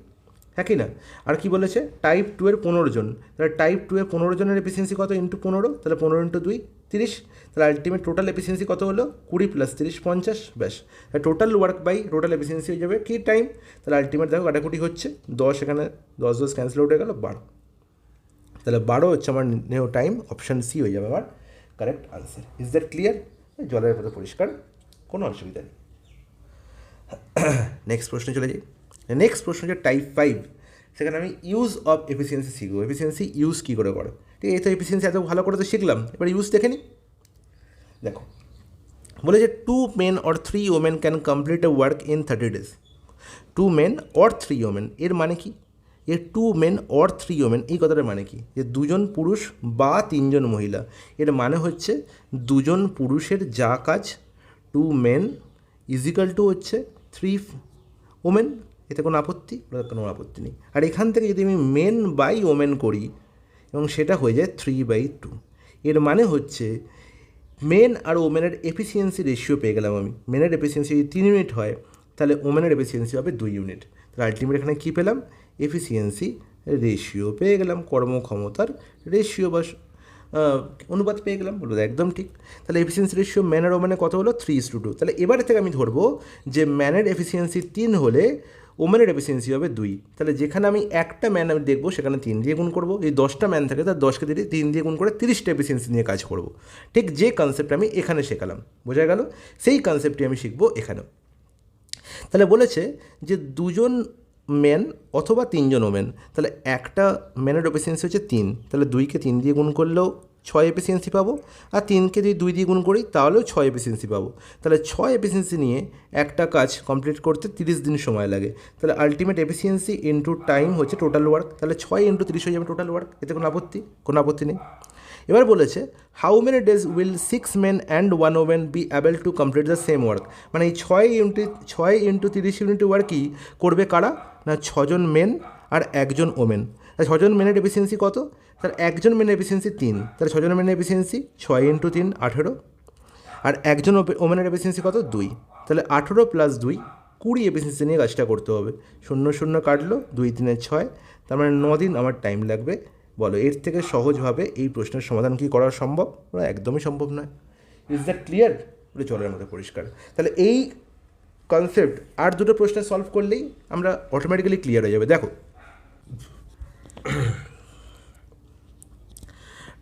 হ্যাঁ কি না? আর কি বলেছে? টাইপ 2 এর 15 জন, তাহলে টাইপ 2 এর 15 জনের এফিসিয়েন্সি কত? ইন্টু 15, তাহলে 15 × 2 30, তাহলে আলটিমেট টোটাল এফিসিয়েন্সি কত হলো? 20 + 30 50, ব্যাস। তাহলে total work by total efficiency হয়ে যাবে কি? টাইম। তাহলে আলটিমেট দেখো কাটাকুটি হচ্ছে, 10 এখানে 10 10 ক্যান্সেল আউট হয়ে গেল, 12। তাহলে 12 হচ্ছে আমার নেও টাইম, অপশান সি হয়ে যাবে আমার correct answer. Is that clear? জলের মতো পরিষ্কার, কোনো অসুবিধা নেই। নেক্সট প্রশ্নে চলে যাই। নেক্সট প্রশ্ন হচ্ছে টাইপ 5, সেখানে আমি ইউজ অফ এফিসিয়েন্সি শিখবো। এফিসিয়েন্সি ইউজ কী করে করে, ঠিক আছে? এই তো এফিসিয়েন্সি এত ভালো করে তো শিখলাম, এবার ইউজ দেখে নিই। দেখো বলে যে 2 men or 3 women can complete a work in 30 days। 2 men or 3 women এর মানে কি? এ 2 men or 3 women এই কথাটার মানে কি? যে 2 জন পুরুষ বা 3 জন মহিলা, এর মানে হচ্ছে 2 জন পুরুষের যা কাজ, 2 men = হচ্ছে 3 women। এতে কোনো আপত্তি? কোনো আপত্তি নেই। আর এখান থেকে যদি আমি men বাই women করি এবং সেটা হয়ে যায় 3/2, এর মানে হচ্ছে মেন আর ওমেনের এফিসিয়েন্সি রেশিও পেয়ে গেলাম আমি। মেনের এফিসিয়েন্সি যদি 3 ইউনিট হয়, তাহলে ওমেনের এফিসিয়েন্সি হবে 2 ইউনিট। তাহলে আলটিমেট এখানে কী পেলাম? এফিসিয়েন্সি রেশিও পেয়ে গেলাম, কর্মক্ষমতার রেশিও বা অনুপাত পেয়ে গেলাম। বলবো একদম ঠিক। তাহলে এফিসিয়েন্সি রেশিও ম্যান আর ওমেনের কত হলো? 3:2। তাহলে এবারে থেকে আমি ধরবো যে ম্যানের এফিসিয়েন্সি 3 হলে ওমেনের এফিসিয়েন্সি হবে 2। তাহলে যেখানে আমি একটা ম্যান আমি দেখবো সেখানে 3 দিয়ে গুণ করবো। এই 10টা ম্যান থাকে তার 10কে 3 দিয়ে গুণ করে 30টা এফিসিয়েন্সি নিয়ে কাজ করব। ঠিক যে কনসেপ্ট আমি এখানে শেখালাম, বোঝা গেল? সেই কনসেপ্টটি আমি শিখবো এখানেও। তাহলে বলেছে যে 2 জন মেন অথবা 3 জন ওমেন, তাহলে একটা ম্যানের এফিসিয়েন্সি হচ্ছে 3, তাহলে 2কে 3 দিয়ে গুণ করলেও 6 এফিসিয়েন্সি পাবো, আর 3কে যদি 2 দিয়ে গুণ করি তাহলেও 6 এফিসিয়েন্সি পাবো। তাহলে 6 এফিসিয়েন্সি নিয়ে একটা কাজ কমপ্লিট করতে 30 দিন সময় লাগে। তাহলে আলটিমেট এফিসিয়েন্সি ইন্টু টাইম হচ্ছে টোটাল ওয়ার্ক, তাহলে 6 × 30 হয়ে যাবে টোটাল ওয়ার্ক। এতে কোনো আপত্তি নেই। এবার বলেছে how many days will 6 men and 1 woman be able to complete the same work. মানে এই 6 × 30 ইউনিট ওয়ার্কই করবে কারা? না 6 জন মেন আর 1 জন ওমেন। তাহলে 6 জন মেনের এফিসিয়েন্সি কত? তাহলে 1 জন মেনের এফিসিয়েন্সি 3, তাহলে 6 জন মেনের এফিসিয়েন্সি 6 × 3 18, আর 1 জন ওমেনের এফিসিয়েন্সি কত? 2। তাহলে 18 + 2 20 এফিসিয়েন্সি নিয়ে কাজটা করতে হবে। 0 0 কাটলো, 2 3 6, তার মানে 9 দিন আমার টাইম লাগবে। বলো এর থেকে সহজভাবে এই প্রশ্নের সমাধান কি করা সম্ভব? একদমই সম্ভব নয়। Is that clear? বলে জলের মধ্যে পরিষ্কার। তাহলে এই কনসেপ্ট আর দুটো প্রশ্ন সলভ করলেই আমরা অটোমেটিক্যালি ক্লিয়ার হয়ে যাবে। দেখো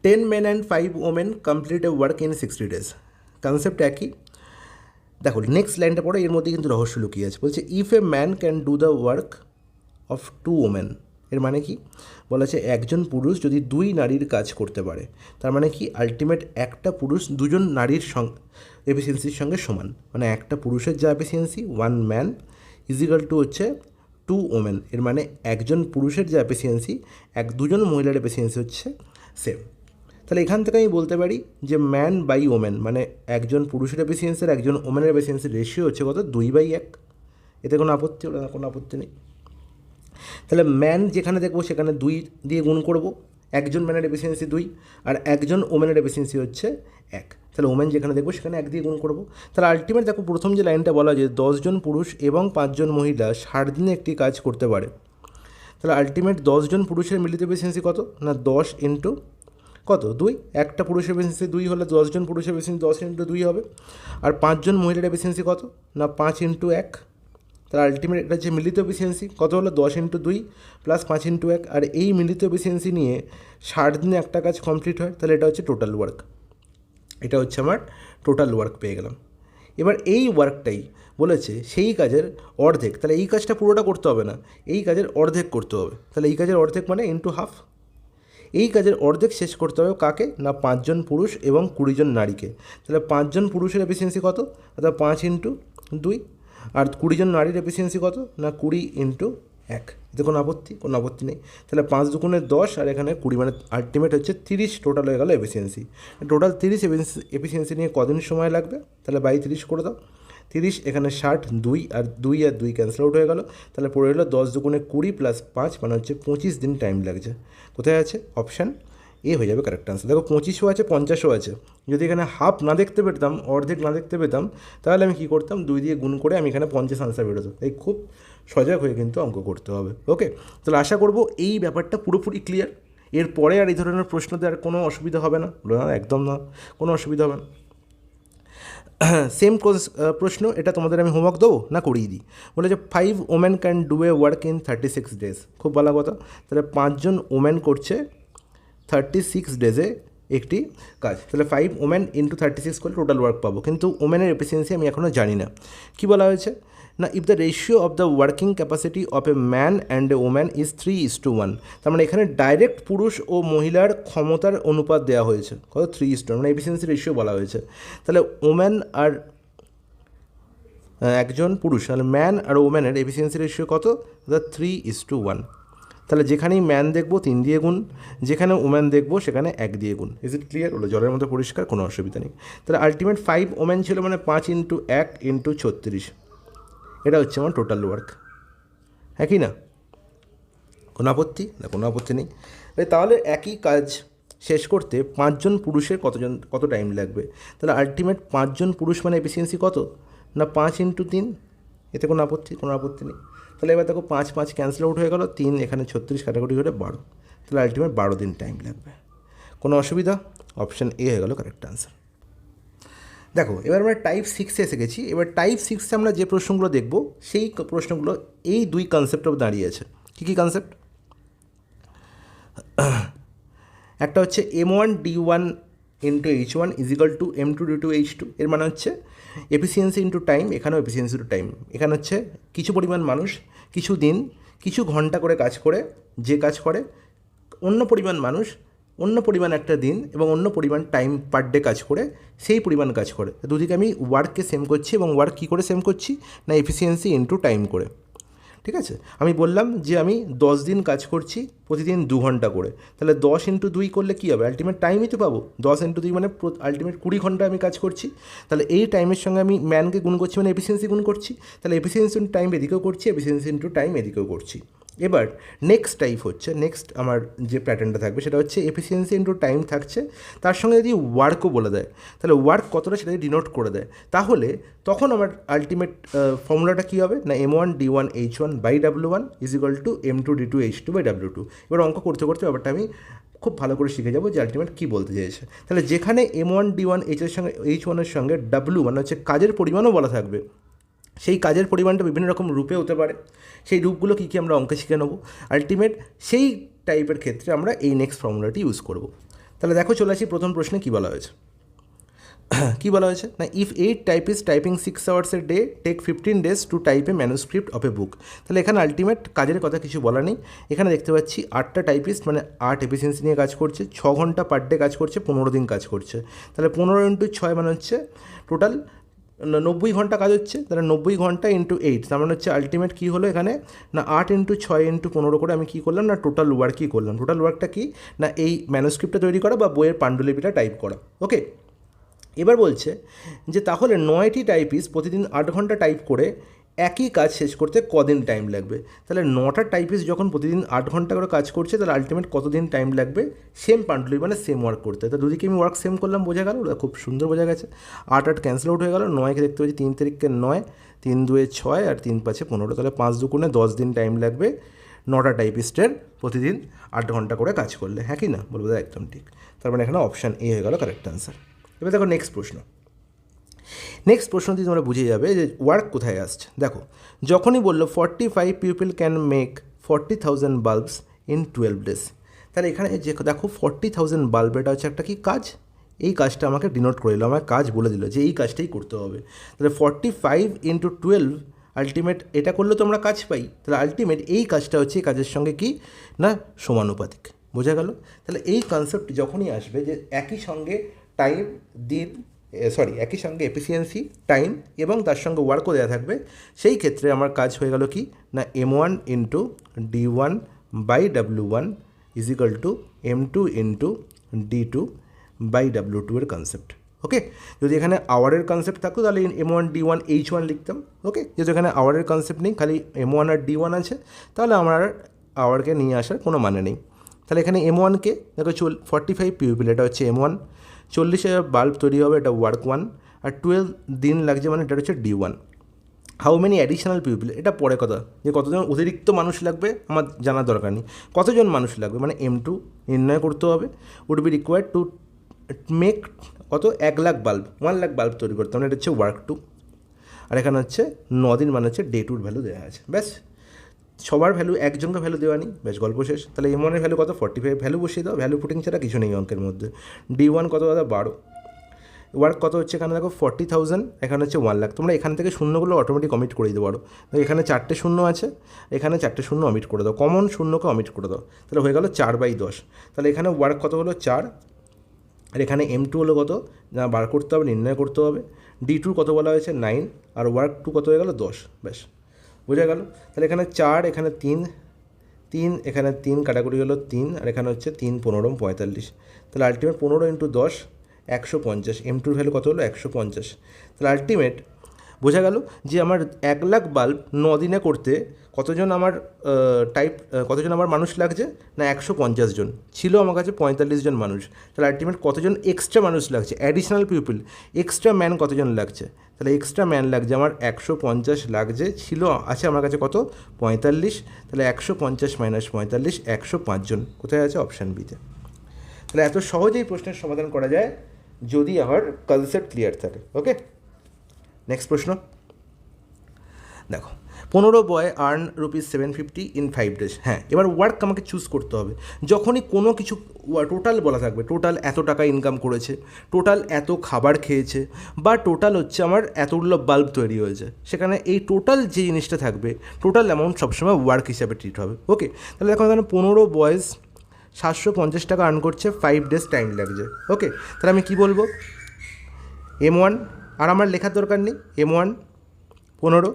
10 men and 5 women complete a work in 60 days। Concept একই। দেখো নেক্সট লাইনটা পড়ো, এর মধ্যে কিন্তু রহস্য লুকিয়ে আছে। বলছে if a man can do the work of 2 women, এর মানে কি? বলা আছে একজন পুরুষ যদি 2 নারীর কাজ করতে পারে, তার মানে কি আলটিমেট একটা পুরুষ 2 জন নারীর এফিসিয়েন্সির সঙ্গে সমান। মানে একটা পুরুষের যা এফিসিয়েন্সি 1 man = হচ্ছে 2 women। এর মানে একজন পুরুষের যা এফিসিয়েন্সি 2 জন মহিলার এফিসিয়েন্সি হচ্ছে সেম। তাহলে এখান থেকে আমি বলতে পারি যে ম্যান বাই ওমেন, মানে একজন পুরুষের এফিসিয়েন্সি আর একজন ওমেনের এফিসিয়েন্সির রেশিও হচ্ছে কত? 2/1। এতে কোনো আপত্তি হলো না? কোনো আপত্তি নেই। তাহলে ম্যান যেখানে দেখবো সেখানে 2 দিয়ে গুণ করব, একজন ম্যানের এফিসিয়েন্সি 2 আর একজন ওমেনের এফিসিয়েন্সি হচ্ছে 1। তাহলে ওমেন যেখানে দেখবো সেখানে 1 দিয়ে গুণ করব। তাহলে আলটিমেট দেখো প্রথম যে লাইনটা বলা যে 10 জন পুরুষ এবং 5 জন মহিলা 60 দিনে একটি কাজ করতে পারে। তাহলে আলটিমেট 10 জন পুরুষের মিলিত এফিসিয়েন্সি কত? না 10 × কত? 2। একটা পুরুষের এফিসিয়েন্সি 2 হলে 10 জন পুরুষের এফিসিয়েন্সি 10 × 2 হবে। আর 5 জন মহিলার এফিসিয়েন্সি কত? না 5 × 1। তাহলে আলটিমেট এটা যে মিলিত এফিসিয়েন্সি কত হলো? 10 × 2 + 5 × 1। আর এই মিলিত এফিসিয়েন্সি নিয়ে 60 দিনে একটা কাজ কমপ্লিট হয়। তাহলে এটা হচ্ছে টোটাল ওয়ার্ক। এটা হচ্ছে আমার টোটাল ওয়ার্ক পেয়ে গেলাম। এবার এই ওয়ার্কটাই বলেছে সেই কাজের অর্ধেক। তাহলে এই কাজটা পুরোটা করতে হবে না, এই কাজের অর্ধেক করতে হবে। তাহলে এই কাজের অর্ধেক মানে ×1/2। এই কাজের অর্ধেক শেষ করতে হবে কাকে? না 5 জন পুরুষ এবং 20 জন নারীকে। তাহলে 5 জন পুরুষের এফিসিয়েন্সি কত? অর্থাৎ 5 × 2। আর 20 জন নারীর এফিসিয়েন্সি কত? না 20 × 1। এতে কোনো আপত্তি নেই। তাহলে 5 × 2 = 10 আর এখানে 20, মানে আলটিমেট হচ্ছে 30 টোটাল হয়ে গেল এফিসিয়েন্সি। টোটাল 30 এফিসিয়েন্সি নিয়ে কদিন সময় লাগবে? তাহলে 30 করে দাও। 30 এখানে 60, 2 আর 2 ক্যান্সেল আউট হয়ে গেল। তাহলে পড়ে হলো 10 × 2 = 20 + 5, মানে হচ্ছে 25 দিন টাইম লাগছে। কোথায় আছে? অপশান এ হয়ে যাবে কারেক্ট আনসার। দেখো 25ও আছে 50ও আছে, যদি এখানে হাফ না দেখতে পেতাম, অর্ধেক না দেখতে পেতাম, তাহলে আমি কী করতাম, 2 দিয়ে গুণ করে আমি এখানে 50 আনসার বেরোতো। তাই খুব সজাগ হয়ে কিন্তু অঙ্ক করতে হবে। ওকে, তাহলে আশা করবো এই ব্যাপারটা পুরোপুরি ক্লিয়ার। এরপরে আর এই ধরনের প্রশ্ন দেওয়ার কোনো অসুবিধা হবে না, একদম না, কোনো অসুবিধা হবে না। সেম প্রশ্ন, এটা তোমাদের আমি হোমওয়ার্ক দেবো না করিয়ে দিই? বলে যে 5 women can do a work in 36 days. খুব ভালো কথা, তাহলে 5 জন ওমেন করছে 36 ডেজে একটি কাজ। তাহলে 5 ওমেন ইন্টু 36 করলে টোটাল ওয়ার্ক পাবো, কিন্তু ওমেনের এফিসিয়েন্সি আমি এখনও জানি না। কী বলা হয়েছে না, if the ratio of the working capacity of a man and a woman is 3:1, তার মানে এখানে ডাইরেক্ট পুরুষ ও মহিলার ক্ষমতার অনুপাত দেওয়া হয়েছে কত, 3:1, মানে এফিসিয়েন্সি রেশিও বলা হয়েছে। তাহলে ওম্যান আর একজন পুরুষ, তাহলে ম্যান আর ওম্যানের এফিসিয়েন্সি রেশিও কত, 3:1। তাহলে যেখানেই ম্যান দেখবো 3 দিয়ে গুণ, যেখানে ওম্যান দেখবো সেখানে 1 দিয়ে গুণ। Is it clear? হলো জলের মতো পরিষ্কার, কোনো অসুবিধা নেই। তাহলে আলটিমেট 5 ওম্যান ছিল মানে 5 × 1 × 36, এটা হচ্ছে আমার টোটাল ওয়ার্ক। হ্যাঁ কি না? কোনো আপত্তি না? কোনো আপত্তি নেই। তাহলে একই কাজ শেষ করতে 5 জন পুরুষের কত টাইম লাগবে? তাহলে আলটিমেট 5 জন পুরুষ মানে এফিসিয়েন্সি কত না 5 × 3, এতে কোনো আপত্তি নেই। তাহলে এবার দেখো 5 5 ক্যান্সেল আউট হয়ে গেল, 3 এখানে 36 কাটাকুটি করে 12, তাহলে আলটিমেট 12 দিন টাইম লাগবে। কোনো অসুবিধা? অপশান এ হয়ে গেল কারেক্ট আনসার। দেখো এবার আমরা টাইপ 6-এ এসে গেছি। এবার টাইপ 6-এ আমরা যে প্রশ্নগুলো দেখব সেই প্রশ্নগুলো এই 2 কনসেপ্টে দাঁড়িয়ে আছে। কী কনসেপ্ট? একটা হচ্ছে M1D1 × H1 = M2D2 H2, এর মানে হচ্ছে এফিসিয়েন্সি ইন্টু টাইম, এখানেও এফিসিয়েন্সি ইন্টু টাইম। এখানে হচ্ছে কিছু পরিমাণ মানুষ কিছু দিন কিছু ঘন্টা করে কাজ করে, যে কাজ করে অন্য পরিমাণ মানুষ অন্য পরিমাণ একটা দিন এবং অন্য পরিমাণ টাইম পার ডে কাজ করে, সেই পরিমাণ কাজ করে। দুদিকে আমি ওয়ার্ককে সেম করছি, এবং ওয়ার্ক কী করে সেম করছি না এফিসিয়েন্সি ইন্টু টাইম করে। ঠিক আছে, আমি বললাম যে আমি 10 দিন কাজ করছি, প্রতিদিন 2 ঘন্টা করে, তাহলে 10 × 2 করলে কী হবে, আলটিমেট টাইমই তো পাবো। 10 × 2 মানে আলটিমেট 20 ঘন্টা আমি কাজ করছি। তাহলে এই টাইমের সঙ্গে আমি ম্যানকে গুণ করছি মানে এফিসিয়েন্সি গুণ করছি, তাহলে এফিসিয়েন্সি ইন্টু টাইম এদিকেও করছি, এফিসিয়েন্সি ইন্টু টাইম এদিকেও করছি। এবার নেক্সট টাইপ হচ্ছে, নেক্সট আমার যে প্যাটার্নটা থাকবে সেটা হচ্ছে এফিসিয়েন্সি ইন্টু টাইম থাকছে, তার সঙ্গে যদি ওয়ার্কও বলে দেয়, তাহলে ওয়ার্ক কতটা সেটা ডিনোট করে দেয়, তাহলে তখন আমার আলটিমেট ফর্মুলাটা কী হবে না M1D1 H1 /W1 = M2D2 H2 /W2। এবার অঙ্ক করতে করতে ব্যাপারটা আমি খুব ভালো করে শিখে যাবো যে আলটিমেট কী বলতে চাইছে। তাহলে যেখানে M1D1 H1-এর সঙ্গে W মানে হচ্ছে কাজের পরিমাণও বলা থাকবে, সেই কাজের পরিমাণটা বিভিন্ন রকম রূপে হতে পারে, সেই রূপগুলো কী কী আমরা অঙ্কে শিখে নেবো। আলটিমেট সেই টাইপের ক্ষেত্রে আমরা এই নেক্সট ফর্মুলাটি ইউজ করব। তাহলে দেখো চলে আসি প্রথম প্রশ্নে কী বলা হয়েছে। কী বলা হয়েছে না, if 8 typist typing 6 hours a day take 15 days to type a manuscript of a book. তাহলে এখানে আলটিমেট কাজের কথা কিছু বলা নেই। এখানে দেখতে পাচ্ছি 8টা টাইপিস্ট মানে 8 এফিসিয়েন্সি নিয়ে কাজ করছে, 6 ঘন্টা পার ডে কাজ করছে, 15 দিন কাজ করছে। তাহলে 15 × 6 মানে হচ্ছে টোটাল 90 ঘন্টা কাজ হচ্ছে। তাহলে 90 ঘন্টা × 8, তার মানে হচ্ছে আলটিমেট কী হলো এখানে না 8 × 6 × 15 করে আমি কী করলাম না টোটাল ওয়ার্কই করলাম। টোটাল ওয়ার্কটা কি না এই ম্যানুস্ক্রিপ্টটা তৈরি করা বা বইয়ের পাণ্ডুলিপিটা টাইপ করা। ওকে, এবার বলছে যে তাহলে 9টি টাইপিস্ট প্রতিদিন 8 ঘন্টা টাইপ করে একই কাজ শেষ করতে কদিন টাইম লাগবে। তাহলে 9টা টাইপিস্ট যখন প্রতিদিন 8 ঘন্টা করে কাজ করছে, তাহলে আলটিমেট কতদিন টাইম লাগবে সেম পাণ্ডুলিপি মানে সেম ওয়ার্ক করতে। তো দুদিকে আমি ওয়ার্ক সেম করলাম, বোঝা গেল, খুব সুন্দর বোঝা গেছে। 8 8 ক্যান্সেল আউট হয়ে গেল, 9কে দেখতে পাচ্ছি 3 তারিখকে 9, 3 2 6 আর 3 5 15, তাহলে 5 2 10 দিন টাইম লাগবে 9টা টাইপিস্টের প্রতিদিন 8 ঘন্টা করে কাজ করলে। হ্যাঁ কি না? বলবো একদম ঠিক। তার মানে এখানে অপশান এ হয়ে গেল কারেক্ট আনসার। এবার দেখো নেক্সট প্রশ্ন দিয়ে তোমরা বুঝে যাবে যে ওয়ার্ক কোথায় আসছে। দেখো যখনই বললো 45 people can make 40,000 bulbs in 12 days, তাহলে এখানে যে দেখো 40,000 বাল্ব, এটা হচ্ছে একটা কি কাজ, এই কাজটা আমাকে ডিনোট করে দিল, আমার কাজ বলে দিল যে এই কাজটাই করতে হবে। তাহলে 45 × 12 আলটিমেট এটা করলে তো আমরা কাজ পাই, তাহলে আলটিমেট এই কাজটা হচ্ছে এই কাজের সঙ্গে কি না সমানুপাতিক। বোঝা গেল? তাহলে এই কনসেপ্ট যখনই আসবে যে একই সঙ্গে টাইম একই সঙ্গে এফিসিয়েন্সি টাইম এবং তার সঙ্গে ওয়ার্কও দেওয়া থাকবে, সেই ক্ষেত্রে আমার কাজ হয়ে গেল কি না M1 × D1 /W1 = M2 × D2 /W2 এর কনসেপ্ট। ওকে, যদি এখানে আওয়ারের কনসেপ্ট থাকতো তাহলে M1D1 H1 লিখতাম। ওকে, যেহেতু এখানে আওয়ারের কনসেপ্ট নেই, খালি M1 আর D1 আছে, তাহলে আমার আওয়ারকে নিয়ে আসার কোনো মানে নেই। তাহলে এখানে M1কে দেখো 45 পিউপিল, এটা হচ্ছে M1, 40,000 বাল্ব তৈরি হবে, এটা ওয়ার্ক 1, আর 12 দিন লাগছে মানে এটা হচ্ছে D1। How many additional pupil, এটা পরে কথা, যে কতজন অতিরিক্ত মানুষ লাগবে আমার জানার দরকার নেই, কতজন মানুষ লাগবে মানে M2 নির্ণয় করতে হবে। Would be required to make কত 1,00,000 বাল্ব, 1,00,000 বাল্ব তৈরি করতে মানে এটা হচ্ছে ওয়ার্ক 2। আর এখানে হচ্ছে 9 দিন মানে হচ্ছে ডে 2 ভ্যালু দেওয়া আছে। ব্যাস, সবার ভ্যালু, একজনকে ভ্যালু দেওয়া নেই, ব্যাস গল্প শেষ। তাহলে M1 এর ভ্যালু কত 45, ভ্যালু বসিয়ে দাও, ভ্যালু পুটিং ছাড়া কিছু নেই অঙ্কের মধ্যে। D1 কত দাদা 12, ওয়ার্ক কত হচ্ছে এখানে দেখো 40,000, এখানে হচ্ছে 1,00,000। তোমরা এখান থেকে শূন্যগুলো অটোমেটিক অমিট করে দিতে পারো, এখানে 4টে শূন্য আছে, এখানে 4টে শূন্য অমিট করে দাও, কমন শূন্যকে অমিট করে দাও, তাহলে হয়ে গেল 4/10। তাহলে এখানে ওয়ার্ক কত হলো 4, আর এখানে M2 হলো কত না বার করতে হবে, নির্ণয় করতে হবে। D2 কত বলা হয়েছে 9, আর ওয়ার্ক 2 কত হয়ে গেল 10। ব্যাস বোঝা গেল। তাহলে এখানে 4, এখানে 3, এখানে 3 কাটাকুটি হলো 3, আর এখানে হচ্ছে 3 15 45, তাহলে আলটিমেট 15 × 10 150। M2 ভ্যালু কত হলো 150। তাহলে আলটিমেট বোঝা গেল যে আমার 1,00,000 বাল্ব 9 দিনে করতে কতজন আমার কতজন আমার মানুষ লাগছে না 150 জন, ছিল আমার কাছে 45 জন মানুষ। তাহলে আলটিমেট কতজন এক্সট্রা মানুষ লাগছে, অ্যাডিশনাল পিপল, এক্সট্রা ম্যান কতজন লাগছে, তাহলে এক্সট্রা ম্যান লাগছে আমার 150 লাগছে, ছিল আছে আমার কাছে কত 45, তাহলে 150 - 45 105 জন কোথায় আছে অপশান বিতে। তাহলে এত সহজেই প্রশ্নের সমাধান করা যায় যদি আমার কনসেপ্ট ক্লিয়ার থাকে। ওকে, নেক্সট প্রশ্ন দেখো, 15 বয় আর্ন ₹750 ইন 5 days। হ্যাঁ, এবার ওয়ার্ক আমাকে চুজ করতে হবে। যখনই কোনো কিছু টোটাল বলা থাকবে, টোটাল এত টাকা ইনকাম করেছে, টোটাল এত খাবার খেয়েছে, বা টোটাল হচ্ছে আমার এতগুলো বাল্ব তৈরি হয়েছে, সেখানে এই টোটাল যে জিনিসটা থাকবে, টোটাল অ্যামাউন্ট সবসময় ওয়ার্ক হিসাবে ট্রিট হবে। ওকে, তাহলে দেখো এখানে 15 বয়েজ 750 টাকা আর্ন করছে, 5 days টাইম লাগছে। ওকে, তাহলে আমি কী বলবো, M1, আর আমার লেখার দরকার নেই, M1 15,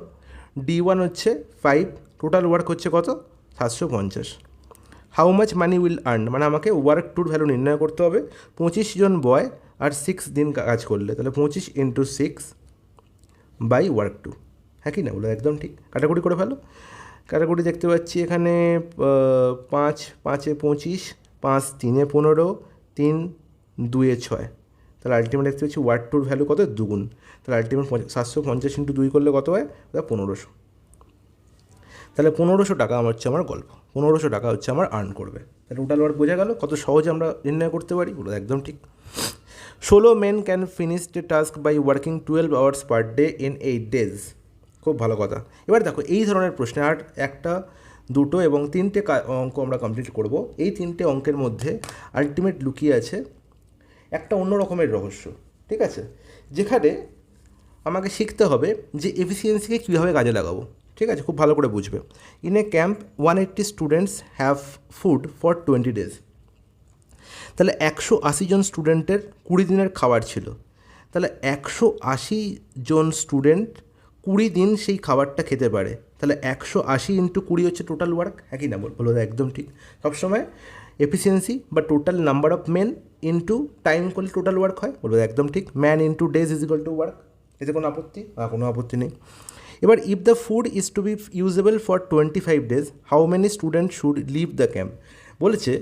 D1 হচ্ছে 5, টোটাল ওয়ার্ক হচ্ছে কত 750। How much money will earn, মানে আমাকে ওয়ার্ক 2 ভ্যালু নির্ণয় করতে হবে। 25 জন বয় আর 6 দিন কাজ করলে, তাহলে 25 × 6 বাই ওয়ার্ক 2। হ্যাঁ কি না বলো, একদম ঠিক। কাটাকুটি করে ফেলো, কাটাকুটি দেখতে পাচ্ছি এখানে 5 5 এ 25, 5 3 এ 15, 3 2 এ 6, তাহলে আলটিমেট দেখতে পাচ্ছি ওয়ার্ক 2 ভ্যালু কত 2 গুণ, তাহলে আলটিমেট 750 × 2 করলে কত হয় 1500। তাহলে 1500 টাকা আমার হচ্ছে আমার গল্প, 1500 টাকা হচ্ছে আমার আর্ন করবে। তাহলে টোটাল ওয়ার্ক বোঝা গেল, কত সহজে আমরা নির্ণয় করতে পারি, বলো একদম ঠিক। 16 men can finish the task by working 12 hours per day in 8 days। খুব ভালো কথা। এবার দেখো এই ধরনের প্রশ্নে আর একটা, দুটো এবং 3টে অঙ্ক আমরা কমপ্লিট করব। এই 3টে অঙ্কের মধ্যে আলটিমেট লুকিয়ে আছে একটা অন্য রকমের রহস্য, ঠিক আছে, যেখানে আমাকে শিখতে হবে যে এফিসিয়েন্সিকে কীভাবে কাজে লাগাবো। ঠিক আছে, খুব ভালো করে বুঝবে। In a camp 180 students have food for 20 days। তাহলে 180 জন স্টুডেন্টের 20 দিনের খাবার ছিল, তাহলে 180 জন স্টুডেন্ট 20 দিন সেই খাবারটা খেতে পারে, তাহলে 180 × 20 হচ্ছে টোটাল ওয়ার্ক। হ্যাঁ কি না বলো, একদম ঠিক। সবসময় এফিসিয়েন্সি বা total number of men into time করলে টোটাল ওয়ার্ক হয়, বলবো একদম ঠিক। Man into days is equal to work. এতে কোনো আপত্তি? কোনো আপত্তি নেই। এবার if the food is to be usable for 25 days, how many student should leave the camp. বলেছে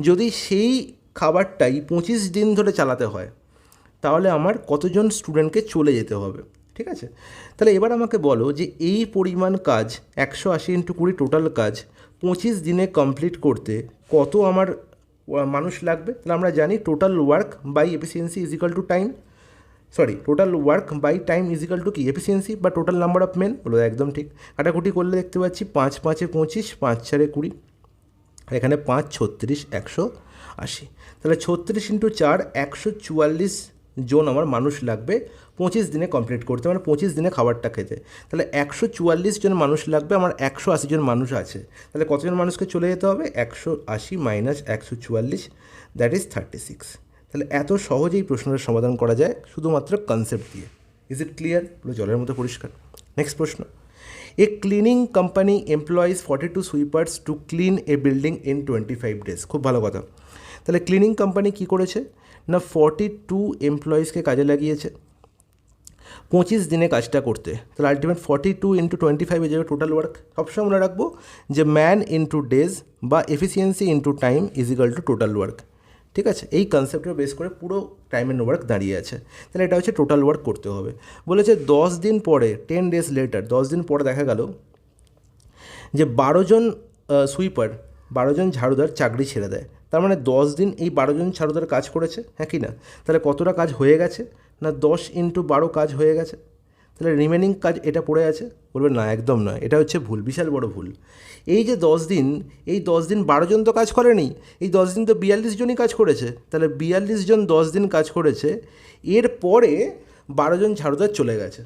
যদি সেই খাবারটাই 25 দিন ধরে চালাতে হয়, তাহলে আমার কতজন স্টুডেন্টকে চলে যেতে হবে। ঠিক আছে, তাহলে এবার আমাকে বলো যে এই পরিমাণ কাজ 180 × 20 টোটাল কাজ 25 দিনে কমপ্লিট করতে কত আমার মানুষ লাগবে। তাহলে আমরা জানি total work by efficiency is equal to time, total work by time is equal to কি এফিসিয়েন্সি বা টোটাল নাম্বার অফ মেন, বলো একদম ঠিক। কাটাকুটি করলে দেখতে পাচ্ছি 5 5 এ 25, 5 4 এ 20, এখানে 5 36 180, তাহলে 36 × 4 144 জন আমার মানুষ লাগবে 25 দিনে কমপ্লিট করতে, মানে 25 দিনে খাবারটা খেতে। তাহলে 144 জন মানুষ লাগবে, আমার 180 জন মানুষ আছে, তাহলে কতজন মানুষকে চলে যেতে হবে 180 - 144, দ্যাট ইজ 36। তাহলে এত সহজেই প্রশ্নের সমাধান করা যায় শুধুমাত্র কনসেপ্ট দিয়ে। Is it clear? পুরো জলের মতো পরিষ্কার। নেক্সট প্রশ্ন, a cleaning company employees 42 sweepers to clean a building in 25 days। খুব ভালো কথা। তাহলে ক্লিনিং কোম্পানি কী করেছে না 42 এমপ্লয়িজকে কাজে লাগিয়েছে, 25 দিনে কাজটা করতে, তাহলে আলটিমেট 42 ইন্টু 25 হয়ে যাবে টোটাল ওয়ার্ক। সবসময় মনে রাখবো যে ম্যান ইন্টু ডেজ বা efficiency into time is equal two total work. ঠিক আছে, এই কনসেপ্টের বেস করে পুরো টাইম অ্যান্ড ওয়ার্ক দাঁড়িয়ে আছে। তাহলে এটা হচ্ছে টোটাল ওয়ার্ক করতে হবে। বলেছে 10 দিন পরে, 10 days লেটার, 10 দিন পরে দেখা গেল যে 12 জন সুইপার, 12 জন ঝাড়ুদার চাকরি ছেড়ে দেয়। তার মানে 10 দিন এই 12 জন ঝাড়ুদার কাজ করেছে, হ্যাঁ কি না? তাহলে কতটা কাজ হয়ে গেছে? না 10 ইন্টু 12 কাজ হয়ে গেছে। তাহলে রিমেনিং কাজ এটা পড়ে আছে। বলবে না, একদম নয়, এটা হচ্ছে ভুল, বিশাল বড় ভুল। এই যে 10 দিন, এই 10 দিন 12 জন তো কাজ করেনি, এই 10 দিন তো 42 জনই কাজ করেছে। তাহলে 42 জন 10 দিন কাজ করেছে, এরপরে 12 জন ঝাড়ুদার চলে গেছে।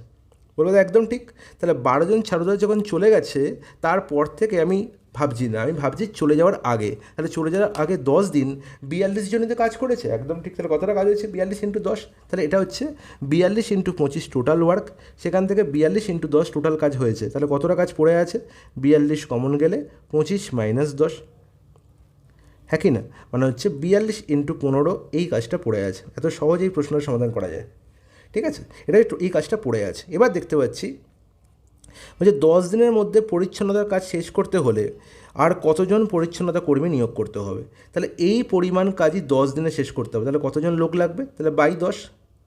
বলবো একদম ঠিক। তাহলে 12 জন ঝাড়ুদার যখন চলে গেছে, তারপর থেকে আমি ভাবছি না, আমি ভাবছি চলে যাওয়ার আগে। তাহলে চলে যাওয়ার আগে 10 দিন 42 জনই তো কাজ করেছে, একদম ঠিক। তাহলে কতটা কাজ হয়েছে? 42 ইন্টু 10। তাহলে এটা হচ্ছে 42 ইন্টু 25 টোটাল ওয়ার্ক। সেখান থেকে 42 ইন্টু 10 টোটাল কাজ হয়েছে। তাহলে কতটা কাজ পড়ে আছে? 42 কমন গেলে 25 মাইনাস 10, হ্যাঁ কি না? মানে হচ্ছে 42 ইন্টু 15 এই কাজটা পড়ে আছে। এত সহজেই প্রশ্নের সমাধান করা যায়। ঠিক আছে, এটা এই কাজটা পড়ে আছে। এবার দেখতে পাচ্ছি বলছে 10 দিনের মধ্যে পরিচ্ছন্নতার কাজ শেষ করতে হলে আর কতজন পরিচ্ছন্নতা কর্মী নিয়োগ করতে হবে। তাহলে এই পরিমাণ কাজই 10 দিনে শেষ করতে হবে। তাহলে কতজন লোক লাগবে? তাহলে বাই 10।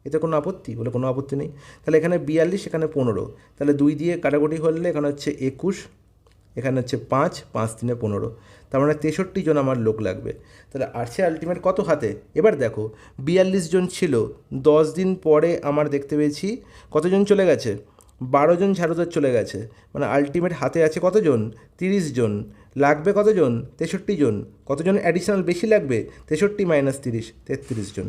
এতে কোনো আপত্তি? বলে কোনো আপত্তি নেই। তাহলে এখানে 42, এখানে 15, তাহলে 2 দিয়ে কাটাকুটি করলে এখানে হচ্ছে 21, এখানে হচ্ছে 5, 5 3 15, তার মানে 63 জন আমার লোক লাগবে। তাহলে আসছে আলটিমেট কত হাতে? এবার দেখো 42 জন ছিল, 10 দিন পরে আমার দেখতে পেয়েছি কতজন চলে গেছে? 12 জন ঝাড়ুদার চলে গেছে। মানে আলটিমেট হাতে আছে কতজন? 30 জন। লাগবে কতজন? 63 জন। কতজন অ্যাডিশনাল বেশি লাগবে? 63 মাইনাস 30, 33 জন।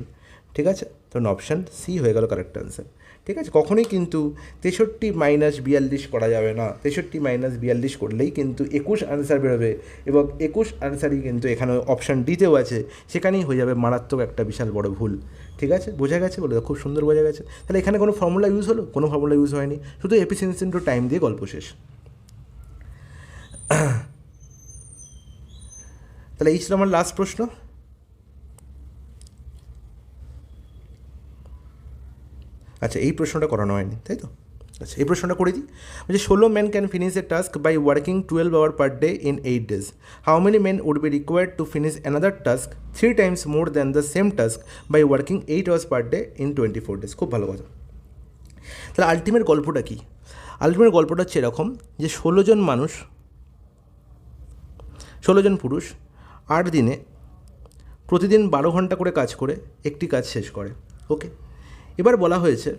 ঠিক আছে, তখন অপশান সি হয়ে গেল কারেক্ট অ্যান্সার। ঠিক আছে, কখনোই কিন্তু 63 মাইনাস 42 করা যাবে না। 63 মাইনাস 42 করলেই কিন্তু 21 আনসার বেরোবে, এবং 21 আনসারই কিন্তু এখানে অপশান ডিতেও আছে, সেখানেই হয়ে যাবে মারাত্মক একটা বিশাল বড় ভুল। ঠিক আছে, বোঝা গেছে? বলে খুব সুন্দর বোঝা গেছে। তাহলে এখানে কোনো ফর্মুলা ইউজ হলো? কোনো ফর্মুলা ইউজ হয়নি, শুধু এফিসিয়েন্সি ইনটু টাইম দিয়ে গল্প শেষ। তাহলে এই ছিল আমার লাস্ট প্রশ্ন। আচ্ছা, এই প্রশ্নটা করানো হয়নি, তাই তো? আচ্ছা, এই প্রশ্নটা করে দিই। যে 16 men can finish a task by working 12 hours per day in 8 days. How many men would be required to finish another task 3 times more than the same task by working 8 hours per day in 24 days? খুব ভালো কথা। তাহলে ultimate গল্পটা কী? Ultimate গল্পটা হচ্ছে এরকম যে 16 জন মানুষ, 16 জন পুরুষ 8 দিনে প্রতিদিন 12 ঘন্টা করে কাজ করে একটি কাজ শেষ করে। ওকে, এবার বলা হয়েছে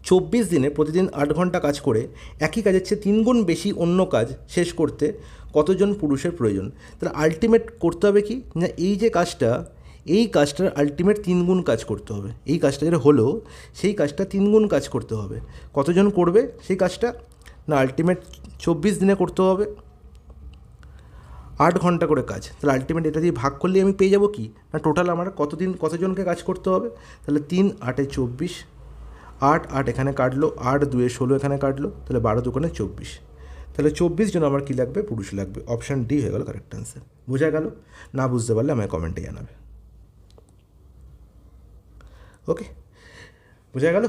24 দিনে প্রতিদিন 8 ঘন্টা কাজ করে একই কাজের চেয়ে 3 গুণ বেশি অন্য কাজ শেষ করতে কতজন পুরুষের প্রয়োজন? তাহলে আলটিমেট করতে হবে কি না, এই যে কাজটা, এই কাজটার আলটিমেট 3 গুণ কাজ করতে হবে। এই কাজটা যেটা হলো সেই কাজটা 3 গুণ কাজ করতে হবে। কতজন করবে সেই কাজটা? না আলটিমেট 24 দিনে করতে হবে, 8 ঘন্টা করে কাজ। তাহলে আলটিমেট এটা দিয়ে ভাগ করলেই আমি পেয়ে যাবো কি না, টোটাল আমার কতজনকে কাজ করতে হবে। তাহলে 3 8 24, 8 8 এখানে কাটলো, 8 2 16 এখানে কাটলো, তাহলে 12 2 24। তাহলে 24 জন আমার কী লাগবে? পুরুষ লাগবে। অপশান ডি হয়ে গেল কারেক্ট অ্যান্সার। বোঝা গেল? না বুঝতে পারলে আমায় কমেন্টে জানাবে। ওকে, বোঝা গেল?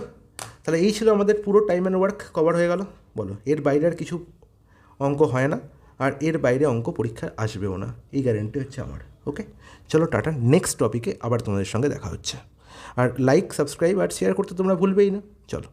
তাহলে এই ছিল আমাদের পুরো টাইম অ্যান্ড ওয়ার্ক কভার হয়ে গেল। বলো, এর বাইরে আর কিছু অঙ্ক হয় না, আর এর বাইরে অঙ্ক পরীক্ষায় আসবেও না, এই গ্যারেন্টি হচ্ছে আমার। ওকে, চলো টাটা, নেক্সট টপিকে আবার তোমাদের সঙ্গে দেখা হচ্ছে। আর লাইক, সাবস্ক্রাইব আর শেয়ার করতে তোমরা ভুলবেই না। চলো।